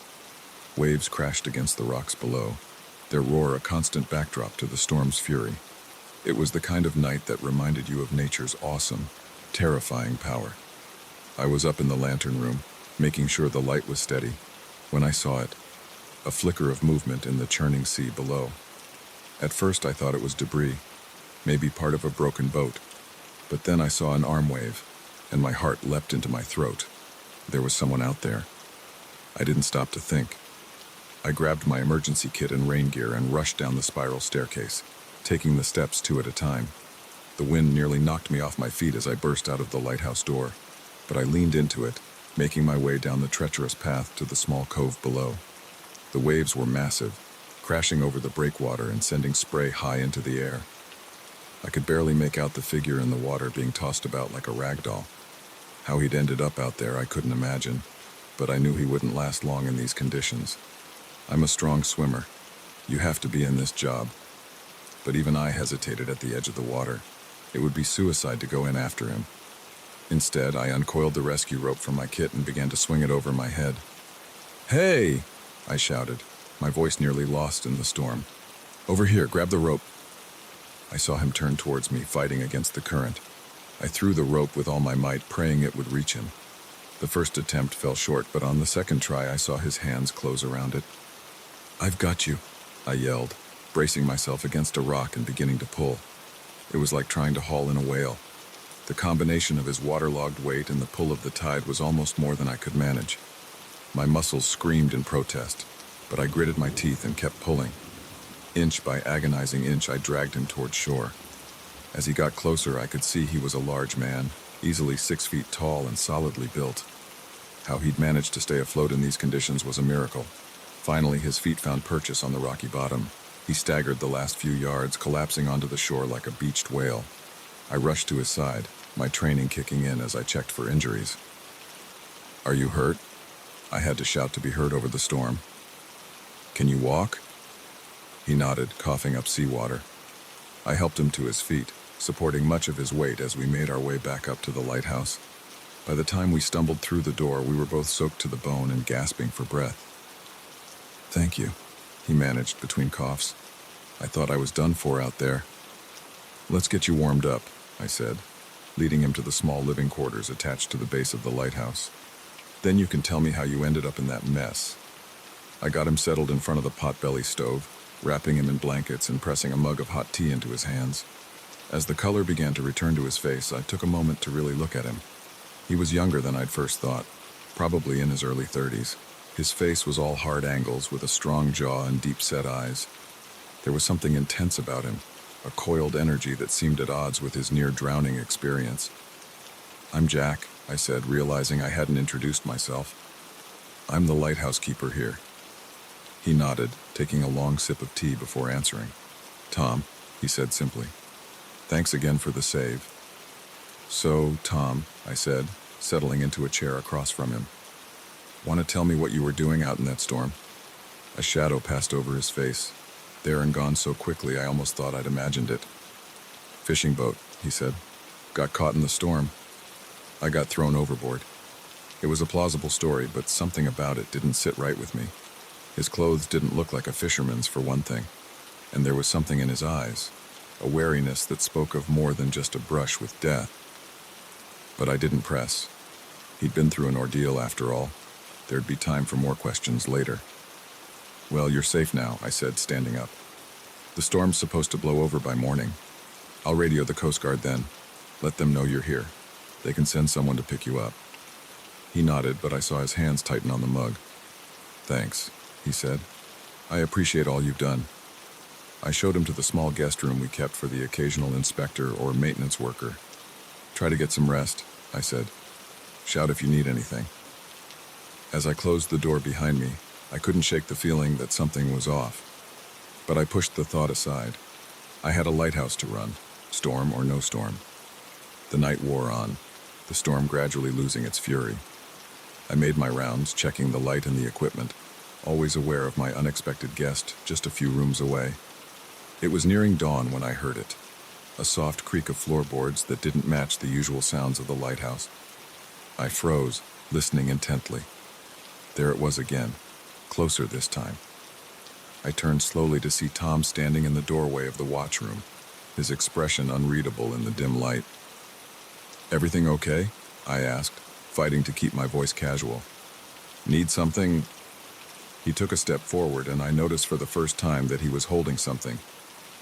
Speaker 1: Waves crashed against the rocks below, their roar a constant backdrop to the storm's fury. It was the kind of night that reminded you of nature's awesome, terrifying power. I was up in the lantern room, making sure the light was steady, when I saw it, a flicker of movement in the churning sea below. At first I thought it was debris, maybe part of a broken boat, but then I saw an arm wave, and my heart leapt into my throat. There was someone out there. I didn't stop to think. I grabbed my emergency kit and rain gear and rushed down the spiral staircase, taking the steps two at a time. The wind nearly knocked me off my feet as I burst out of the lighthouse door, but I leaned into it, making my way down the treacherous path to the small cove below. The waves were massive, crashing over the breakwater and sending spray high into the air. I could barely make out the figure in the water being tossed about like a rag doll. How he'd ended up out there I couldn't imagine, but I knew he wouldn't last long in these conditions. I'm a strong swimmer. You have to be in this job. But even I hesitated at the edge of the water. It would be suicide to go in after him. Instead, I uncoiled the rescue rope from my kit and began to swing it over my head. "Hey!" I shouted, my voice nearly lost in the storm. "Over here, grab the rope." I saw him turn towards me, fighting against the current. I threw the rope with all my might, praying it would reach him. The first attempt fell short, but on the second try I saw his hands close around it. "I've got you," I yelled, bracing myself against a rock and beginning to pull. It was like trying to haul in a whale. The combination of his waterlogged weight and the pull of the tide was almost more than I could manage. My muscles screamed in protest, but I gritted my teeth and kept pulling. Inch by agonizing inch, I dragged him toward shore. As he got closer, I could see he was a large man, easily 6 feet tall and solidly built. How he'd managed to stay afloat in these conditions was a miracle. Finally, his feet found purchase on the rocky bottom. He staggered the last few yards, collapsing onto the shore like a beached whale. I rushed to his side, my training kicking in as I checked for injuries. "Are you hurt?" I had to shout to be heard over the storm. "Can you walk?" He nodded, coughing up seawater. I helped him to his feet, supporting much of his weight as we made our way back up to the lighthouse. By the time we stumbled through the door, we were both soaked to the bone and gasping for breath. "Thank you," he managed between coughs. "I thought I was done for out there." "Let's get you warmed up," I said, leading him to the small living quarters attached to the base of the lighthouse. "Then you can tell me how you ended up in that mess." I got him settled in front of the potbelly stove, wrapping him in blankets and pressing a mug of hot tea into his hands. As the color began to return to his face, I took a moment to really look at him. He was younger than I'd first thought, probably in his early 30s. His face was all hard angles with a strong jaw and deep-set eyes. There was something intense about him, a coiled energy that seemed at odds with his near-drowning experience. "I'm Jack," I said, realizing I hadn't introduced myself. "I'm the lighthouse keeper here." He nodded, taking a long sip of tea before answering. "Tom, he said simply. Thanks again for the save. So, Tom, I said, settling into a chair across from him. Want to tell me what you were doing out in that storm? A shadow passed over his face, there and gone so quickly I almost thought I'd imagined it. Fishing boat, he said. Got caught in the storm. I got thrown overboard. It was a plausible story, but something about it didn't sit right with me. His clothes didn't look like a fisherman's, for one thing, and there was something in his eyes, a wariness that spoke of more than just a brush with death. But I didn't press. He'd been through an ordeal after all. There'd be time for more questions later. Well, you're safe now, I said, standing up. The storm's supposed to blow over by morning. I'll radio the Coast Guard then. Let them know you're here. They can send someone to pick you up. He nodded, but I saw his hands tighten on the mug. Thanks, he said. I appreciate all you've done. I showed him to the small guest room we kept for the occasional inspector or maintenance worker. Try to get some rest, I said. Shout if you need anything. As I closed the door behind me, I couldn't shake the feeling that something was off. But I pushed the thought aside. I had a lighthouse to run, storm or no storm. The night wore on, the storm gradually losing its fury. I made my rounds, checking the light and the equipment, always aware of my unexpected guest just a few rooms away. It was nearing dawn when I heard it, a soft creak of floorboards that didn't match the usual sounds of the lighthouse. I froze, listening intently. There it was again, closer this time. I turned slowly to see Tom standing in the doorway of the watchroom, his expression unreadable in the dim light. Everything okay? I asked, fighting to keep my voice casual. Need something? He took a step forward, and I noticed for the first time that he was holding something.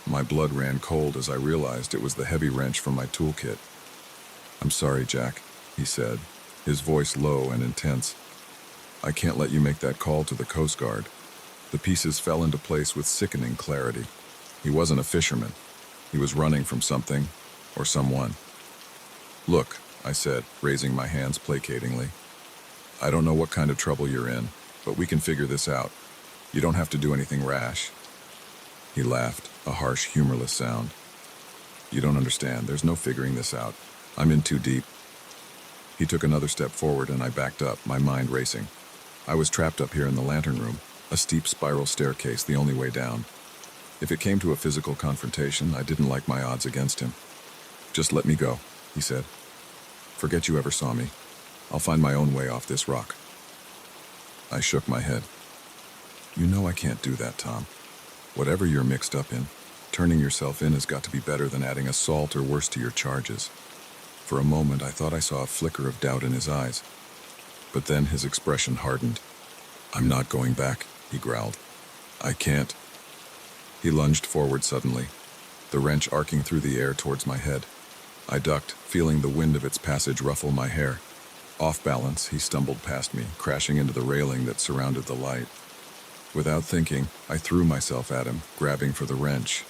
Speaker 1: My blood ran cold as I realized it was the heavy wrench from my toolkit. I'm sorry, Jack, he said, his voice low and intense. I can't let you make that call to the Coast Guard. The pieces fell into place with sickening clarity. He wasn't a fisherman. He was running from something or someone. Look, I said, raising my hands placatingly. I don't know what kind of trouble you're in, but we can figure this out. You don't have to do anything rash. He laughed, a harsh, humorless sound. You don't understand. There's no figuring this out. I'm in too deep. He took another step forward and I backed up, my mind racing. I was trapped up here in the lantern room, a steep spiral staircase the only way down. If it came to a physical confrontation, I didn't like my odds against him. Just let me go, he said. Forget you ever saw me. I'll find my own way off this rock. I shook my head. You know I can't do that, Tom. Whatever you're mixed up in, turning yourself in has got to be better than adding assault or worse to your charges. For a moment, I thought I saw a flicker of doubt in his eyes. But then his expression hardened. I'm not going back, he growled. I can't. He lunged forward suddenly, the wrench arcing through the air towards my head. I ducked, feeling the wind of its passage ruffle my hair. Off balance, he stumbled past me, crashing into the railing that surrounded the light. Without thinking, I threw myself at him, grabbing for the wrench.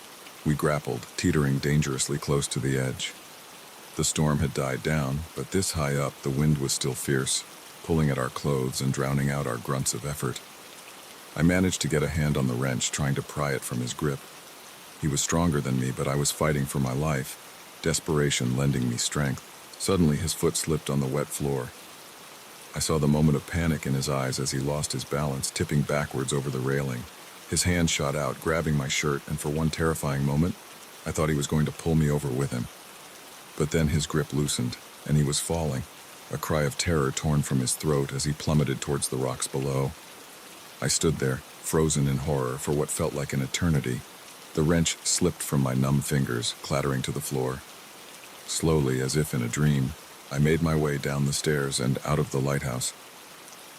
Speaker 1: We grappled, teetering dangerously close to the edge. The storm had died down, but this high up, the wind was still fierce, pulling at our clothes and drowning out our grunts of effort. I managed to get a hand on the wrench, trying to pry it from his grip. He was stronger than me, but I was fighting for my life, desperation lending me strength. Suddenly, his foot slipped on the wet floor. I saw the moment of panic in his eyes as he lost his balance, tipping backwards over the railing. His hand shot out, grabbing my shirt, and for one terrifying moment, I thought he was going to pull me over with him. But then his grip loosened, and he was falling, a cry of terror torn from his throat as he plummeted towards the rocks below. I stood there, frozen in horror for what felt like an eternity. The wrench slipped from my numb fingers, clattering to the floor. Slowly, as if in a dream, I made my way down the stairs and out of the lighthouse.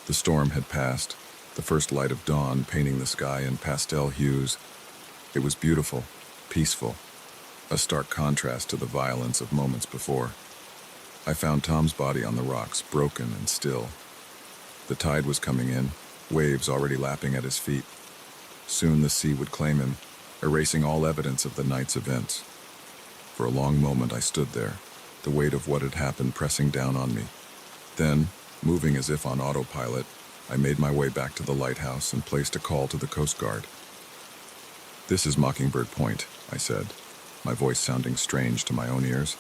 Speaker 1: The storm had passed, the first light of dawn painting the sky in pastel hues. It was beautiful, peaceful, a stark contrast to the violence of moments before. I found Tom's body on the rocks, broken and still. The tide was coming in, waves already lapping at his feet. Soon the sea would claim him, erasing all evidence of the night's events. For a long moment I stood there, the weight of what had happened pressing down on me. Then, moving as if on autopilot, I made my way back to the lighthouse and placed a call to the Coast Guard. "This is Mockingbird Point," I said. my voice sounding strange to my own ears.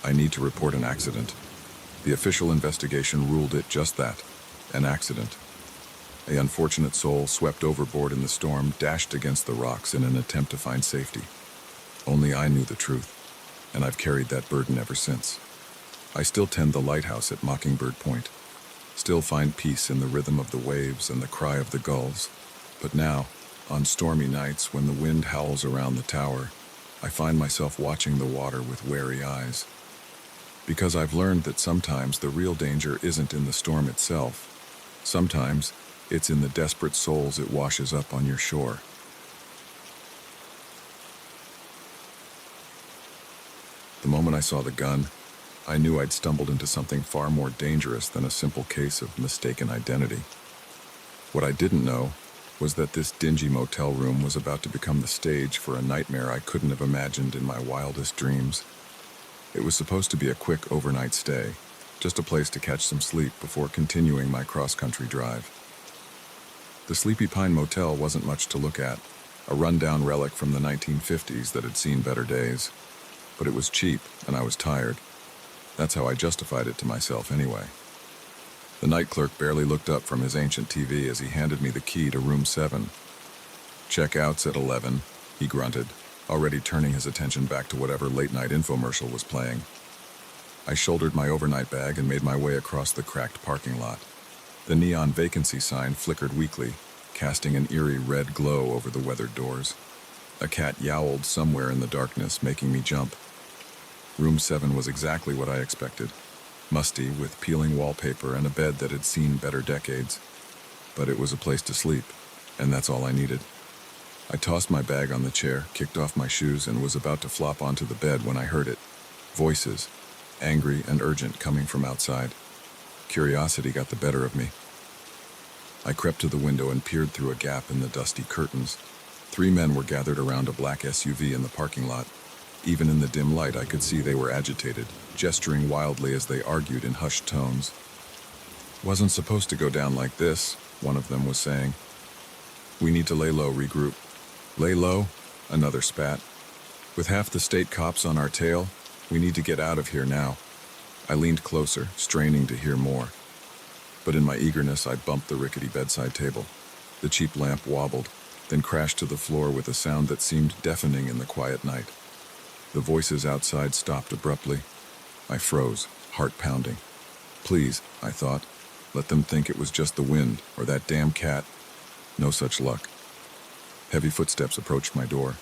Speaker 1: I need to report an accident. The official investigation ruled it just that, an accident. An unfortunate soul swept overboard in the storm dashed against the rocks in an attempt to find safety. Only I knew the truth, and I've carried that burden ever since. I still tend the lighthouse at Mockingbird Point, still find peace in the rhythm of the waves and the cry of the gulls. But now, on stormy nights when the wind howls around the tower, I find myself watching the water with wary eyes. Because I've learned that sometimes the real danger isn't in the storm itself. Sometimes it's in the desperate souls it washes up on your shore. The moment I saw the gun, I knew I'd stumbled into something far more dangerous than a simple case of mistaken identity. What I didn't know was that this dingy motel room was about to become the stage for a nightmare I couldn't have imagined in my wildest dreams. It was supposed to be a quick overnight stay, just a place to catch some sleep before continuing my cross-country drive. The Sleepy Pine Motel wasn't much to look at, a run-down relic from the 1950s that had seen better days. But it was cheap, and I was tired. That's how I justified it to myself anyway. The night clerk barely looked up from his ancient TV as he handed me the key to room 7. "Check-out's at 11, he grunted, already turning his attention back to whatever late-night infomercial was playing. I shouldered my overnight bag and made my way across the cracked parking lot. The neon vacancy sign flickered weakly, casting an eerie red glow over the weathered doors. A cat yowled somewhere in the darkness, making me jump. Room 7 was exactly what I expected. Musty, with peeling wallpaper and a bed that had seen better decades. But it was a place to sleep, and that's all I needed. I tossed my bag on the chair, kicked off my shoes, and was about to flop onto the bed when I heard it. Voices, angry and urgent, coming from outside. Curiosity got the better of me. I crept to the window and peered through a gap in the dusty curtains. 3 men were gathered around a black SUV in the parking lot. Even in the dim light, I could see they were agitated, gesturing wildly as they argued in hushed tones. "Wasn't supposed to go down like this," one of them was saying. "We need to lay low, regroup." "Lay low?" another spat. "With half the state cops on our tail, we need to get out of here now." I leaned closer, straining to hear more. But in my eagerness, I bumped the rickety bedside table. The cheap lamp wobbled, then crashed to the floor with a sound that seemed deafening in the quiet night. The voices outside stopped abruptly. I froze, heart pounding. Please, I thought, let them think it was just the wind or that damn cat. No such luck. Heavy footsteps approached my door.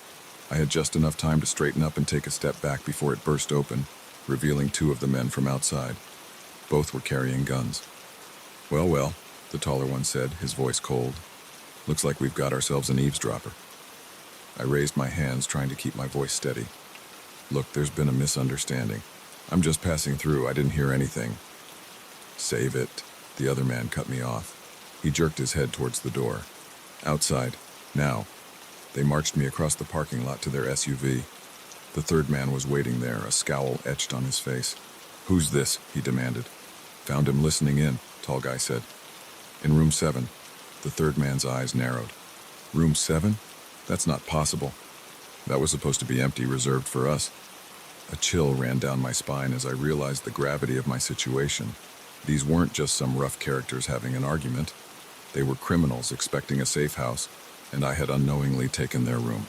Speaker 1: I had just enough time to straighten up and take a step back before it burst open, revealing 2 of the men from outside. Both were carrying guns. "Well, well," the taller one said, his voice cold. "Looks like we've got ourselves an eavesdropper." I raised my hands, trying to keep my voice steady. "Look, there's been a misunderstanding. I'm just passing through. I didn't hear anything." "Save it." The other man cut me off. He jerked his head towards the door. "Outside. Now." They marched me across the parking lot to their SUV. The third man was waiting there, a scowl etched on his face. "Who's this?" he demanded. "Found him listening in," tall guy said. "In room 7. The third man's eyes narrowed. "Room 7? That's not possible. That was supposed to be empty, reserved for us." A chill ran down my spine as I realized the gravity of my situation. These weren't just some rough characters having an argument. They were criminals expecting a safe house, and I had unknowingly taken their room.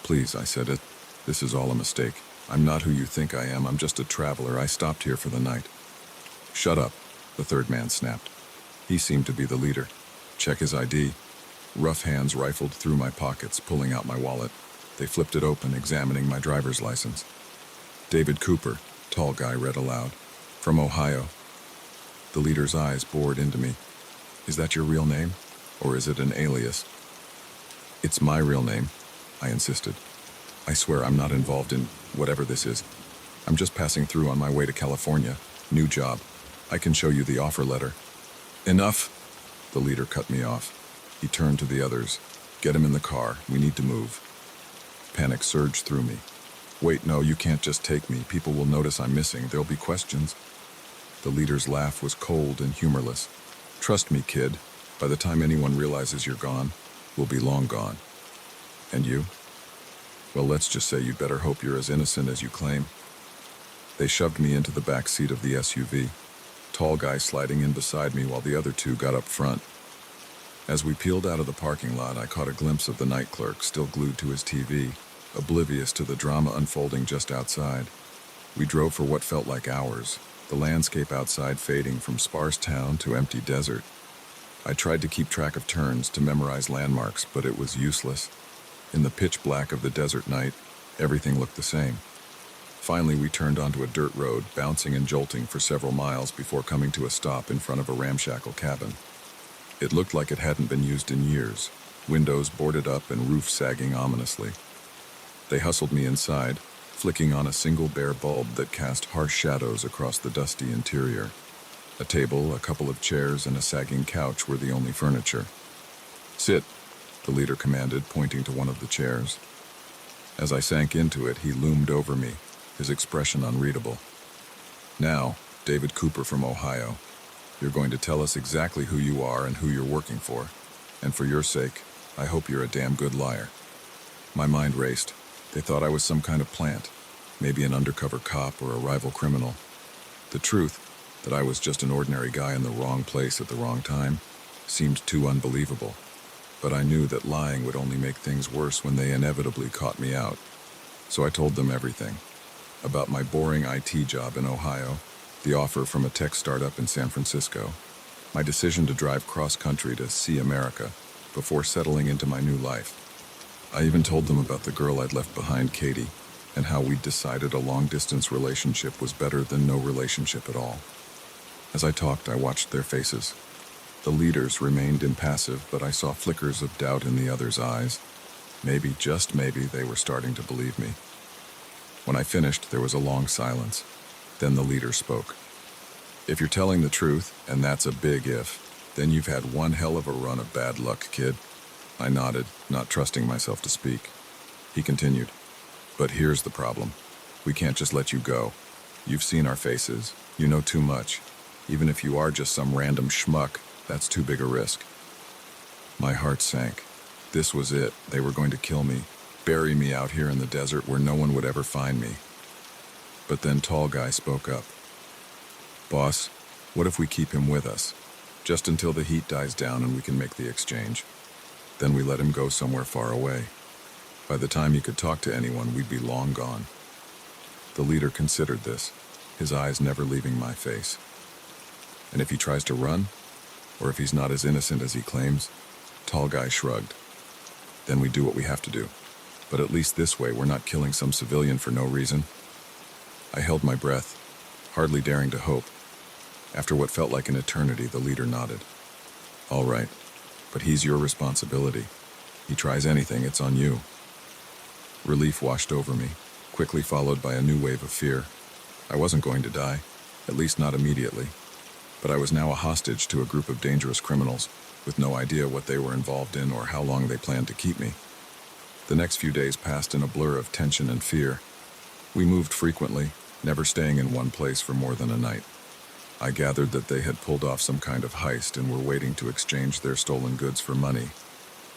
Speaker 1: "Please," I said it. "This is all a mistake. I'm not who you think I am. I'm just a traveler. I stopped here for the night." "Shut up," the third man snapped. He seemed to be the leader. "Check his ID." Rough hands rifled through my pockets, pulling out my wallet. They flipped it open, examining my driver's license. "David Cooper," tall guy read aloud. "From Ohio." The leader's eyes bored into me. "Is that your real name? Or is it an alias?" "It's my real name," I insisted. "I swear I'm not involved in whatever this is. I'm just passing through on my way to California. New job. I can show you the offer letter." "Enough!" The leader cut me off. He turned to the others. "Get him in the car. We need to move." Panic surged through me. "Wait, no, you can't just take me. People will notice I'm missing. There'll be questions." The leader's laugh was cold and humorless. "Trust me, kid. By the time anyone realizes you're gone, we'll be long gone." "And you?" Well, let's just say you'd better hope you're as innocent as you claim. They shoved me into the back seat of the SUV, tall guy sliding in beside me while the other two got up front. As we peeled out of the parking lot, I caught a glimpse of the night clerk still glued to his TV, oblivious to the drama unfolding just outside. We drove for what felt like hours, the landscape outside fading from sparse town to empty desert. I tried to keep track of turns to memorize landmarks, but it was useless. In the pitch black of the desert night, everything looked the same. Finally, we turned onto a dirt road, bouncing and jolting for several miles before coming to a stop in front of a ramshackle cabin. It looked like it hadn't been used in years, windows boarded up and roof sagging ominously. They hustled me inside, flicking on a single bare bulb that cast harsh shadows across the dusty interior. A table, a couple of chairs, and a sagging couch were the only furniture. "Sit," the leader commanded, pointing to one of the chairs. As I sank into it, he loomed over me, his expression unreadable. "Now, David Cooper from Ohio, you're going to tell us exactly who you are and who you're working for. And for your sake, I hope you're a damn good liar." My mind raced. They thought I was some kind of plant, maybe an undercover cop or a rival criminal. The truth, that I was just an ordinary guy in the wrong place at the wrong time, seemed too unbelievable. But I knew that lying would only make things worse when they inevitably caught me out. So I told them everything. About my boring IT job in Ohio, the offer from a tech startup in San Francisco, my decision to drive cross-country to see America before settling into my new life. I even told them about the girl I'd left behind, Katie, and how we'd decided a long-distance relationship was better than no relationship at all. As I talked, I watched their faces. The leaders remained impassive, but I saw flickers of doubt in the others' eyes. Maybe, just maybe, they were starting to believe me. When I finished, there was a long silence. Then the leader spoke. "If you're telling the truth, and that's a big if, then you've had one hell of a run of bad luck, kid." I nodded, not trusting myself to speak. He continued, "But here's the problem. We can't just let you go. You've seen our faces. You know too much. Even if you are just some random schmuck, that's too big a risk." My heart sank. This was it. They were going to kill me, bury me out here in the desert where no one would ever find me. But then tall guy spoke up. "Boss, what if we keep him with us? Just until the heat dies down and we can make the exchange. Then we let him go somewhere far away. By the time he could talk to anyone, we'd be long gone." The leader considered this, his eyes never leaving my face. "And if he tries to run? Or if he's not as innocent as he claims?" Tall guy shrugged. "Then we do what we have to do. But at least this way, we're not killing some civilian for no reason." I held my breath, hardly daring to hope. After what felt like an eternity, the leader nodded. "All right, but he's your responsibility. He tries anything, it's on you." Relief washed over me, quickly followed by a new wave of fear. I wasn't going to die, at least not immediately. But I was now a hostage to a group of dangerous criminals, with no idea what they were involved in or how long they planned to keep me. The next few days passed in a blur of tension and fear. We moved frequently, never staying in one place for more than a night. I gathered that they had pulled off some kind of heist and were waiting to exchange their stolen goods for money.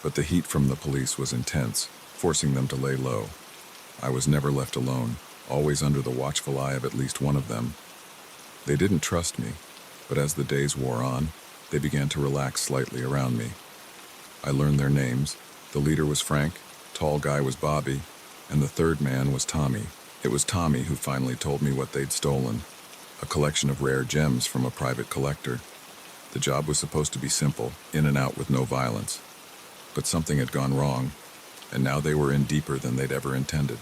Speaker 1: But the heat from the police was intense, forcing them to lay low. I was never left alone, always under the watchful eye of at least one of them. They didn't trust me, but as the days wore on, they began to relax slightly around me. I learned their names. The leader was Frank, tall guy was Bobby, and the third man was Tommy. It was Tommy who finally told me what they'd stolen, a collection of rare gems from a private collector. The job was supposed to be simple, in and out with no violence. But something had gone wrong, and now they were in deeper than they'd ever intended.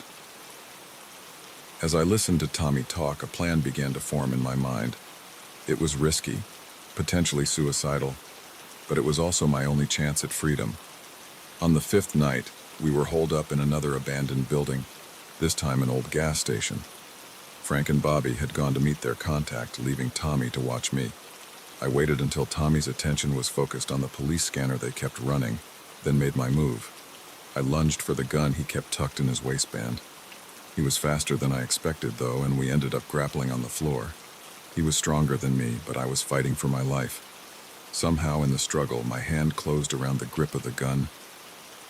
Speaker 1: As I listened to Tommy talk, a plan began to form in my mind. It was risky, potentially suicidal, but it was also my only chance at freedom. On the fifth night, we were holed up in another abandoned building, this time an old gas station. Frank and Bobby had gone to meet their contact, leaving Tommy to watch me. I waited until Tommy's attention was focused on the police scanner they kept running, then made my move. I lunged for the gun he kept tucked in his waistband. He was faster than I expected, though, and we ended up grappling on the floor. He was stronger than me, but I was fighting for my life. Somehow in the struggle, my hand closed around the grip of the gun.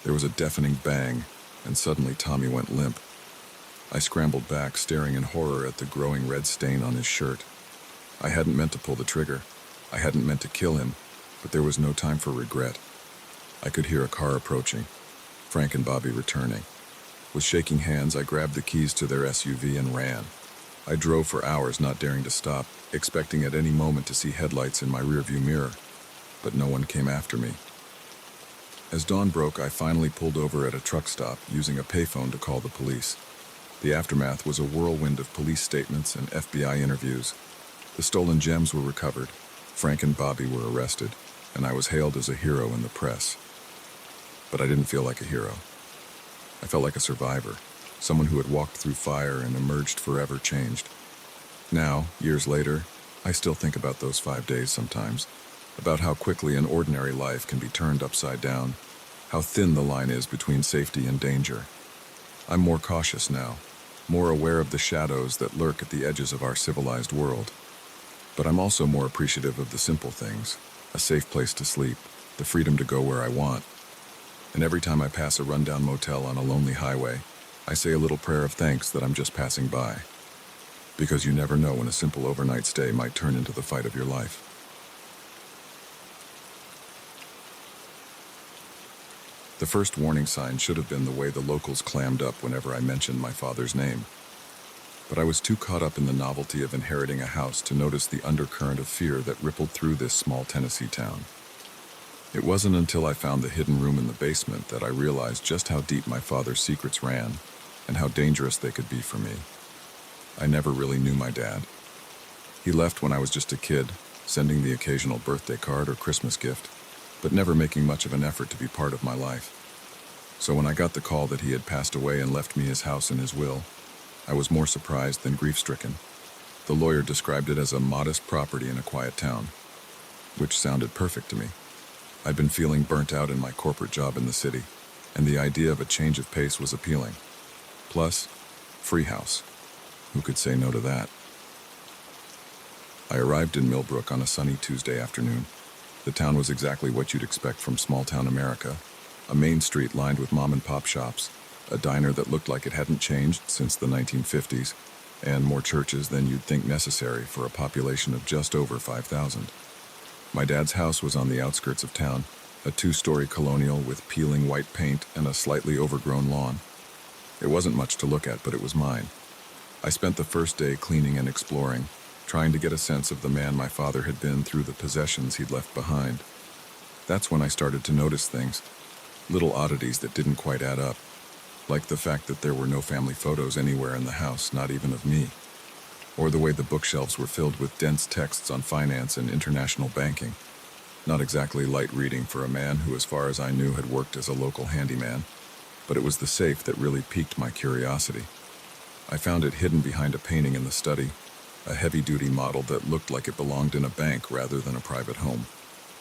Speaker 1: There was a deafening bang, and suddenly Tommy went limp. I scrambled back, staring in horror at the growing red stain on his shirt. I hadn't meant to pull the trigger. I hadn't meant to kill him, but there was no time for regret. I could hear a car approaching, Frank and Bobby returning. With shaking hands, I grabbed the keys to their SUV and ran. I drove for hours, not daring to stop, expecting at any moment to see headlights in my rearview mirror, but no one came after me. As dawn broke, I finally pulled over at a truck stop, using a payphone to call the police. The aftermath was a whirlwind of police statements and FBI interviews. The stolen gems were recovered, Frank and Bobby were arrested, and I was hailed as a hero in the press. But I didn't feel like a hero. I felt like a survivor, someone who had walked through fire and emerged forever changed. Now, years later, I still think about those 5 days sometimes, about how quickly an ordinary life can be turned upside down, how thin the line is between safety and danger. I'm more cautious now, more aware of the shadows that lurk at the edges of our civilized world. But I'm also more appreciative of the simple things, a safe place to sleep, the freedom to go where I want. And every time I pass a rundown motel on a lonely highway, I say a little prayer of thanks that I'm just passing by. Because you never know when a simple overnight stay might turn into the fight of your life. The first warning sign should have been the way the locals clammed up whenever I mentioned my father's name. But I was too caught up in the novelty of inheriting a house to notice the undercurrent of fear that rippled through this small Tennessee town. It wasn't until I found the hidden room in the basement that I realized just how deep my father's secrets ran and how dangerous they could be for me. I never really knew my dad. He left when I was just a kid, sending the occasional birthday card or Christmas gift, but never making much of an effort to be part of my life. So when I got the call that he had passed away and left me his house and his will, I was more surprised than grief-stricken. The lawyer described it as a modest property in a quiet town, which sounded perfect to me. I'd been feeling burnt out in my corporate job in the city, and the idea of a change of pace was appealing. Plus, free house. Who could say no to that? I arrived in Millbrook on a sunny Tuesday afternoon. The town was exactly what you'd expect from small-town America. A main street lined with mom-and-pop shops, a diner that looked like it hadn't changed since the 1950s, and more churches than you'd think necessary for a population of just over 5,000. My dad's house was on the outskirts of town, a 2-story colonial with peeling white paint and a slightly overgrown lawn. It wasn't much to look at, but it was mine. I spent the first day cleaning and exploring, trying to get a sense of the man my father had been through the possessions he'd left behind. That's when I started to notice things, little oddities that didn't quite add up, like the fact that there were no family photos anywhere in the house, not even of me, or the way the bookshelves were filled with dense texts on finance and international banking. Not exactly light reading for a man who, as far as I knew, had worked as a local handyman, but it was the safe that really piqued my curiosity. I found it hidden behind a painting in the study, a heavy-duty model that looked like it belonged in a bank rather than a private home.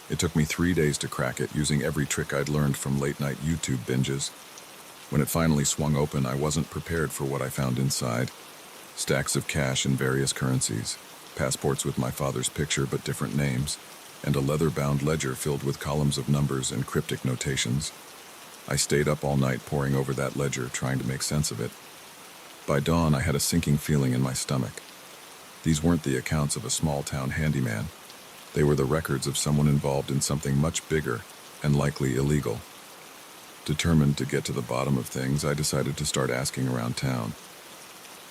Speaker 1: It took me 3 days to crack it, using every trick I'd learned from late-night YouTube binges. When it finally swung open, I wasn't prepared for what I found inside. Stacks of cash in various currencies, passports with my father's picture but different names, and a leather-bound ledger filled with columns of numbers and cryptic notations. I stayed up all night poring over that ledger, trying to make sense of it. By dawn, I had a sinking feeling in my stomach. These weren't the accounts of a small-town handyman. They were the records of someone involved in something much bigger and likely illegal. Determined to get to the bottom of things, I decided to start asking around town.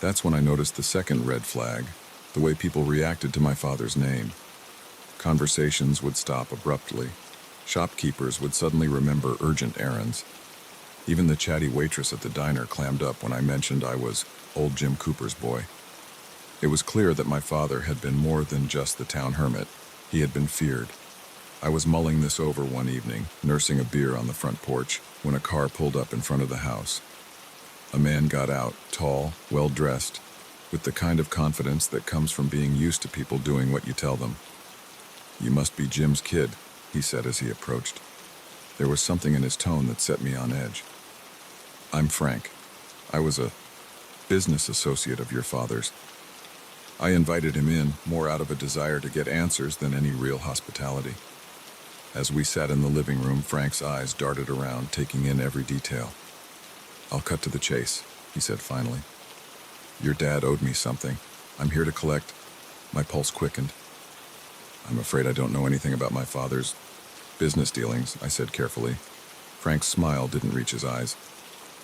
Speaker 1: That's when I noticed the second red flag, the way people reacted to my father's name. Conversations would stop abruptly. Shopkeepers would suddenly remember urgent errands. Even the chatty waitress at the diner clammed up when I mentioned I was old Jim Cooper's boy. It was clear that my father had been more than just the town hermit. He had been feared. I was mulling this over one evening, nursing a beer on the front porch, when a car pulled up in front of the house. A man got out, tall, well-dressed, with the kind of confidence that comes from being used to people doing what you tell them. "You must be Jim's kid," he said as he approached. There was something in his tone that set me on edge. "I'm Frank. I was a business associate of your father's." I invited him in, more out of a desire to get answers than any real hospitality. As we sat in the living room, Frank's eyes darted around, taking in every detail. I'll cut to the chase, he said finally. Your dad owed me something. I'm here to collect. My pulse quickened. I'm afraid I don't know anything about my father's business dealings, I said carefully. Frank's smile didn't reach his eyes.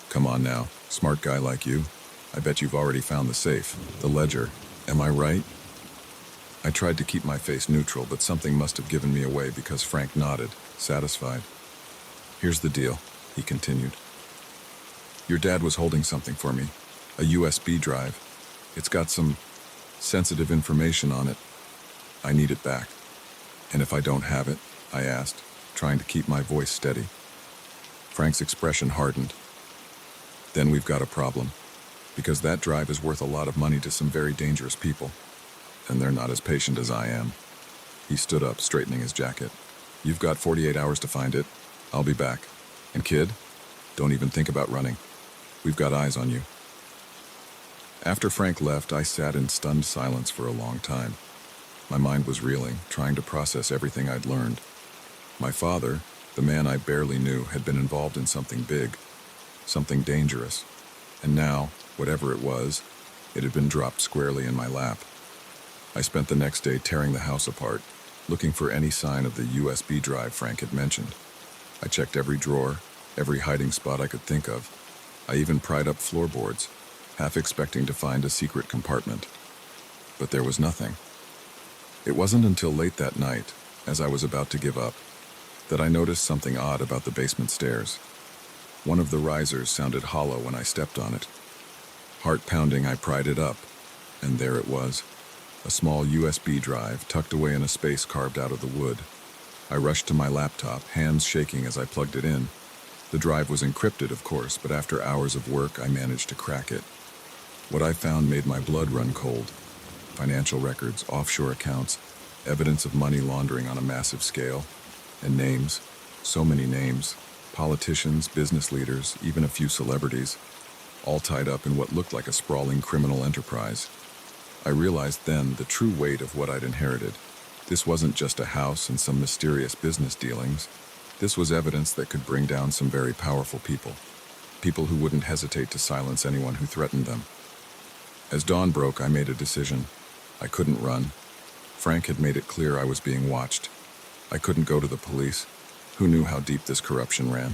Speaker 1: Come on now, smart guy like you. I bet you've already found the safe, the ledger. Am I right? I tried to keep my face neutral, but something must have given me away because Frank nodded, satisfied. Here's the deal, he continued. Your dad was holding something for me, a USB drive. It's got some sensitive information on it. I need it back. And if I don't have it, I asked, trying to keep my voice steady. Frank's expression hardened. Then we've got a problem, because that drive is worth a lot of money to some very dangerous people, and they're not as patient as I am. He stood up, straightening his jacket. You've got 48 hours to find it. I'll be back. And kid, don't even think about running. We've got eyes on you. After Frank left, I sat in stunned silence for a long time. My mind was reeling, trying to process everything I'd learned. My father, the man I barely knew, had been involved in something big, something dangerous. And now, whatever it was, it had been dropped squarely in my lap. I spent the next day tearing the house apart, looking for any sign of the USB drive Frank had mentioned. I checked every drawer, every hiding spot I could think of. I even pried up floorboards, half expecting to find a secret compartment. But there was nothing. It wasn't until late that night, as I was about to give up, that I noticed something odd about the basement stairs. One of the risers sounded hollow when I stepped on it. Heart pounding, I pried it up, and there it was, a small USB drive tucked away in a space carved out of the wood. I rushed to my laptop, hands shaking as I plugged it in. The drive was encrypted, of course, but after hours of work, I managed to crack it. What I found made my blood run cold. Financial records, offshore accounts, evidence of money laundering on a massive scale, and names, so many names, politicians, business leaders, even a few celebrities, all tied up in what looked like a sprawling criminal enterprise. I realized then the true weight of what I'd inherited. This wasn't just a house and some mysterious business dealings. This was evidence that could bring down some very powerful people. People who wouldn't hesitate to silence anyone who threatened them. As dawn broke, I made a decision. I couldn't run. Frank had made it clear I was being watched. I couldn't go to the police. Who knew how deep this corruption ran?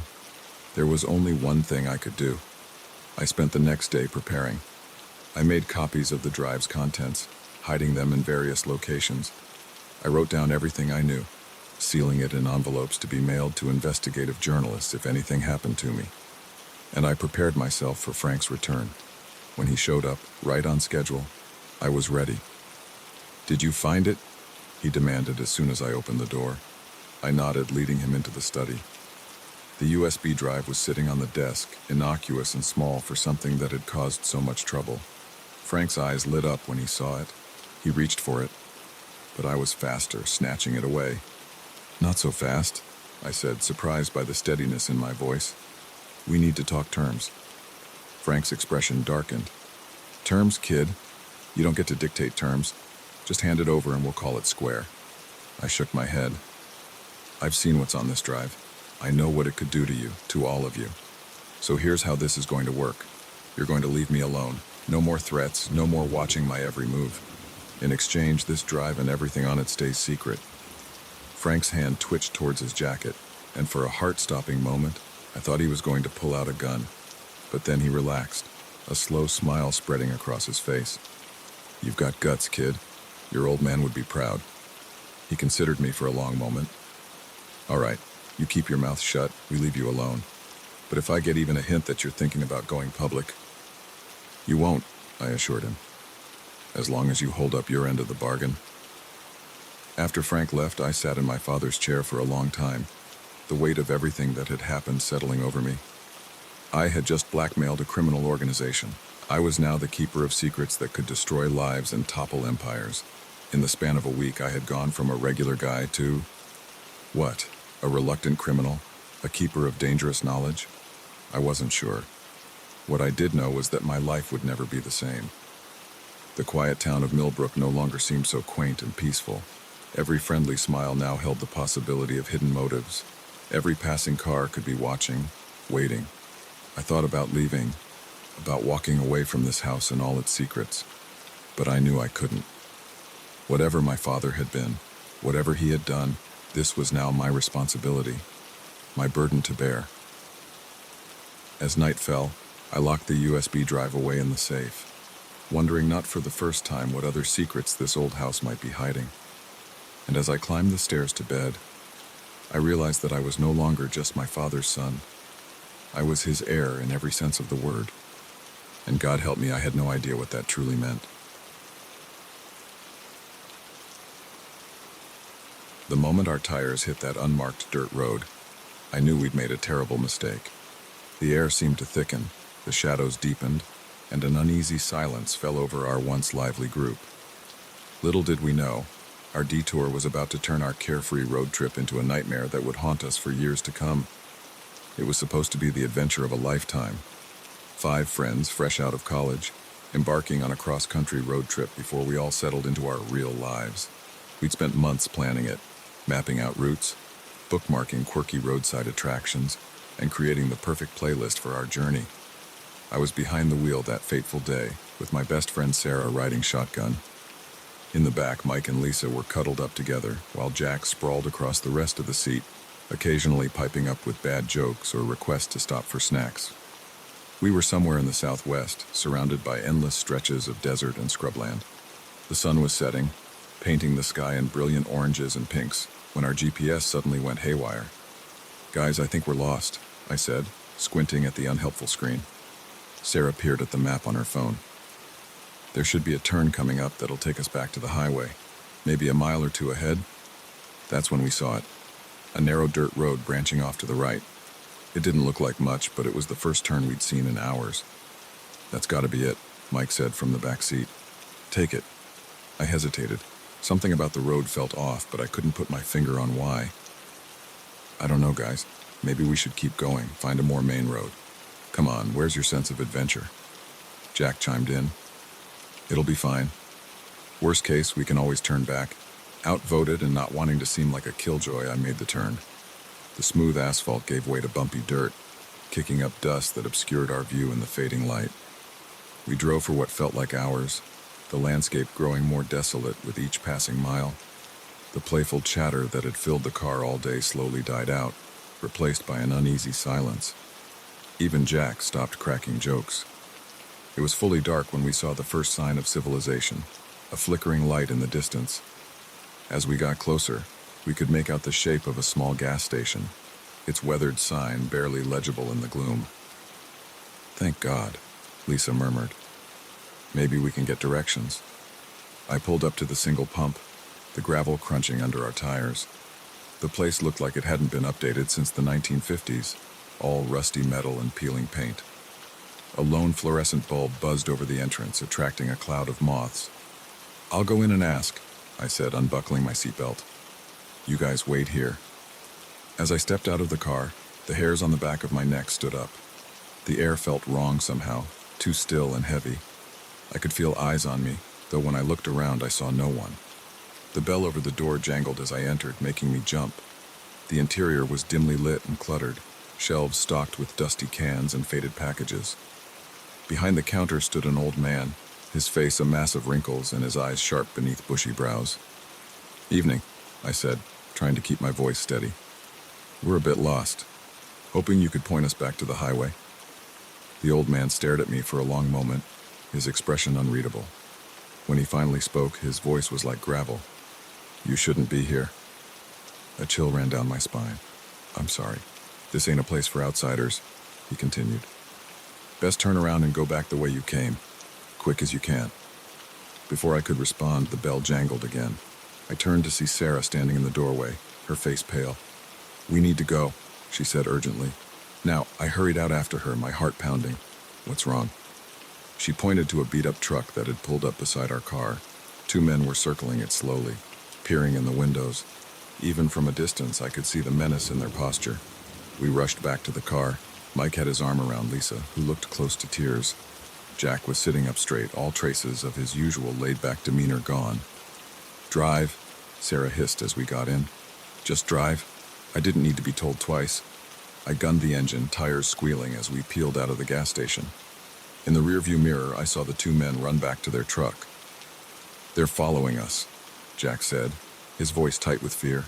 Speaker 1: There was only one thing I could do. I spent the next day preparing. I made copies of the drive's contents, hiding them in various locations. I wrote down everything I knew, sealing it in envelopes to be mailed to investigative journalists if anything happened to me. And I prepared myself for Frank's return. When he showed up, right on schedule, I was ready. Did you find it? He demanded as soon as I opened the door. I nodded, leading him into the study. The USB drive was sitting on the desk, innocuous and small for something that had caused so much trouble. Frank's eyes lit up when he saw it. He reached for it, but I was faster, snatching it away. Not so fast, I said, surprised by the steadiness in my voice. We need to talk terms. Frank's expression darkened. Terms, kid? You don't get to dictate terms. Just hand it over and we'll call it square. I shook my head. I've seen what's on this drive. I know what it could do to you, to all of you. So here's how this is going to work. You're going to leave me alone. No more threats, no more watching my every move. In exchange, this drive and everything on it stays secret. Frank's hand twitched towards his jacket, and for a heart-stopping moment, I thought he was going to pull out a gun. But then he relaxed, a slow smile spreading across his face. You've got guts, kid. Your old man would be proud. He considered me for a long moment. All right, you keep your mouth shut, we leave you alone. But if I get even a hint that you're thinking about going public, you won't, I assured him. As long as you hold up your end of the bargain. After Frank left, I sat in my father's chair for a long time, the weight of everything that had happened settling over me. I had just blackmailed a criminal organization. I was now the keeper of secrets that could destroy lives and topple empires. In the span of a week, I had gone from a regular guy to... what? A reluctant criminal? A keeper of dangerous knowledge? I wasn't sure. What I did know was that my life would never be the same. The quiet town of Millbrook no longer seemed so quaint and peaceful. Every friendly smile now held the possibility of hidden motives. Every passing car could be watching, waiting. I thought about leaving, about walking away from this house and all its secrets, but I knew I couldn't. Whatever my father had been, whatever he had done, this was now my responsibility, my burden to bear. As night fell, I locked the USB drive away in the safe, wondering not for the first time what other secrets this old house might be hiding. And as I climbed the stairs to bed, I realized that I was no longer just my father's son. I was his heir in every sense of the word. And God help me, I had no idea what that truly meant. The moment our tires hit that unmarked dirt road, I knew we'd made a terrible mistake. The air seemed to thicken, the shadows deepened, and an uneasy silence fell over our once lively group. Little did we know, our detour was about to turn our carefree road trip into a nightmare that would haunt us for years to come. It was supposed to be the adventure of a lifetime. 5 friends, fresh out of college, embarking on a cross-country road trip before we all settled into our real lives. We'd spent months planning it, mapping out routes, bookmarking quirky roadside attractions, and creating the perfect playlist for our journey. I was behind the wheel that fateful day, with my best friend Sarah riding shotgun. In the back, Mike and Lisa were cuddled up together, while Jack sprawled across the rest of the seat, occasionally piping up with bad jokes or requests to stop for snacks. We were somewhere in the southwest, surrounded by endless stretches of desert and scrubland. The sun was setting, painting the sky in brilliant oranges and pinks, when our GPS suddenly went haywire. "Guys, I think we're lost," I said, squinting at the unhelpful screen. Sarah peered at the map on her phone. "There should be a turn coming up that'll take us back to the highway, maybe a mile or 2 ahead." That's when we saw it. A narrow dirt road branching off to the right. It didn't look like much, but it was the first turn we'd seen in hours. "That's gotta be it," Mike said from the back seat. "Take it." I hesitated. Something about the road felt off, but I couldn't put my finger on why. "I don't know, guys. Maybe we should keep going, find a more main road." "Come on, where's your sense of adventure?" Jack chimed in. "It'll be fine. Worst case, we can always turn back." Outvoted and not wanting to seem like a killjoy, I made the turn. The smooth asphalt gave way to bumpy dirt, kicking up dust that obscured our view in the fading light. We drove for what felt like hours, the landscape growing more desolate with each passing mile. The playful chatter that had filled the car all day slowly died out, replaced by an uneasy silence. Even Jack stopped cracking jokes. It was fully dark when we saw the first sign of civilization, a flickering light in the distance. As we got closer, we could make out the shape of a small gas station, its weathered sign barely legible in the gloom. "Thank God," Lisa murmured. "Maybe we can get directions." I pulled up to the single pump, the gravel crunching under our tires. The place looked like it hadn't been updated since the 1950s, all rusty metal and peeling paint. A lone fluorescent bulb buzzed over the entrance, attracting a cloud of moths. "I'll go in and ask," I said, unbuckling my seatbelt. "You guys wait here." As I stepped out of the car, the hairs on the back of my neck stood up. The air felt wrong somehow, too still and heavy. I could feel eyes on me, though when I looked around I saw no one. The bell over the door jangled as I entered, making me jump. The interior was dimly lit and cluttered, shelves stocked with dusty cans and faded packages. Behind the counter stood an old man, his face a mass of wrinkles and his eyes sharp beneath bushy brows. "Evening," I said, trying to keep my voice steady. "We're a bit lost. Hoping you could point us back to the highway." The old man stared at me for a long moment, his expression unreadable. When he finally spoke, his voice was like gravel. "You shouldn't be here." A chill ran down my spine. "I'm sorry. This ain't a place for outsiders," he continued. "Best turn around and go back the way you came. Quick as you can." Before I could respond, the bell jangled again. I turned to see Sarah standing in the doorway, her face pale. "We need to go," she said urgently. Now, I hurried out after her, my heart pounding. "What's wrong?" She pointed to a beat-up truck that had pulled up beside our car. 2 men were circling it slowly, peering in the windows. Even from a distance, I could see the menace in their posture. We rushed back to the car. Mike had his arm around Lisa, who looked close to tears. Jack was sitting up straight, all traces of his usual laid-back demeanor gone. "Drive," Sarah hissed as we got in. "Just drive. I didn't need to be told twice." I gunned the engine, tires squealing as we peeled out of the gas station. In the rearview mirror, I saw the two men run back to their truck. "They're following us," Jack said, his voice tight with fear.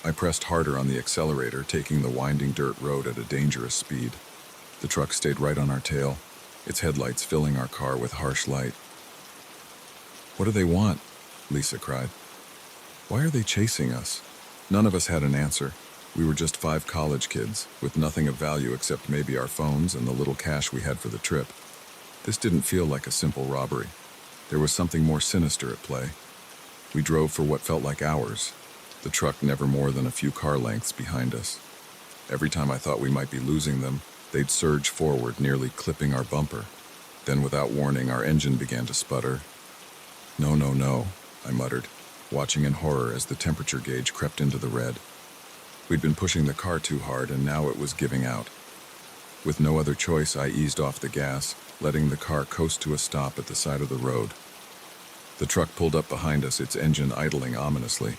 Speaker 1: I pressed harder on the accelerator, taking the winding dirt road at a dangerous speed. The truck stayed right on our tail, its headlights filling our car with harsh light. "What do they want?" Lisa cried. "Why are they chasing us?" None of us had an answer. We were just 5 college kids, with nothing of value except maybe our phones and the little cash we had for the trip. This didn't feel like a simple robbery. There was something more sinister at play. We drove for what felt like hours, the truck never more than a few car lengths behind us. Every time I thought we might be losing them, they'd surge forward, nearly clipping our bumper. Then, without warning, our engine began to sputter. "No, no, no," I muttered, watching in horror as the temperature gauge crept into the red. We'd been pushing the car too hard, and now it was giving out. With no other choice, I eased off the gas, letting the car coast to a stop at the side of the road. The truck pulled up behind us, its engine idling ominously.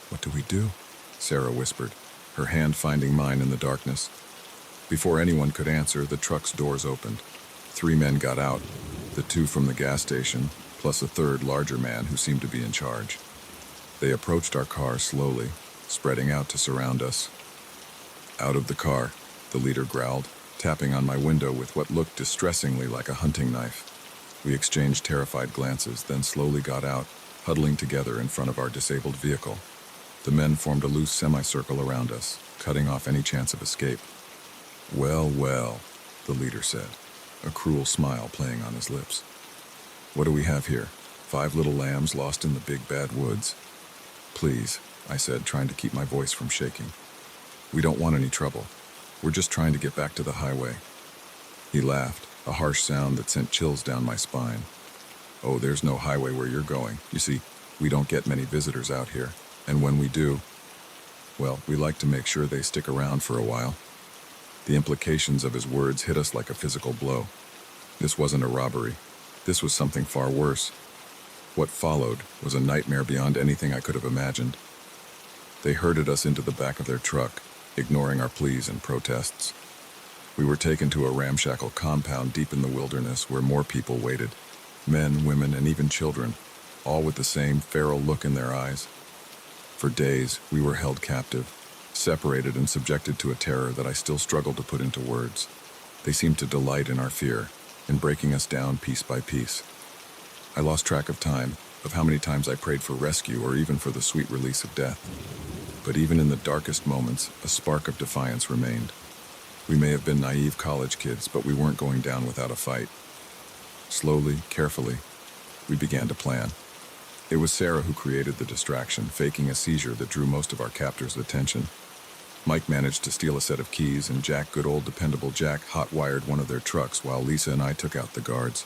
Speaker 1: "What do we do?" Sarah whispered, her hand finding mine in the darkness. Before anyone could answer, the truck's doors opened. 3 men got out, the 2 from the gas station, plus a third larger man who seemed to be in charge. They approached our car slowly, spreading out to surround us. "Out of the car," the leader growled, tapping on my window with what looked distressingly like a hunting knife. We exchanged terrified glances, then slowly got out, huddling together in front of our disabled vehicle. The men formed a loose semicircle around us, cutting off any chance of escape. "Well, well," the leader said, a cruel smile playing on his lips. "What do we have here? 5 little lambs lost in the big bad woods?" "Please," I said, trying to keep my voice from shaking. "We don't want any trouble. We're just trying to get back to the highway." He laughed, a harsh sound that sent chills down my spine. "Oh, there's no highway where you're going. You see, we don't get many visitors out here. And when we do, well, we like to make sure they stick around for a while." The implications of his words hit us like a physical blow. This wasn't a robbery. This was something far worse. What followed was a nightmare beyond anything I could have imagined. They herded us into the back of their truck, ignoring our pleas and protests. We were taken to a ramshackle compound deep in the wilderness where more people waited. Men, women, and even children, all with the same feral look in their eyes. For days, we were held captive, separated and subjected to a terror that I still struggle to put into words. They seemed to delight in our fear, in breaking us down piece by piece. I lost track of time, of how many times I prayed for rescue or even for the sweet release of death. But even in the darkest moments, a spark of defiance remained. We may have been naive college kids, but we weren't going down without a fight. Slowly, carefully, we began to plan. It was Sarah who created the distraction, faking a seizure that drew most of our captors' attention. Mike managed to steal a set of keys, and Jack, good old dependable Jack, hot-wired one of their trucks while Lisa and I took out the guards.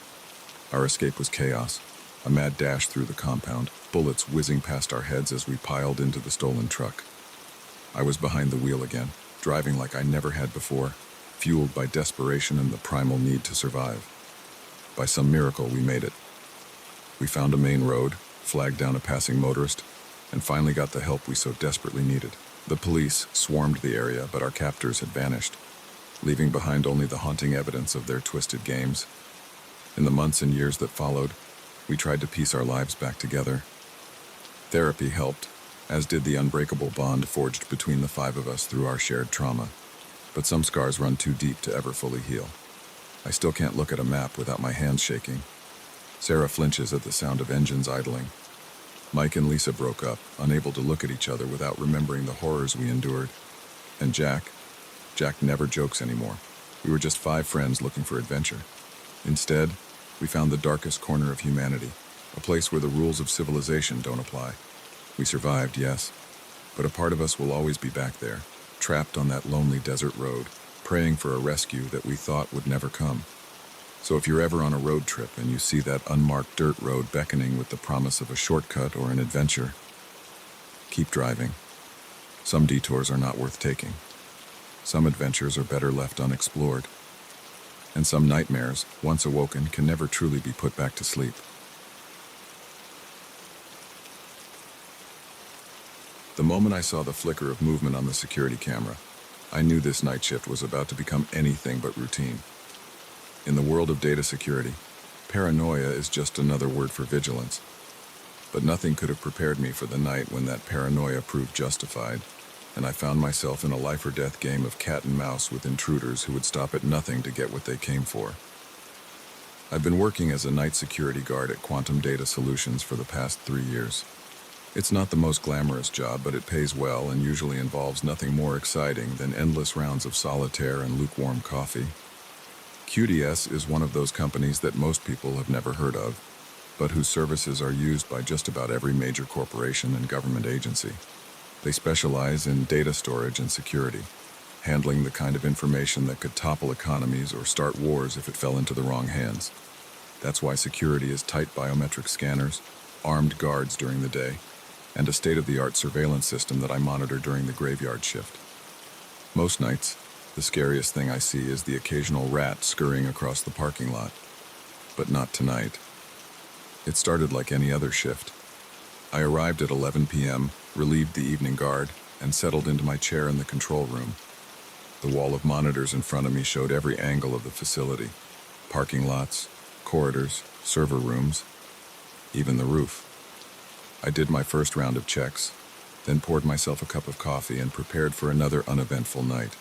Speaker 1: Our escape was chaos, a mad dash through the compound, bullets whizzing past our heads as we piled into the stolen truck. I was behind the wheel again, driving like I never had before, fueled by desperation and the primal need to survive. By some miracle, we made it. We found a main road, flagged down a passing motorist, and finally got the help we so desperately needed. The police swarmed the area, but our captors had vanished, leaving behind only the haunting evidence of their twisted games. In the months and years that followed, we tried to piece our lives back together. Therapy helped, as did the unbreakable bond forged between the 5 of us through our shared trauma. But some scars run too deep to ever fully heal. I still can't look at a map without my hands shaking. Sarah flinches at the sound of engines idling. Mike and Lisa broke up, unable to look at each other without remembering the horrors we endured. And Jack never jokes anymore. We were just 5 friends looking for adventure. Instead, we found the darkest corner of humanity, a place where the rules of civilization don't apply. We survived, yes, but a part of us will always be back there, trapped on that lonely desert road, praying for a rescue that we thought would never come. So if you're ever on a road trip and you see that unmarked dirt road beckoning with the promise of a shortcut or an adventure, keep driving. Some detours are not worth taking. Some adventures are better left unexplored. And some nightmares, once awoken, can never truly be put back to sleep. The moment I saw the flicker of movement on the security camera, I knew this night shift was about to become anything but routine. In the world of data security, paranoia is just another word for vigilance. But nothing could have prepared me for the night when that paranoia proved justified, and I found myself in a life-or-death game of cat and mouse with intruders who would stop at nothing to get what they came for. I've been working as a night security guard at Quantum Data Solutions for the past 3 years. It's not the most glamorous job, but it pays well and usually involves nothing more exciting than endless rounds of solitaire and lukewarm coffee. QDS is one of those companies that most people have never heard of, but whose services are used by just about every major corporation and government agency. They specialize in data storage and security, handling the kind of information that could topple economies or start wars if it fell into the wrong hands. That's why security is tight biometric scanners, armed guards during the day, and a state-of-the-art surveillance system that I monitor during the graveyard shift. Most nights, the scariest thing I see is the occasional rat scurrying across the parking lot. But not tonight. It started like any other shift. I arrived at 11 p.m., relieved the evening guard, and settled into my chair in the control room. The wall of monitors in front of me showed every angle of the facility. Parking lots, corridors, server rooms, even the roof. I did my first round of checks, then poured myself a cup of coffee and prepared for another uneventful night.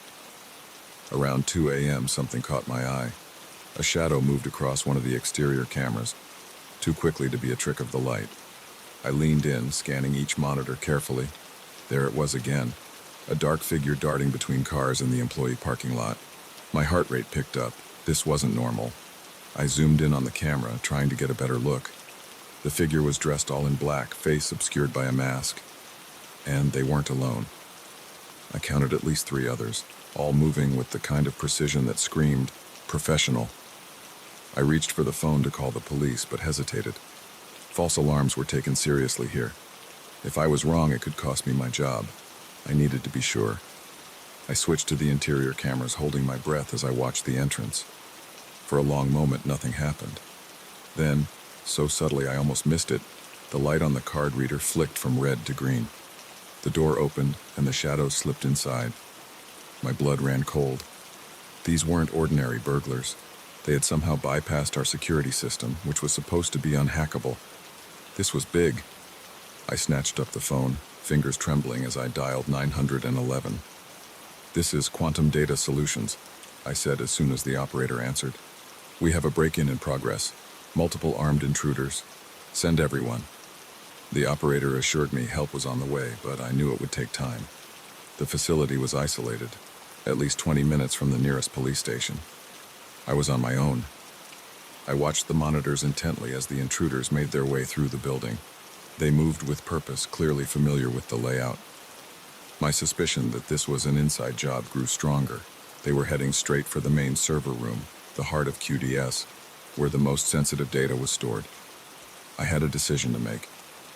Speaker 1: Around 2 a.m., something caught my eye. A shadow moved across one of the exterior cameras, too quickly to be a trick of the light. I leaned in, scanning each monitor carefully. There it was again, a dark figure darting between cars in the employee parking lot. My heart rate picked up. This wasn't normal. I zoomed in on the camera, trying to get a better look. The figure was dressed all in black, face obscured by a mask. And they weren't alone. I counted at least 3 others, all moving with the kind of precision that screamed, professional. I reached for the phone to call the police, but hesitated. False alarms were taken seriously here. If I was wrong, it could cost me my job. I needed to be sure. I switched to the interior cameras, holding my breath as I watched the entrance. For a long moment, nothing happened. Then, so subtly I almost missed it, the light on the card reader flicked from red to green. The door opened, and the shadows slipped inside. My blood ran cold. These weren't ordinary burglars. They had somehow bypassed our security system, which was supposed to be unhackable. This was big. I snatched up the phone, fingers trembling as I dialed 911. "This is Quantum Data Solutions," I said as soon as the operator answered. "We have a break-in in progress. Multiple armed intruders. Send everyone." The operator assured me help was on the way, but I knew it would take time. The facility was isolated, at least 20 minutes from the nearest police station. I was on my own. I watched the monitors intently as the intruders made their way through the building. They moved with purpose, clearly familiar with the layout. My suspicion that this was an inside job grew stronger. They were heading straight for the main server room, the heart of QDS, where the most sensitive data was stored. I had a decision to make.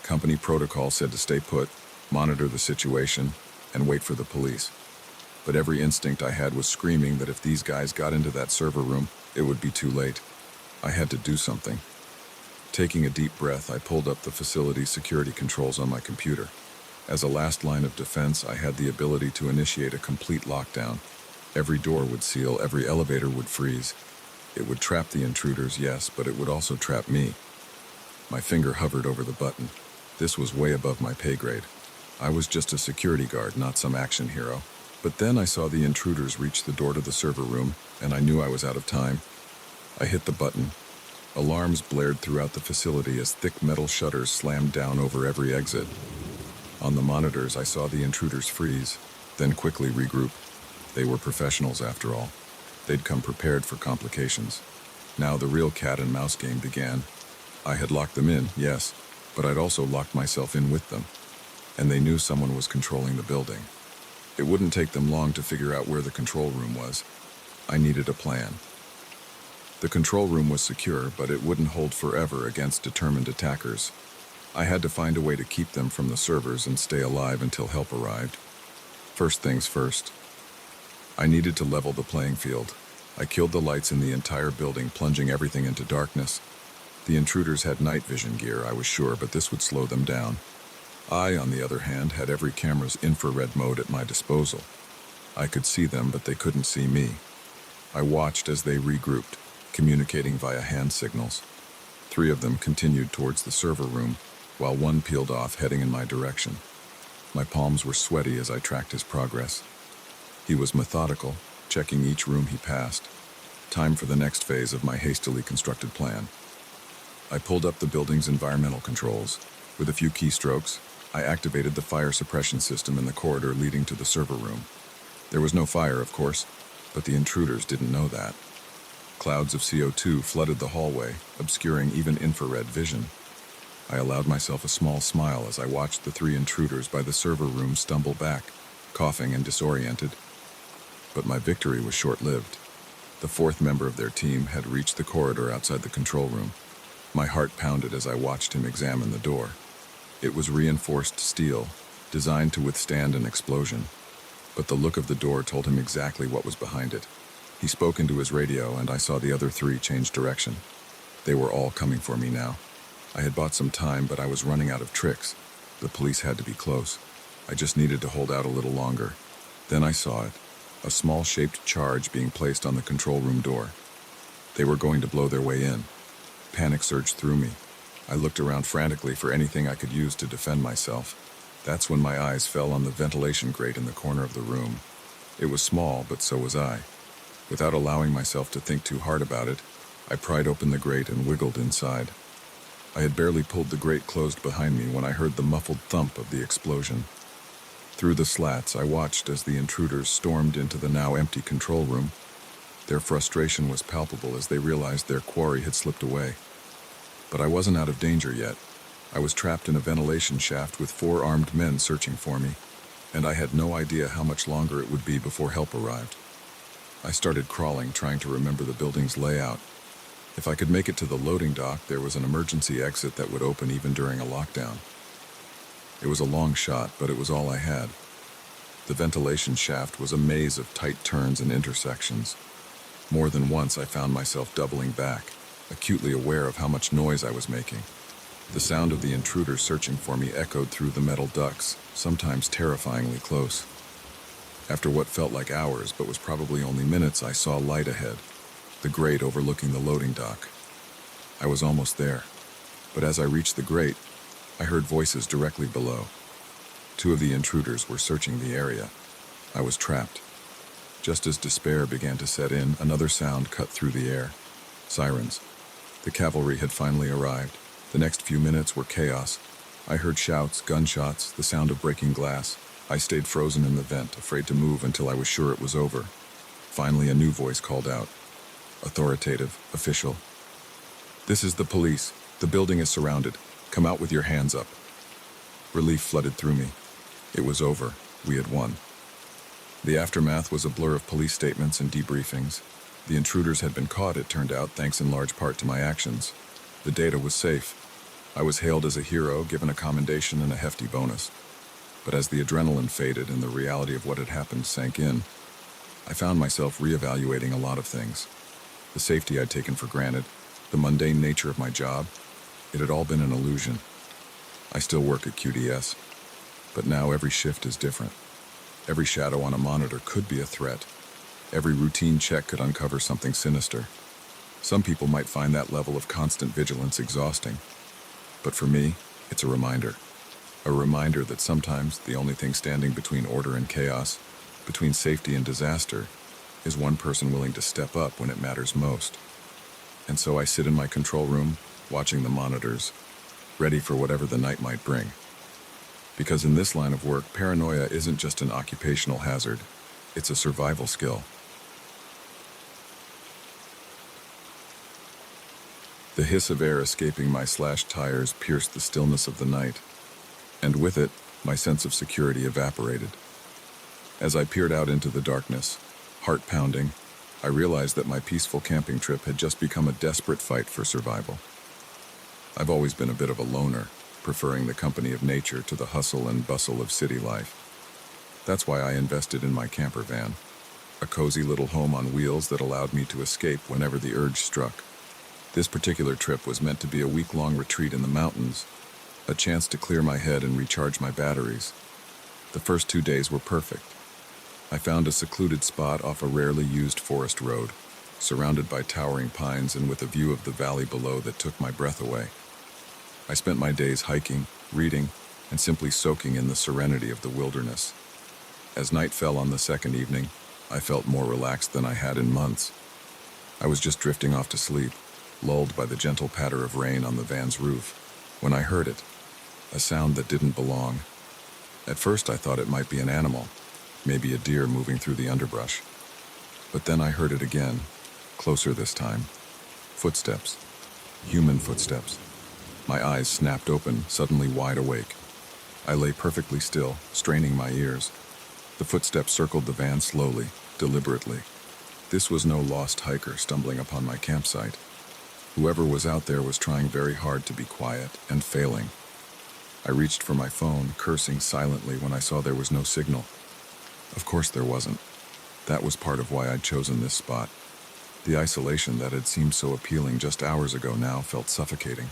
Speaker 1: Company protocol said to stay put, monitor the situation, and wait for the police. But every instinct I had was screaming that if these guys got into that server room, it would be too late. I had to do something. Taking a deep breath, I pulled up the facility's security controls on my computer. As a last line of defense, I had the ability to initiate a complete lockdown. Every door would seal, every elevator would freeze. It would trap the intruders, yes, but it would also trap me. My finger hovered over the button. This was way above my pay grade. I was just a security guard, not some action hero. But then I saw the intruders reach the door to the server room, and I knew I was out of time. I hit the button. Alarms blared throughout the facility as thick metal shutters slammed down over every exit. On the monitors, I saw the intruders freeze, then quickly regroup. They were professionals, after all. They'd come prepared for complications. Now the real cat and mouse game began. I had locked them in, yes, but I'd also locked myself in with them. And they knew someone was controlling the building. It wouldn't take them long to figure out where the control room was. I needed a plan. The control room was secure, but it wouldn't hold forever against determined attackers. I had to find a way to keep them from the servers and stay alive until help arrived. First things first. I needed to level the playing field. I killed the lights in the entire building, plunging everything into darkness. The intruders had night vision gear, I was sure, but this would slow them down. I, on the other hand, had every camera's infrared mode at my disposal. I could see them, but they couldn't see me. I watched as they regrouped, communicating via hand signals. 3 of them continued towards the server room, while one peeled off, heading in my direction. My palms were sweaty as I tracked his progress. He was methodical, checking each room he passed. Time for the next phase of my hastily constructed plan. I pulled up the building's environmental controls. With a few keystrokes, I activated the fire suppression system in the corridor leading to the server room. There was no fire, of course, but the intruders didn't know that. Clouds of CO2 flooded the hallway, obscuring even infrared vision. I allowed myself a small smile as I watched the 3 intruders by the server room stumble back, coughing and disoriented. But my victory was short-lived. The 4th member of their team had reached the corridor outside the control room. My heart pounded as I watched him examine the door. It was reinforced steel, designed to withstand an explosion. But the look of the door told him exactly what was behind it. He spoke into his radio, and I saw the other 3 change direction. They were all coming for me now. I had bought some time, but I was running out of tricks. The police had to be close. I just needed to hold out a little longer. Then I saw it, a small-shaped charge being placed on the control room door. They were going to blow their way in. Panic surged through me. I looked around frantically for anything I could use to defend myself. That's when my eyes fell on the ventilation grate in the corner of the room. It was small, but so was I. Without allowing myself to think too hard about it, I pried open the grate and wiggled inside. I had barely pulled the grate closed behind me when I heard the muffled thump of the explosion. Through the slats, I watched as the intruders stormed into the now empty control room. Their frustration was palpable as they realized their quarry had slipped away. But I wasn't out of danger yet. I was trapped in a ventilation shaft with 4 armed men searching for me, and I had no idea how much longer it would be before help arrived. I started crawling, trying to remember the building's layout. If I could make it to the loading dock, there was an emergency exit that would open even during a lockdown. It was a long shot, but it was all I had. The ventilation shaft was a maze of tight turns and intersections. More than once, I found myself doubling back, acutely aware of how much noise I was making. The sound of the intruders searching for me echoed through the metal ducts, sometimes terrifyingly close. After what felt like hours, but was probably only minutes, I saw light ahead, the grate overlooking the loading dock. I was almost there, but as I reached the grate, I heard voices directly below. 2 of the intruders were searching the area. I was trapped. Just as despair began to set in, another sound cut through the air. Sirens. The cavalry had finally arrived. The next few minutes were chaos. I heard shouts, gunshots, the sound of breaking glass. I stayed frozen in the vent, afraid to move until I was sure it was over. Finally, a new voice called out. Authoritative, official. "This is the police. The building is surrounded. Come out with your hands up." Relief flooded through me. It was over. We had won. The aftermath was a blur of police statements and debriefings. The intruders had been caught, it turned out, thanks in large part to my actions. The data was safe. I was hailed as a hero, given a commendation and a hefty bonus. But as the adrenaline faded and the reality of what had happened sank in, I found myself reevaluating a lot of things. The safety I'd taken for granted, the mundane nature of my job, it had all been an illusion. I still work at QDS, but now every shift is different. Every shadow on a monitor could be a threat. Every routine check could uncover something sinister. Some people might find that level of constant vigilance exhausting. But for me, it's a reminder. A reminder that sometimes the only thing standing between order and chaos, between safety and disaster, is one person willing to step up when it matters most. And so I sit in my control room, watching the monitors, ready for whatever the night might bring. Because in this line of work, paranoia isn't just an occupational hazard, it's a survival skill. The hiss of air escaping my slashed tires pierced the stillness of the night, and with it, my sense of security evaporated. As I peered out into the darkness, heart pounding, I realized that my peaceful camping trip had just become a desperate fight for survival. I've always been a bit of a loner, preferring the company of nature to the hustle and bustle of city life. That's why I invested in my camper van, a cozy little home on wheels that allowed me to escape whenever the urge struck. This particular trip was meant to be a week-long retreat in the mountains, a chance to clear my head and recharge my batteries. The first 2 days were perfect. I found a secluded spot off a rarely used forest road, surrounded by towering pines and with a view of the valley below that took my breath away. I spent my days hiking, reading, and simply soaking in the serenity of the wilderness. As night fell on the second evening, I felt more relaxed than I had in months. I was just drifting off to sleep, lulled by the gentle patter of rain on the van's roof, when I heard it, a sound that didn't belong. At first I thought it might be an animal, maybe a deer moving through the underbrush. But then I heard it again, closer this time. Footsteps. Human footsteps. My eyes snapped open, suddenly wide awake. I lay perfectly still, straining my ears. The footsteps circled the van slowly, deliberately. This was no lost hiker stumbling upon my campsite. Whoever was out there was trying very hard to be quiet and failing. I reached for my phone, cursing silently when I saw there was no signal. Of course there wasn't. That was part of why I'd chosen this spot. The isolation that had seemed so appealing just hours ago now felt suffocating.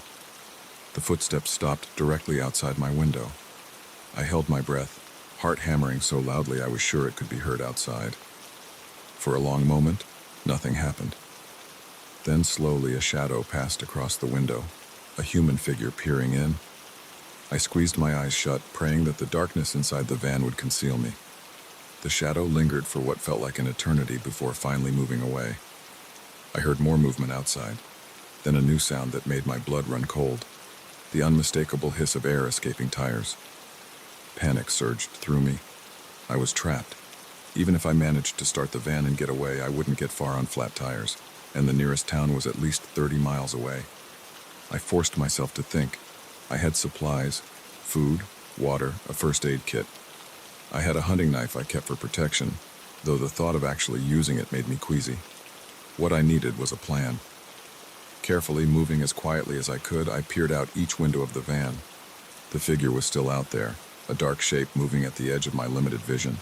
Speaker 1: The footsteps stopped directly outside my window. I held my breath, heart hammering so loudly I was sure it could be heard outside. For a long moment, nothing happened. Then slowly a shadow passed across the window, a human figure peering in. I squeezed my eyes shut, praying that the darkness inside the van would conceal me. The shadow lingered for what felt like an eternity before finally moving away. I heard more movement outside, then a new sound that made my blood run cold, the unmistakable hiss of air escaping tires. Panic surged through me. I was trapped. Even if I managed to start the van and get away, I wouldn't get far on flat tires, and the nearest town was at least 30 miles away. I forced myself to think. I had supplies, food, water, a first aid kit. I had a hunting knife I kept for protection, though the thought of actually using it made me queasy. What I needed was a plan. Carefully, moving as quietly as I could, I peered out each window of the van. The figure was still out there, a dark shape moving at the edge of my limited vision.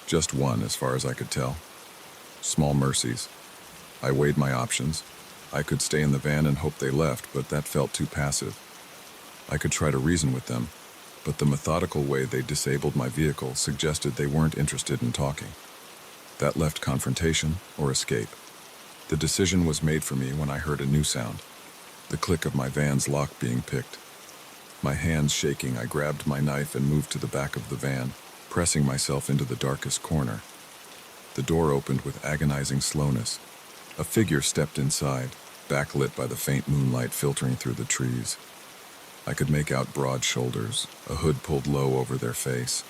Speaker 1: Just one, as far as I could tell. Small mercies. I weighed my options. I could stay in the van and hope they left, but that felt too passive. I could try to reason with them, but the methodical way they disabled my vehicle suggested they weren't interested in talking. That left confrontation or escape. The decision was made for me when I heard a new sound, the click of my van's lock being picked. My hands shaking, I grabbed my knife and moved to the back of the van, pressing myself into the darkest corner. The door opened with agonizing slowness. A figure stepped inside, backlit by the faint moonlight filtering through the trees. I could make out broad shoulders, a hood pulled low over their face.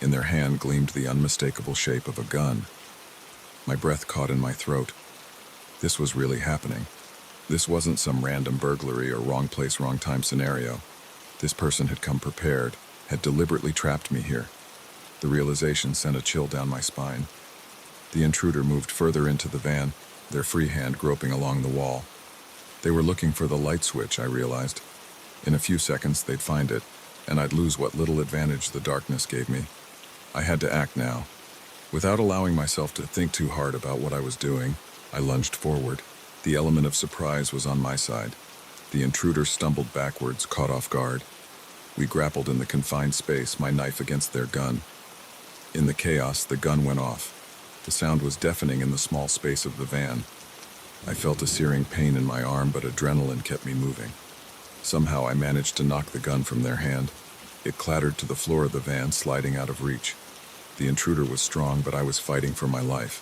Speaker 1: In their hand gleamed the unmistakable shape of a gun. My breath caught in my throat. This was really happening. This wasn't some random burglary or wrong place, wrong time scenario. This person had come prepared, had deliberately trapped me here. The realization sent a chill down my spine. The intruder moved further into the van, their free hand groping along the wall. They were looking for the light switch, I realized. In a few seconds, they'd find it, and I'd lose what little advantage the darkness gave me. I had to act now. Without allowing myself to think too hard about what I was doing, I lunged forward. The element of surprise was on my side. The intruder stumbled backwards, caught off guard. We grappled in the confined space, my knife against their gun. In the chaos, the gun went off. The sound was deafening in the small space of the van. I felt a searing pain in my arm, but adrenaline kept me moving. Somehow I managed to knock the gun from their hand. It clattered to the floor of the van, sliding out of reach. The intruder was strong, but I was fighting for my life.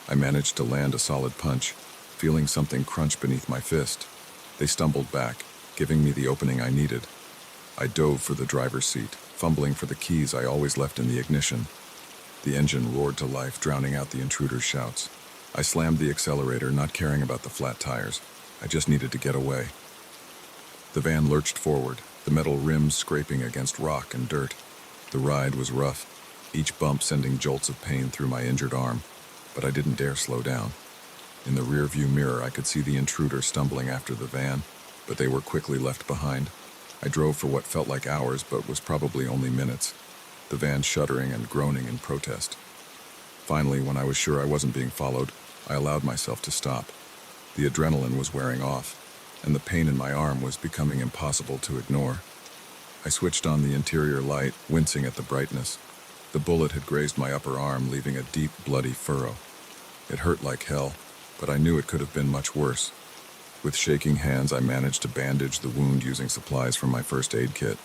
Speaker 1: I managed to land a solid punch, feeling something crunch beneath my fist. They stumbled back, giving me the opening I needed. I dove for the driver's seat, fumbling for the keys I always left in the ignition. The engine roared to life, drowning out the intruder's shouts. I slammed the accelerator, not caring about the flat tires. I just needed to get away. The van lurched forward, the metal rims scraping against rock and dirt. The ride was rough, each bump sending jolts of pain through my injured arm, but I didn't dare slow down. In the rearview mirror, I could see the intruder stumbling after the van, but they were quickly left behind. I drove for what felt like hours, but was probably only minutes, the van shuddering and groaning in protest. Finally, when I was sure I wasn't being followed, I allowed myself to stop. The adrenaline was wearing off, and the pain in my arm was becoming impossible to ignore. I switched on the interior light, wincing at the brightness. The bullet had grazed my upper arm, leaving a deep, bloody furrow. It hurt like hell, but I knew it could have been much worse. With shaking hands, I managed to bandage the wound using supplies from my first aid kit.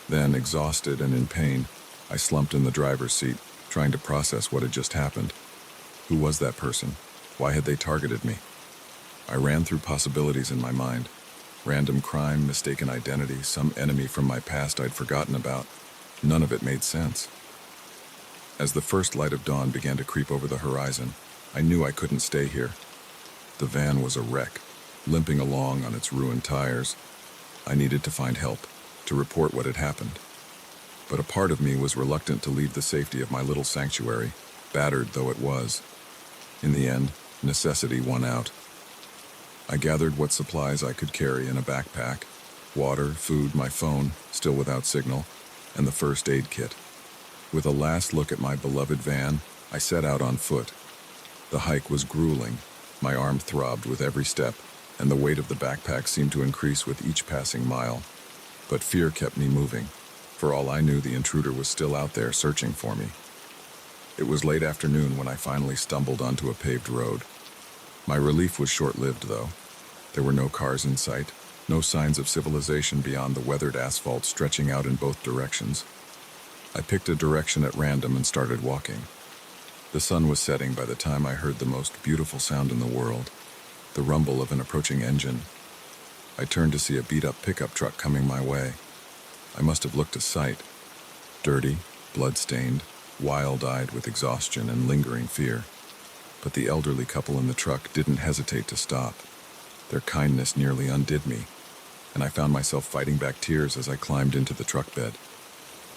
Speaker 1: Then, exhausted and in pain, I slumped in the driver's seat, trying to process what had just happened. Who was that person? Why had they targeted me? I ran through possibilities in my mind. Random crime, mistaken identity, some enemy from my past I'd forgotten about. None of it made sense. As the first light of dawn began to creep over the horizon, I knew I couldn't stay here. The van was a wreck, limping along on its ruined tires. I needed to find help, to report what had happened. But a part of me was reluctant to leave the safety of my little sanctuary, battered though it was. In the end, necessity won out. I gathered what supplies I could carry in a backpack: water, food, my phone, still without signal, and the first aid kit. With a last look at my beloved van, I set out on foot. The hike was grueling. My arm throbbed with every step, and the weight of the backpack seemed to increase with each passing mile. But fear kept me moving. For all I knew, the intruder was still out there searching for me. It was late afternoon when I finally stumbled onto a paved road. My relief was short-lived, though. There were no cars in sight, no signs of civilization beyond the weathered asphalt stretching out in both directions. I picked a direction at random and started walking. The sun was setting by the time I heard the most beautiful sound in the world, the rumble of an approaching engine. I turned to see a beat-up pickup truck coming my way. I must have looked a sight. Dirty, blood-stained, wild-eyed with exhaustion and lingering fear. But the elderly couple in the truck didn't hesitate to stop. Their kindness nearly undid me, and I found myself fighting back tears as I climbed into the truck bed.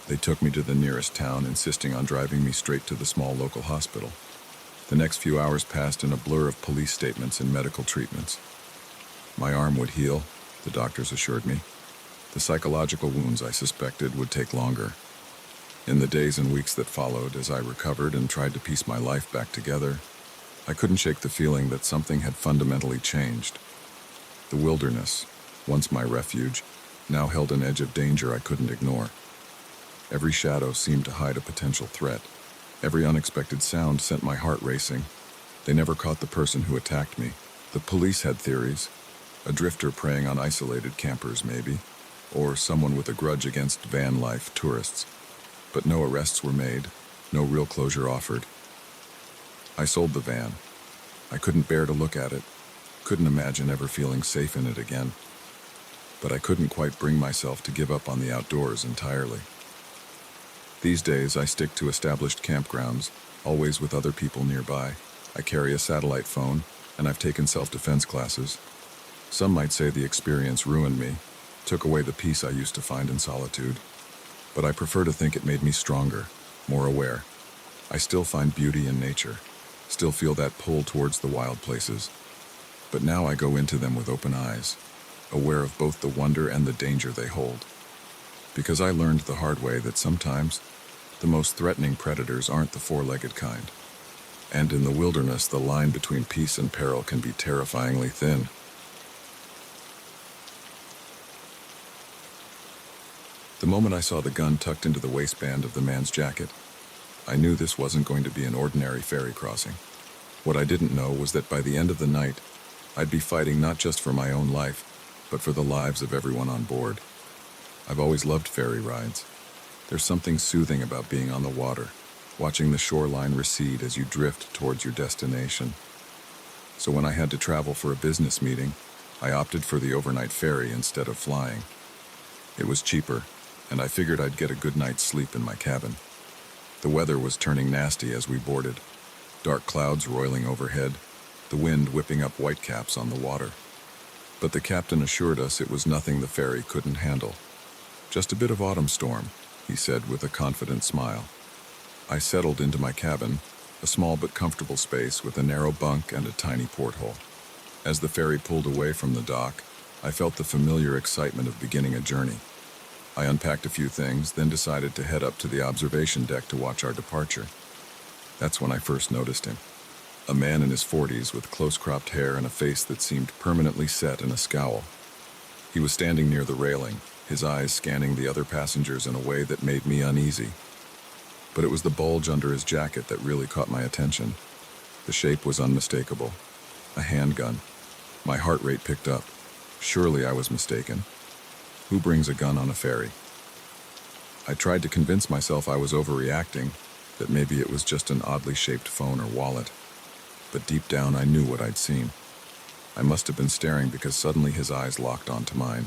Speaker 1: They took me to the nearest town, insisting on driving me straight to the small local hospital. The next few hours passed in a blur of police statements and medical treatments. My arm would heal, the doctors assured me. The psychological wounds I suspected would take longer. In the days and weeks that followed, as I recovered and tried to piece my life back together, I couldn't shake the feeling that something had fundamentally changed. The wilderness, once my refuge, now held an edge of danger I couldn't ignore. Every shadow seemed to hide a potential threat. Every unexpected sound sent my heart racing. They never caught the person who attacked me. The police had theories. A drifter preying on isolated campers, maybe. Or someone with a grudge against van life tourists. But no arrests were made. No real closure offered. I sold the van. I couldn't bear to look at it. Couldn't imagine ever feeling safe in it again. But I couldn't quite bring myself to give up on the outdoors entirely. These days, I stick to established campgrounds, always with other people nearby. I carry a satellite phone, and I've taken self-defense classes. Some might say the experience ruined me, took away the peace I used to find in solitude. But I prefer to think it made me stronger, more aware. I still find beauty in nature, still feel that pull towards the wild places. But now I go into them with open eyes, aware of both the wonder and the danger they hold. Because I learned the hard way that sometimes the most threatening predators aren't the four-legged kind. And in the wilderness, the line between peace and peril can be terrifyingly thin. The moment I saw the gun tucked into the waistband of the man's jacket, I knew this wasn't going to be an ordinary ferry crossing. What I didn't know was that by the end of the night, I'd be fighting not just for my own life, but for the lives of everyone on board. I've always loved ferry rides. There's something soothing about being on the water, watching the shoreline recede as you drift towards your destination. So when I had to travel for a business meeting, I opted for the overnight ferry instead of flying. It was cheaper, and I figured I'd get a good night's sleep in my cabin. The weather was turning nasty as we boarded, dark clouds roiling overhead, the wind whipping up whitecaps on the water. But the captain assured us it was nothing the ferry couldn't handle. Just a bit of autumn storm, he said with a confident smile. I settled into my cabin, a small but comfortable space with a narrow bunk and a tiny porthole. As the ferry pulled away from the dock, I felt the familiar excitement of beginning a journey. I unpacked a few things, then decided to head up to the observation deck to watch our departure. That's when I first noticed him. A man in his 40s with close-cropped hair and a face that seemed permanently set in a scowl. He was standing near the railing, his eyes scanning the other passengers in a way that made me uneasy. but it was the bulge under his jacket that really caught my attention. The shape was unmistakable. A handgun. My heart rate picked up. Surely I was mistaken. Who brings a gun on a ferry? I tried to convince myself I was overreacting, that maybe it was just an oddly shaped phone or wallet. But deep down I knew what I'd seen. I must have been staring because suddenly his eyes locked onto mine.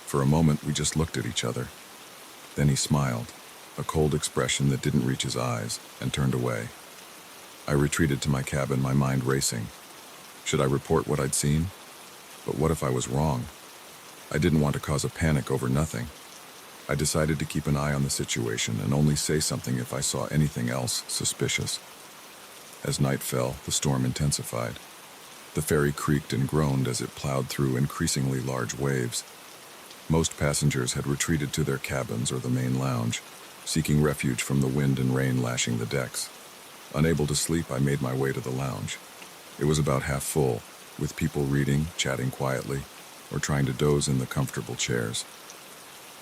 Speaker 1: For a moment we just looked at each other. Then he smiled, a cold expression that didn't reach his eyes, and turned away. I retreated to my cabin, my mind racing. Should I report what I'd seen? But what if I was wrong? I didn't want to cause a panic over nothing. I decided to keep an eye on the situation and only say something if I saw anything else suspicious. As night fell, the storm intensified. The ferry creaked and groaned as it plowed through increasingly large waves. Most passengers had retreated to their cabins or the main lounge, seeking refuge from the wind and rain lashing the decks. Unable to sleep, I made my way to the lounge. It was about half full, with people reading, chatting quietly, or trying to doze in the comfortable chairs.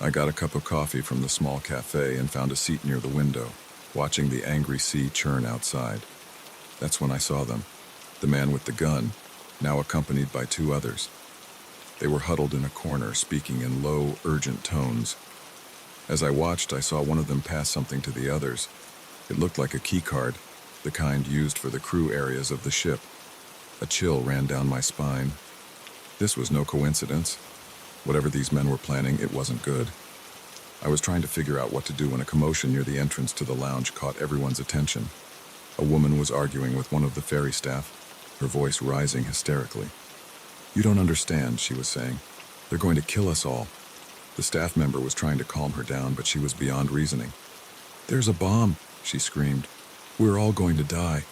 Speaker 1: I got a cup of coffee from the small cafe and found a seat near the window, watching the angry sea churn outside. That's when I saw them. The man with the gun, now accompanied by two others. They were huddled in a corner, speaking in low, urgent tones. As I watched, I saw one of them pass something to the others. It looked like a key card, the kind used for the crew areas of the ship. A chill ran down my spine. This was no coincidence. Whatever these men were planning, it wasn't good. I was trying to figure out what to do when a commotion near the entrance to the lounge caught everyone's attention. A woman was arguing with one of the ferry staff, her voice rising hysterically. "You don't understand," she was saying. "They're going to kill us all." The staff member was trying to calm her down, but she was beyond reasoning. "There's a bomb," she screamed. "We're all going to die."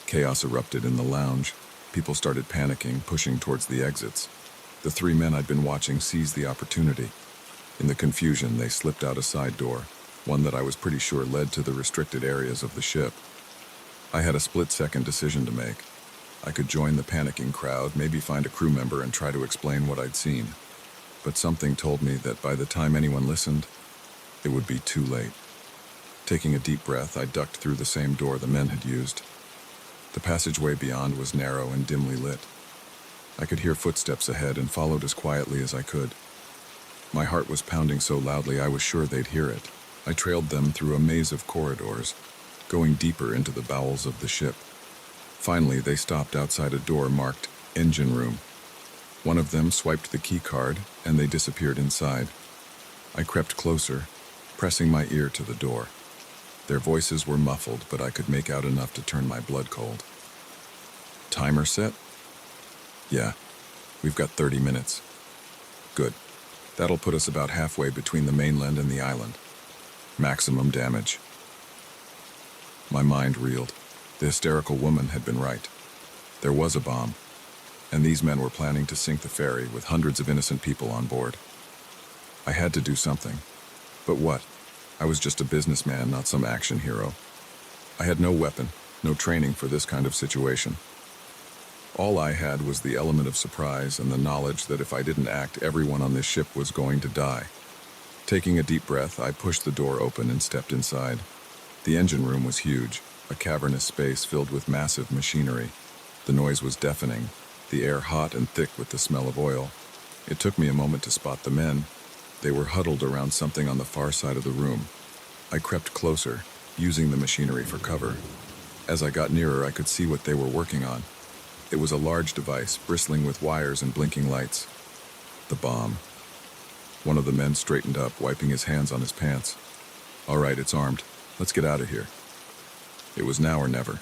Speaker 1: Chaos erupted in the lounge. People started panicking, pushing towards the exits. The three men I'd been watching seized the opportunity. In the confusion, they slipped out a side door, one that I was pretty sure led to the restricted areas of the ship. I had a split-second decision to make. I could join the panicking crowd, maybe find a crew member and try to explain what I'd seen. But something told me that by the time anyone listened, it would be too late. Taking a deep breath, I ducked through the same door the men had used. The passageway beyond was narrow and dimly lit. I could hear footsteps ahead and followed as quietly as I could. My heart was pounding so loudly I was sure they'd hear it. I trailed them through a maze of corridors, going deeper into the bowels of the ship. Finally, they stopped outside a door marked Engine Room. One of them swiped the key card, and they disappeared inside. I crept closer, pressing my ear to the door. Their voices were muffled, but I could make out enough to turn my blood cold. "Timer set?" "Yeah, we've got 30 minutes. "Good. That'll put us about halfway between the mainland and the island. Maximum damage." My mind reeled. The hysterical woman had been right. There was a bomb, and these men were planning to sink the ferry with hundreds of innocent people on board. I had to do something. But what? I was just a businessman, not some action hero. I had no weapon, no training for this kind of situation. All I had was the element of surprise and the knowledge that if I didn't act, everyone on this ship was going to die. Taking a deep breath, I pushed the door open and stepped inside. The engine room was huge, a cavernous space filled with massive machinery. The noise was deafening, the air hot and thick with the smell of oil. It took me a moment to spot the men. They were huddled around something on the far side of the room. I crept closer, using the machinery for cover. As I got nearer, I could see what they were working on. It was a large device, bristling with wires and blinking lights. The bomb. One of the men straightened up, wiping his hands on his pants. "All right, it's armed. Let's get out of here." It was now or never.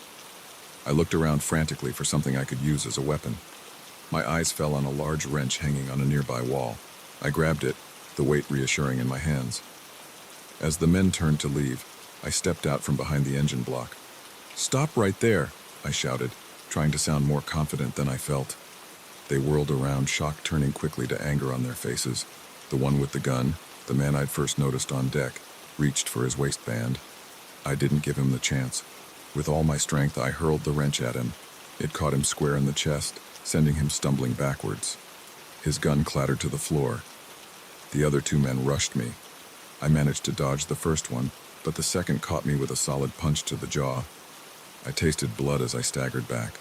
Speaker 1: I looked around frantically for something I could use as a weapon. My eyes fell on a large wrench hanging on a nearby wall. I grabbed it, the weight reassuring in my hands. As the men turned to leave, I stepped out from behind the engine block. "Stop right there," I shouted, trying to sound more confident than I felt. They whirled around, shock turning quickly to anger on their faces. The one with the gun, the man I'd first noticed on deck, reached for his waistband. I didn't give him the chance. With all my strength, I hurled the wrench at him. It caught him square in the chest, sending him stumbling backwards. His gun clattered to the floor. The other two men rushed me. I managed to dodge the first one, but the second caught me with a solid punch to the jaw. I tasted blood as I staggered back.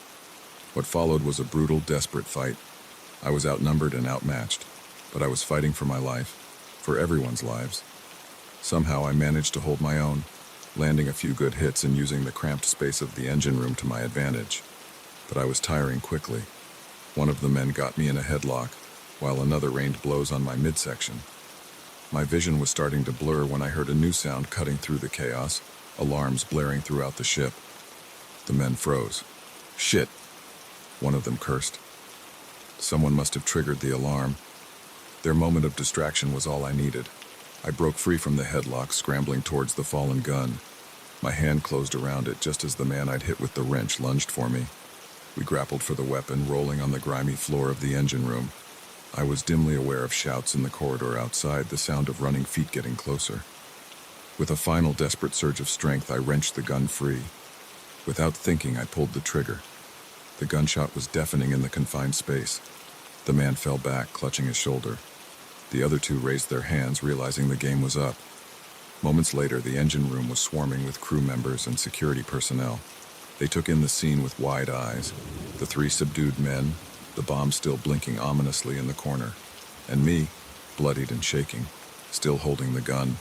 Speaker 1: What followed was a brutal, desperate fight. I was outnumbered and outmatched, but I was fighting for my life, for everyone's lives. Somehow I managed to hold my own, landing a few good hits and using the cramped space of the engine room to my advantage. But I was tiring quickly. One of the men got me in a headlock, while another rained blows on my midsection. My vision was starting to blur when I heard a new sound cutting through the chaos, alarms blaring throughout the ship. The men froze. "Shit!" one of them cursed. Someone must have triggered the alarm. Their moment of distraction was all I needed. I broke free from the headlock, scrambling towards the fallen gun. My hand closed around it just as the man I'd hit with the wrench lunged for me. We grappled for the weapon, rolling on the grimy floor of the engine room. I was dimly aware of shouts in the corridor outside, the sound of running feet getting closer. With a final desperate surge of strength, I wrenched the gun free. Without thinking, I pulled the trigger. The gunshot was deafening in the confined space. The man fell back, clutching his shoulder. The other two raised their hands, realizing the game was up. Moments later, the engine room was swarming with crew members and security personnel. They took in the scene with wide eyes. The three subdued men, the bomb still blinking ominously in the corner, and me, bloodied and shaking, still holding the gun.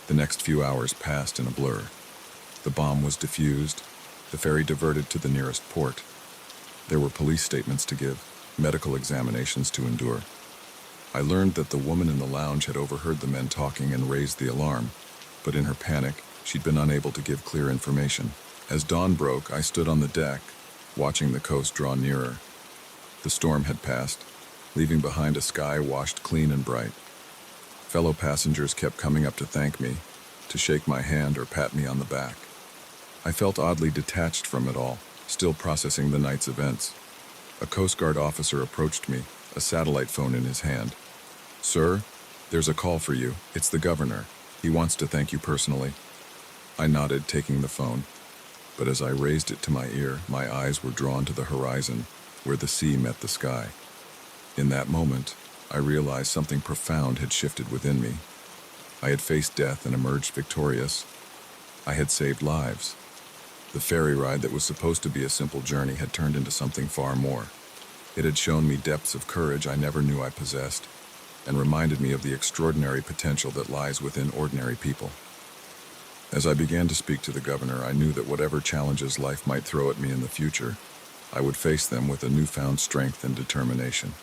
Speaker 1: The next few hours passed in a blur. The bomb was defused, the ferry diverted to the nearest port. There were police statements to give, medical examinations to endure. I learned that the woman in the lounge had overheard the men talking and raised the alarm, but in her panic, she'd been unable to give clear information. As dawn broke, I stood on the deck, watching the coast draw nearer. The storm had passed, leaving behind a sky washed clean and bright. Fellow passengers kept coming up to thank me, to shake my hand or pat me on the back. I felt oddly detached from it all, still processing the night's events. A Coast Guard officer approached me, a satellite phone in his hand. "Sir, there's a call for you. It's the governor. He wants to thank you personally." I nodded, taking the phone. But as I raised it to my ear, my eyes were drawn to the horizon, where the sea met the sky. In that moment, I realized something profound had shifted within me. I had faced death and emerged victorious. I had saved lives. The ferry ride that was supposed to be a simple journey had turned into something far more. It had shown me depths of courage I never knew I possessed, and reminded me of the extraordinary potential that lies within ordinary people. As I began to speak to the governor, I knew that whatever challenges life might throw at me in the future, I would face them with a newfound strength and determination.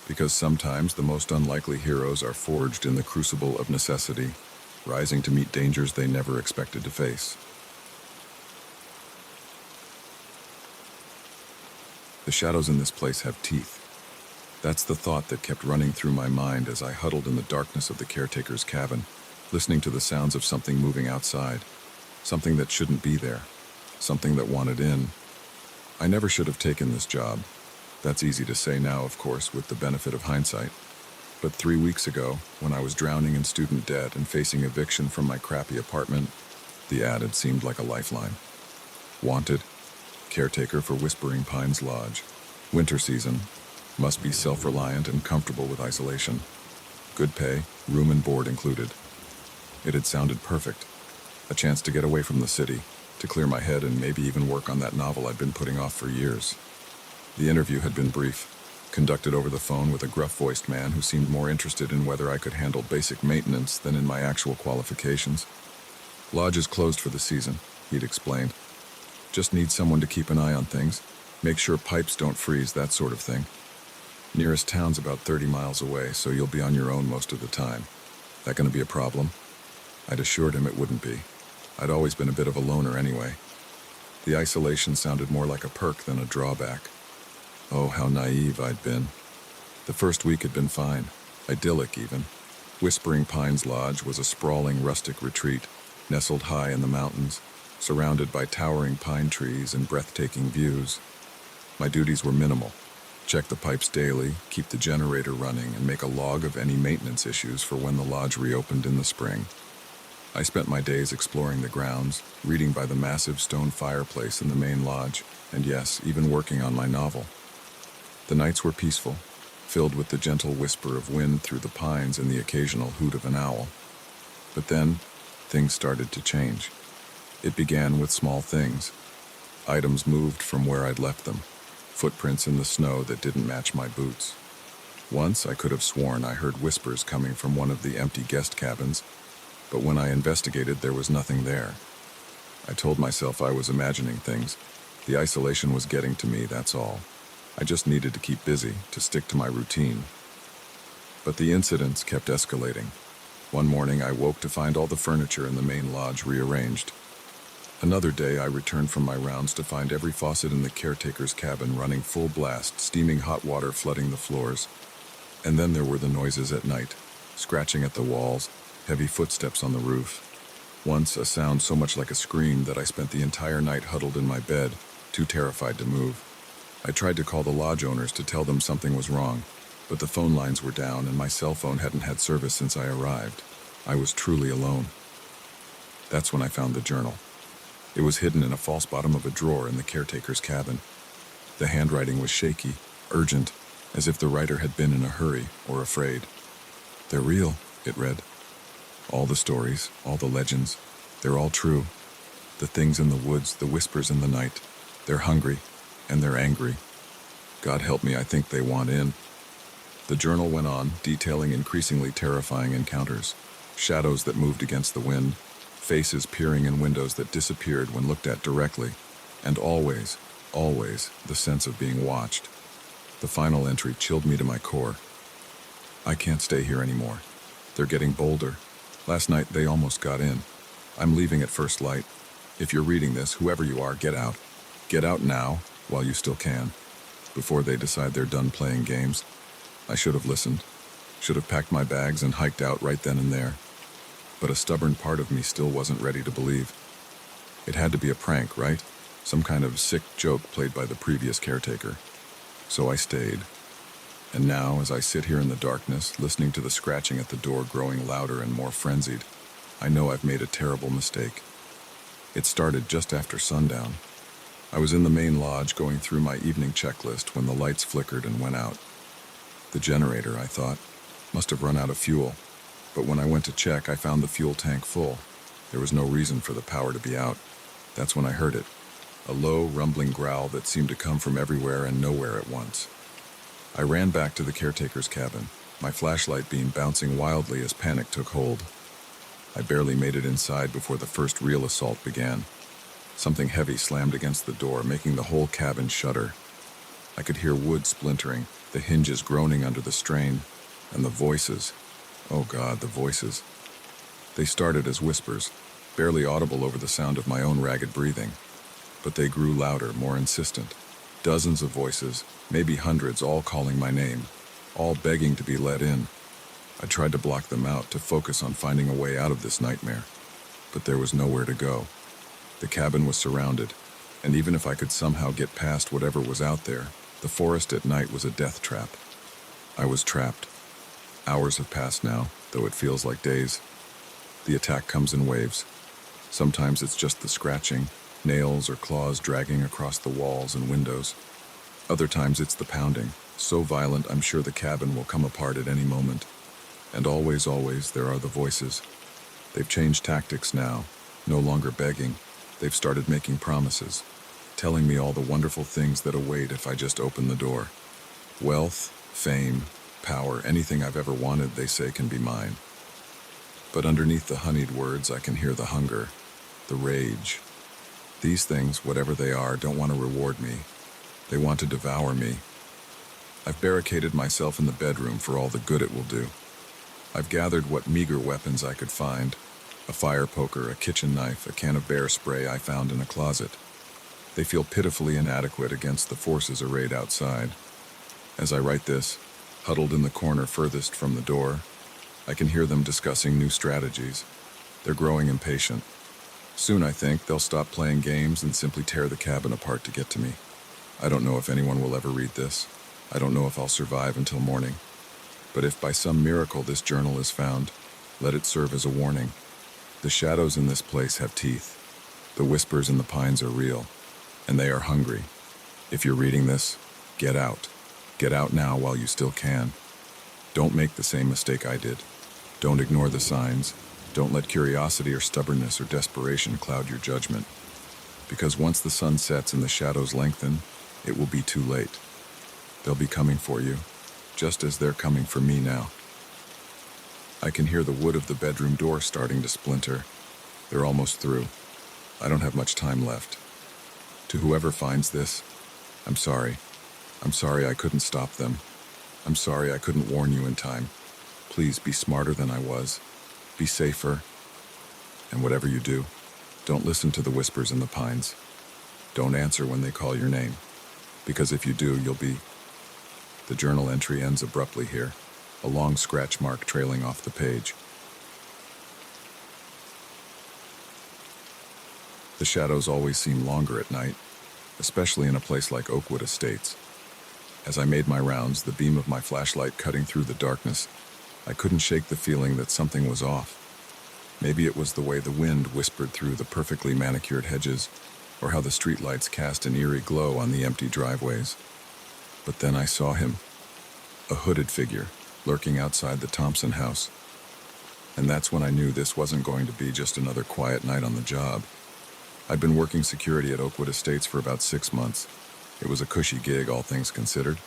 Speaker 1: Because sometimes the most unlikely heroes are forged in the crucible of necessity, rising to meet dangers they never expected to face. The shadows in this place have teeth. That's the thought that kept running through my mind as I huddled in the darkness of the caretaker's cabin, listening to the sounds of something moving outside, something that shouldn't be there, something that wanted in. I never should have taken this job. That's easy to say now, of course, with the benefit of hindsight. But 3 weeks ago, when I was drowning in student debt and facing eviction from my crappy apartment, the ad had seemed like a lifeline. Wanted, caretaker for Whispering Pines Lodge. Winter season. Must be self-reliant and comfortable with isolation. Good pay, room and board included. It had sounded perfect. A chance to get away from the city, to clear my head and maybe even work on that novel I'd been putting off for years. The interview had been brief, conducted over the phone with a gruff-voiced man who seemed more interested in whether I could handle basic maintenance than in my actual qualifications. "Lodge is closed for the season," he'd explained. "Just need someone to keep an eye on things, make sure pipes don't freeze, that sort of thing. Nearest town's about 30 miles away, so you'll be on your own most of the time. That gonna be a problem?" I'd assured him it wouldn't be. I'd always been a bit of a loner anyway. The isolation sounded more like a perk than a drawback. Oh, how naive I'd been. The first week had been fine, idyllic even. Whispering Pines Lodge was a sprawling rustic retreat, nestled high in the mountains, surrounded by towering pine trees and breathtaking views. My duties were minimal. Check the pipes daily, keep the generator running, and make a log of any maintenance issues for when the lodge reopened in the spring. I spent my days exploring the grounds, reading by the massive stone fireplace in the main lodge, and yes, even working on my novel. The nights were peaceful, filled with the gentle whisper of wind through the pines and the occasional hoot of an owl. But then, things started to change. It began with small things. Items moved from where I'd left them, footprints in the snow that didn't match my boots. Once I could have sworn I heard whispers coming from one of the empty guest cabins, but when I investigated, there was nothing there. I told myself I was imagining things. The isolation was getting to me, that's all. I just needed to keep busy, to stick to my routine. But the incidents kept escalating. One morning I woke to find all the furniture in the main lodge rearranged. Another day I returned from my rounds to find every faucet in the caretaker's cabin running full blast, steaming hot water flooding the floors. And then there were the noises at night, scratching at the walls, heavy footsteps on the roof. Once, a sound so much like a scream that I spent the entire night huddled in my bed, too terrified to move. I tried to call the lodge owners to tell them something was wrong, but the phone lines were down and my cell phone hadn't had service since I arrived. I was truly alone. That's when I found the journal. It was hidden in a false bottom of a drawer in the caretaker's cabin. The handwriting was shaky, urgent, as if the writer had been in a hurry or afraid. "They're real," it read. "All the stories, all the legends, they're all true. The things in the woods, the whispers in the night, they're hungry and they're angry. God help me, I think they want in." The journal went on, detailing increasingly terrifying encounters. Shadows that moved against the wind, faces peering in windows that disappeared when looked at directly, and always, always, the sense of being watched. The final entry chilled me to my core. "I can't stay here anymore. They're getting bolder. Last night they almost got in. I'm leaving at first light. If you're reading this, whoever you are, get out. Get out now, while you still can, before they decide they're done playing games." I should have listened. Should have packed my bags and hiked out right then and there. But a stubborn part of me still wasn't ready to believe. It had to be a prank, right? Some kind of sick joke played by the previous caretaker. So I stayed. And now, as I sit here in the darkness, listening to the scratching at the door growing louder and more frenzied, I know I've made a terrible mistake. It started just after sundown. I was in the main lodge going through my evening checklist when the lights flickered and went out. The generator, I thought, must have run out of fuel. But when I went to check, I found the fuel tank full. There was no reason for the power to be out. That's when I heard it. A low, rumbling growl that seemed to come from everywhere and nowhere at once. I ran back to the caretaker's cabin, my flashlight beam bouncing wildly as panic took hold. I barely made it inside before the first real assault began. Something heavy slammed against the door, making the whole cabin shudder. I could hear wood splintering, the hinges groaning under the strain, and the voices. Oh God, the voices. They started as whispers, barely audible over the sound of my own ragged breathing. But they grew louder, more insistent. Dozens of voices, maybe hundreds, all calling my name, all begging to be let in. I tried to block them out, to focus on finding a way out of this nightmare. But there was nowhere to go. The cabin was surrounded, and even if I could somehow get past whatever was out there, the forest at night was a death trap. I was trapped. Hours have passed now, though it feels like days. The attack comes in waves. Sometimes it's just the scratching, nails or claws dragging across the walls and windows. Other times it's the pounding, so violent I'm sure the cabin will come apart at any moment. And always, always, there are the voices. They've changed tactics now, no longer begging. They've started making promises, telling me all the wonderful things that await if I just open the door. Wealth, fame, power, anything I've ever wanted, they say, can be mine. But underneath the honeyed words, I can hear the hunger, the rage. These things, whatever they are, don't want to reward me. They want to devour me. I've barricaded myself in the bedroom for all the good it will do. I've gathered what meager weapons I could find, a fire poker, a kitchen knife, a can of bear spray I found in a closet. They feel pitifully inadequate against the forces arrayed outside. As I write this, huddled in the corner furthest from the door, I can hear them discussing new strategies. They're growing impatient. Soon, I think, they'll stop playing games and simply tear the cabin apart to get to me. I don't know if anyone will ever read this. I don't know if I'll survive until morning. But if by some miracle this journal is found, let it serve as a warning. The shadows in this place have teeth. The whispers in the pines are real, and they are hungry. If you're reading this, get out. Get out now while you still can. Don't make the same mistake I did. Don't ignore the signs. Don't let curiosity or stubbornness or desperation cloud your judgment, because once the sun sets and the shadows lengthen, it will be too late. They'll be coming for you, just as they're coming for me now. I can hear the wood of the bedroom door starting to splinter. They're almost through. I don't have much time left. To whoever finds this, I'm sorry. I'm sorry I couldn't stop them. I'm sorry I couldn't warn you in time. Please be smarter than I was. Be safer. And whatever you do, don't listen to the whispers in the pines. Don't answer when they call your name, because if you do, you'll be... The journal entry ends abruptly here, a long scratch mark trailing off the page. The shadows always seem longer at night, especially in a place like Oakwood Estates. As I made my rounds, the beam of my flashlight cutting through the darkness, I couldn't shake the feeling that something was off. Maybe it was the way the wind whispered through the perfectly manicured hedges, or how the streetlights cast an eerie glow on the empty driveways. But then I saw him, a hooded figure, lurking outside the Thompson house. And that's when I knew this wasn't going to be just another quiet night on the job. I'd been working security at Oakwood Estates for about 6 months. It was a cushy gig, all things considered.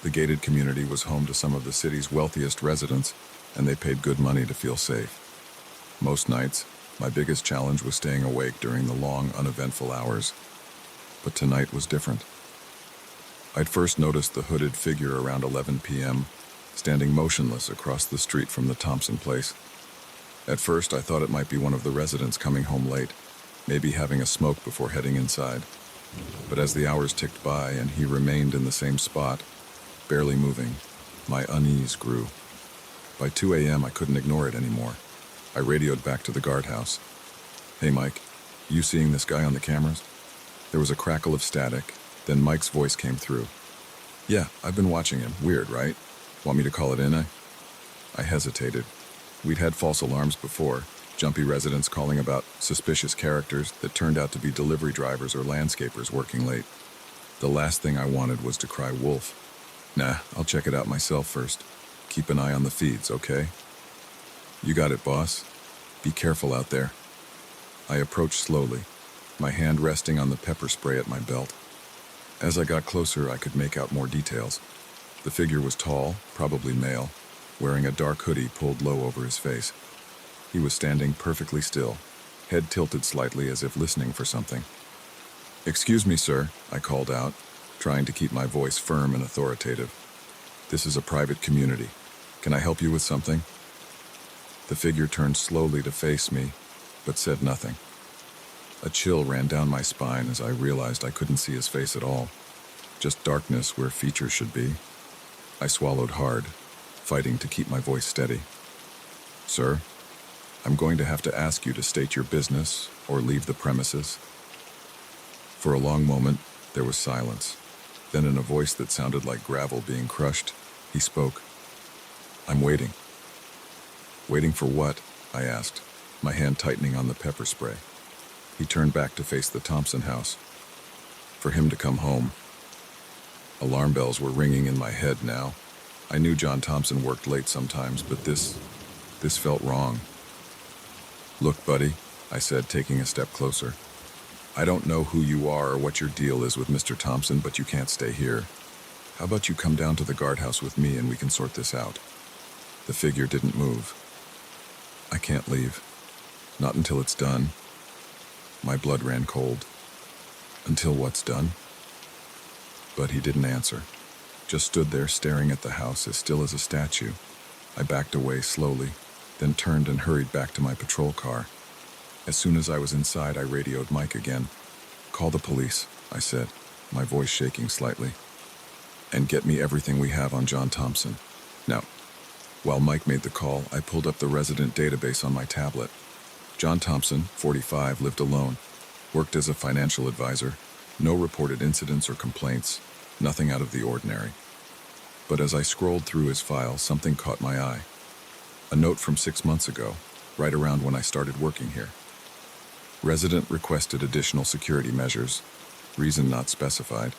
Speaker 1: The gated community was home to some of the city's wealthiest residents, and they paid good money to feel safe. Most nights, my biggest challenge was staying awake during the long, uneventful hours. But tonight was different. I'd first noticed the hooded figure around 11 p.m., standing motionless across the street from the Thompson place. At first, I thought it might be one of the residents coming home late, maybe having a smoke before heading inside. But as the hours ticked by and he remained in the same spot, barely moving, my unease grew. By 2 a.m., I couldn't ignore it anymore. I radioed back to the guardhouse. "Hey, Mike, you seeing this guy on the cameras?" There was a crackle of static, then Mike's voice came through. "Yeah, I've been watching him. Weird, right? Want me to call it in, eh?" I hesitated. We'd had false alarms before, jumpy residents calling about suspicious characters that turned out to be delivery drivers or landscapers working late. The last thing I wanted was to cry wolf. "Nah, I'll check it out myself first. Keep an eye on the feeds, okay?" "You got it, boss. Be careful out there." I approached slowly, my hand resting on the pepper spray at my belt. As I got closer, I could make out more details. The figure was tall, probably male, wearing a dark hoodie pulled low over his face. He was standing perfectly still, head tilted slightly as if listening for something. "Excuse me, sir," I called out, trying to keep my voice firm and authoritative. "This is a private community. Can I help you with something?" The figure turned slowly to face me, but said nothing. A chill ran down my spine as I realized I couldn't see his face at all, just darkness where features should be. I swallowed hard, fighting to keep my voice steady. "Sir, I'm going to have to ask you to state your business or leave the premises." For a long moment, there was silence. Then in a voice that sounded like gravel being crushed, he spoke. "I'm waiting." "Waiting for what?" I asked, my hand tightening on the pepper spray. He turned back to face the Thompson house. For him to come home. Alarm bells were ringing in my head now. I knew John Thompson worked late sometimes, but this felt wrong. "Look, buddy," I said, taking a step closer. "I don't know who you are or what your deal is with Mr. Thompson, but you can't stay here. How about you come down to the guardhouse with me and we can sort this out?" The figure didn't move. "I can't leave. Not until it's done." My blood ran cold. "Until what's done?" But he didn't answer. Just stood there staring at the house as still as a statue. I backed away slowly, then turned and hurried back to my patrol car. As soon as I was inside, I radioed Mike again. "Call the police," I said, my voice shaking slightly. "And get me everything we have on John Thompson. Now." While Mike made the call, I pulled up the resident database on my tablet. John Thompson, 45, lived alone, worked as a financial advisor, no reported incidents or complaints, nothing out of the ordinary. But as I scrolled through his file, something caught my eye. A note from 6 months ago, right around when I started working here. Resident requested additional security measures, reason not specified.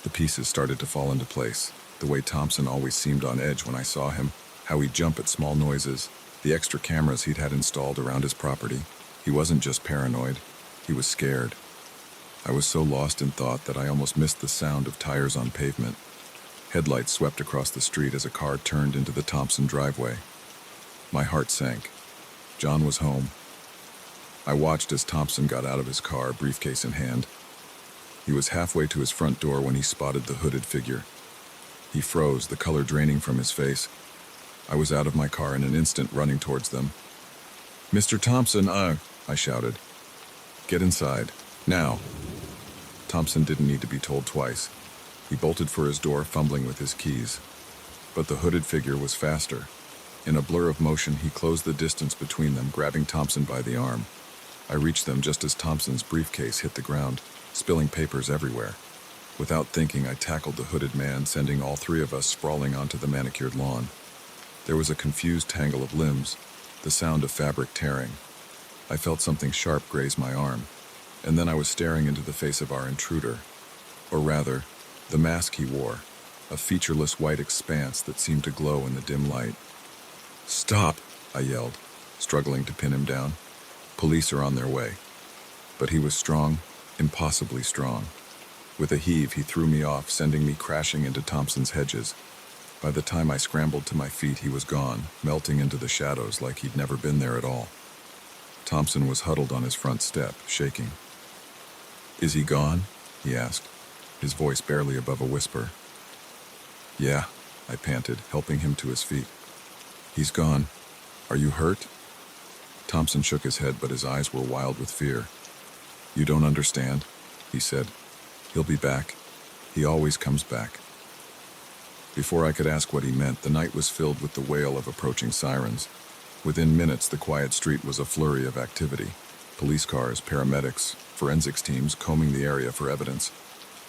Speaker 1: The pieces started to fall into place, the way Thompson always seemed on edge when I saw him, how he'd jump at small noises, The extra cameras he'd had installed around his property. He wasn't just paranoid, he was scared. I was so lost in thought that I almost missed the sound of tires on pavement. Headlights swept across the street as a car turned into the Thompson driveway. My heart sank. John was home. I watched as Thompson got out of his car, briefcase in hand. He was halfway to his front door when he spotted the hooded figure. He froze, the color draining from his face. I was out of my car in an instant, running towards them. "Mr. Thompson, I shouted. "Get inside, now." Thompson didn't need to be told twice. He bolted for his door, fumbling with his keys. But the hooded figure was faster. In a blur of motion, he closed the distance between them, grabbing Thompson by the arm. I reached them just as Thompson's briefcase hit the ground, spilling papers everywhere. Without thinking, I tackled the hooded man, sending all three of us sprawling onto the manicured lawn. There was a confused tangle of limbs, the sound of fabric tearing. I felt something sharp graze my arm, and then I was staring into the face of our intruder. Or rather, the mask he wore, a featureless white expanse that seemed to glow in the dim light. "Stop!" I yelled, struggling to pin him down. "Police are on their way." But he was strong, impossibly strong. With a heave, he threw me off, sending me crashing into Thompson's hedges. By the time I scrambled to my feet, he was gone, melting into the shadows like he'd never been there at all. Thompson was huddled on his front step, shaking. "Is he gone?" he asked, his voice barely above a whisper. "Yeah," I panted, helping him to his feet. "He's gone. Are you hurt?" Thompson shook his head, but his eyes were wild with fear. "You don't understand," he said. "He'll be back. He always comes back." Before I could ask what he meant, the night was filled with the wail of approaching sirens. Within minutes, the quiet street was a flurry of activity. Police cars, paramedics, forensics teams combing the area for evidence.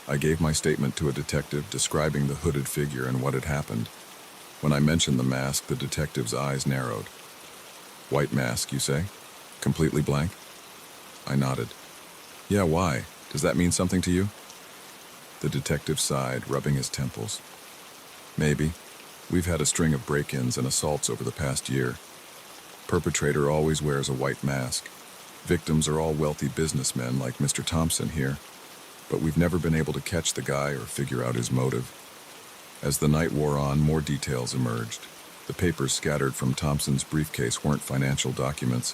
Speaker 1: I gave my statement to a detective describing the hooded figure and what had happened. When I mentioned the mask, the detective's eyes narrowed. "White mask, you say? Completely blank?" I nodded. "Yeah, why? Does that mean something to you?" The detective sighed, rubbing his temples. "Maybe. We've had a string of break-ins and assaults over the past year. Perpetrator always wears a white mask. Victims are all wealthy businessmen like Mr. Thompson here, but we've never been able to catch the guy or figure out his motive." As the night wore on, more details emerged. The papers scattered from Thompson's briefcase weren't financial documents.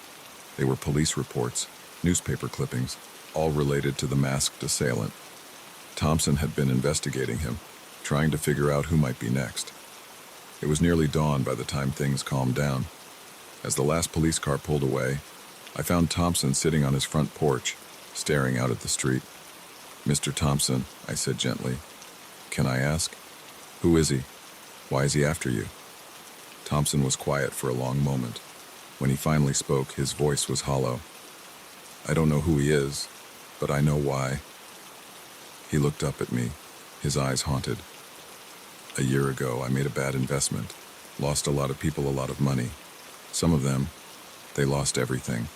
Speaker 1: They were police reports, newspaper clippings, all related to the masked assailant. Thompson had been investigating him, trying to figure out who might be next. It was nearly dawn by the time things calmed down. As the last police car pulled away, I found Thompson sitting on his front porch, staring out at the street. "Mr. Thompson," I said gently, "can I ask? Who is he? Why is he after you?" Thompson was quiet for a long moment. When he finally spoke, his voice was hollow. "I don't know who he is, but I know why." He looked up at me, his eyes haunted. "A year ago, I made a bad investment, lost a lot of people a lot of money. Some of them, they lost everything."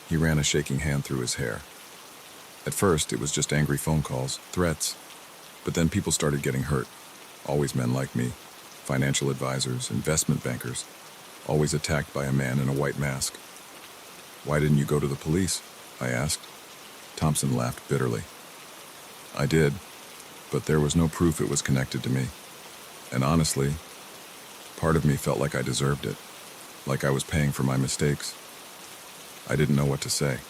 Speaker 1: He ran a shaking hand through his hair. "At first, it was just angry phone calls, threats. But then people started getting hurt. Always men like me, financial advisors, investment bankers, always attacked by a man in a white mask." "Why didn't you go to the police?" I asked. Thompson laughed bitterly. "I did, but there was no proof it was connected to me. And honestly, part of me felt like I deserved it, like I was paying for my mistakes." I didn't know what to say.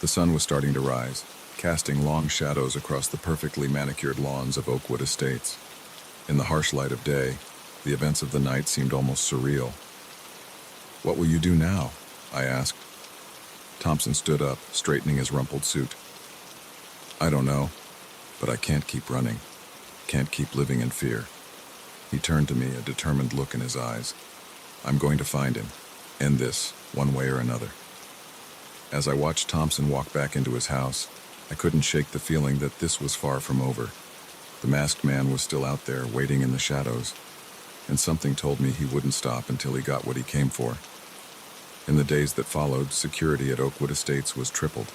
Speaker 1: The sun was starting to rise, casting long shadows across the perfectly manicured lawns of Oakwood Estates. In the harsh light of day, the events of the night seemed almost surreal. "What will you do now?" I asked. Thompson stood up, straightening his rumpled suit. "I don't know, but I can't keep running, can't keep living in fear." He turned to me, a determined look in his eyes. "I'm going to find him, end this, one way or another." As I watched Thompson walk back into his house, I couldn't shake the feeling that this was far from over. The masked man was still out there, waiting in the shadows, and something told me he wouldn't stop until he got what he came for. In the days that followed, security at Oakwood Estates was tripled.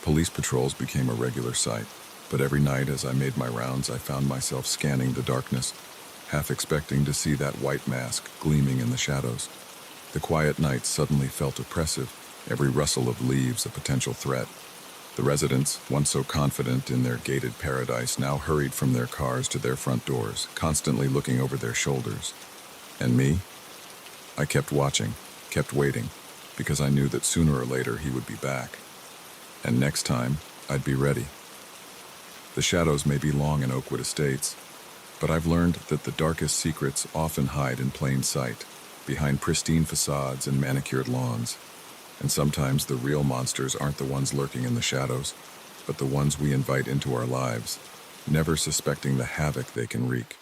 Speaker 1: Police patrols became a regular sight, but every night as I made my rounds, I found myself scanning the darkness, half expecting to see that white mask gleaming in the shadows. The quiet night suddenly felt oppressive, every rustle of leaves a potential threat. The residents, once so confident in their gated paradise, now hurried from their cars to their front doors, constantly looking over their shoulders. And me? I kept watching, kept waiting, because I knew that sooner or later he would be back. And next time, I'd be ready. The shadows may be long in Oakwood Estates, but I've learned that the darkest secrets often hide in plain sight, behind pristine facades and manicured lawns. And sometimes the real monsters aren't the ones lurking in the shadows, but the ones we invite into our lives, never suspecting the havoc they can wreak.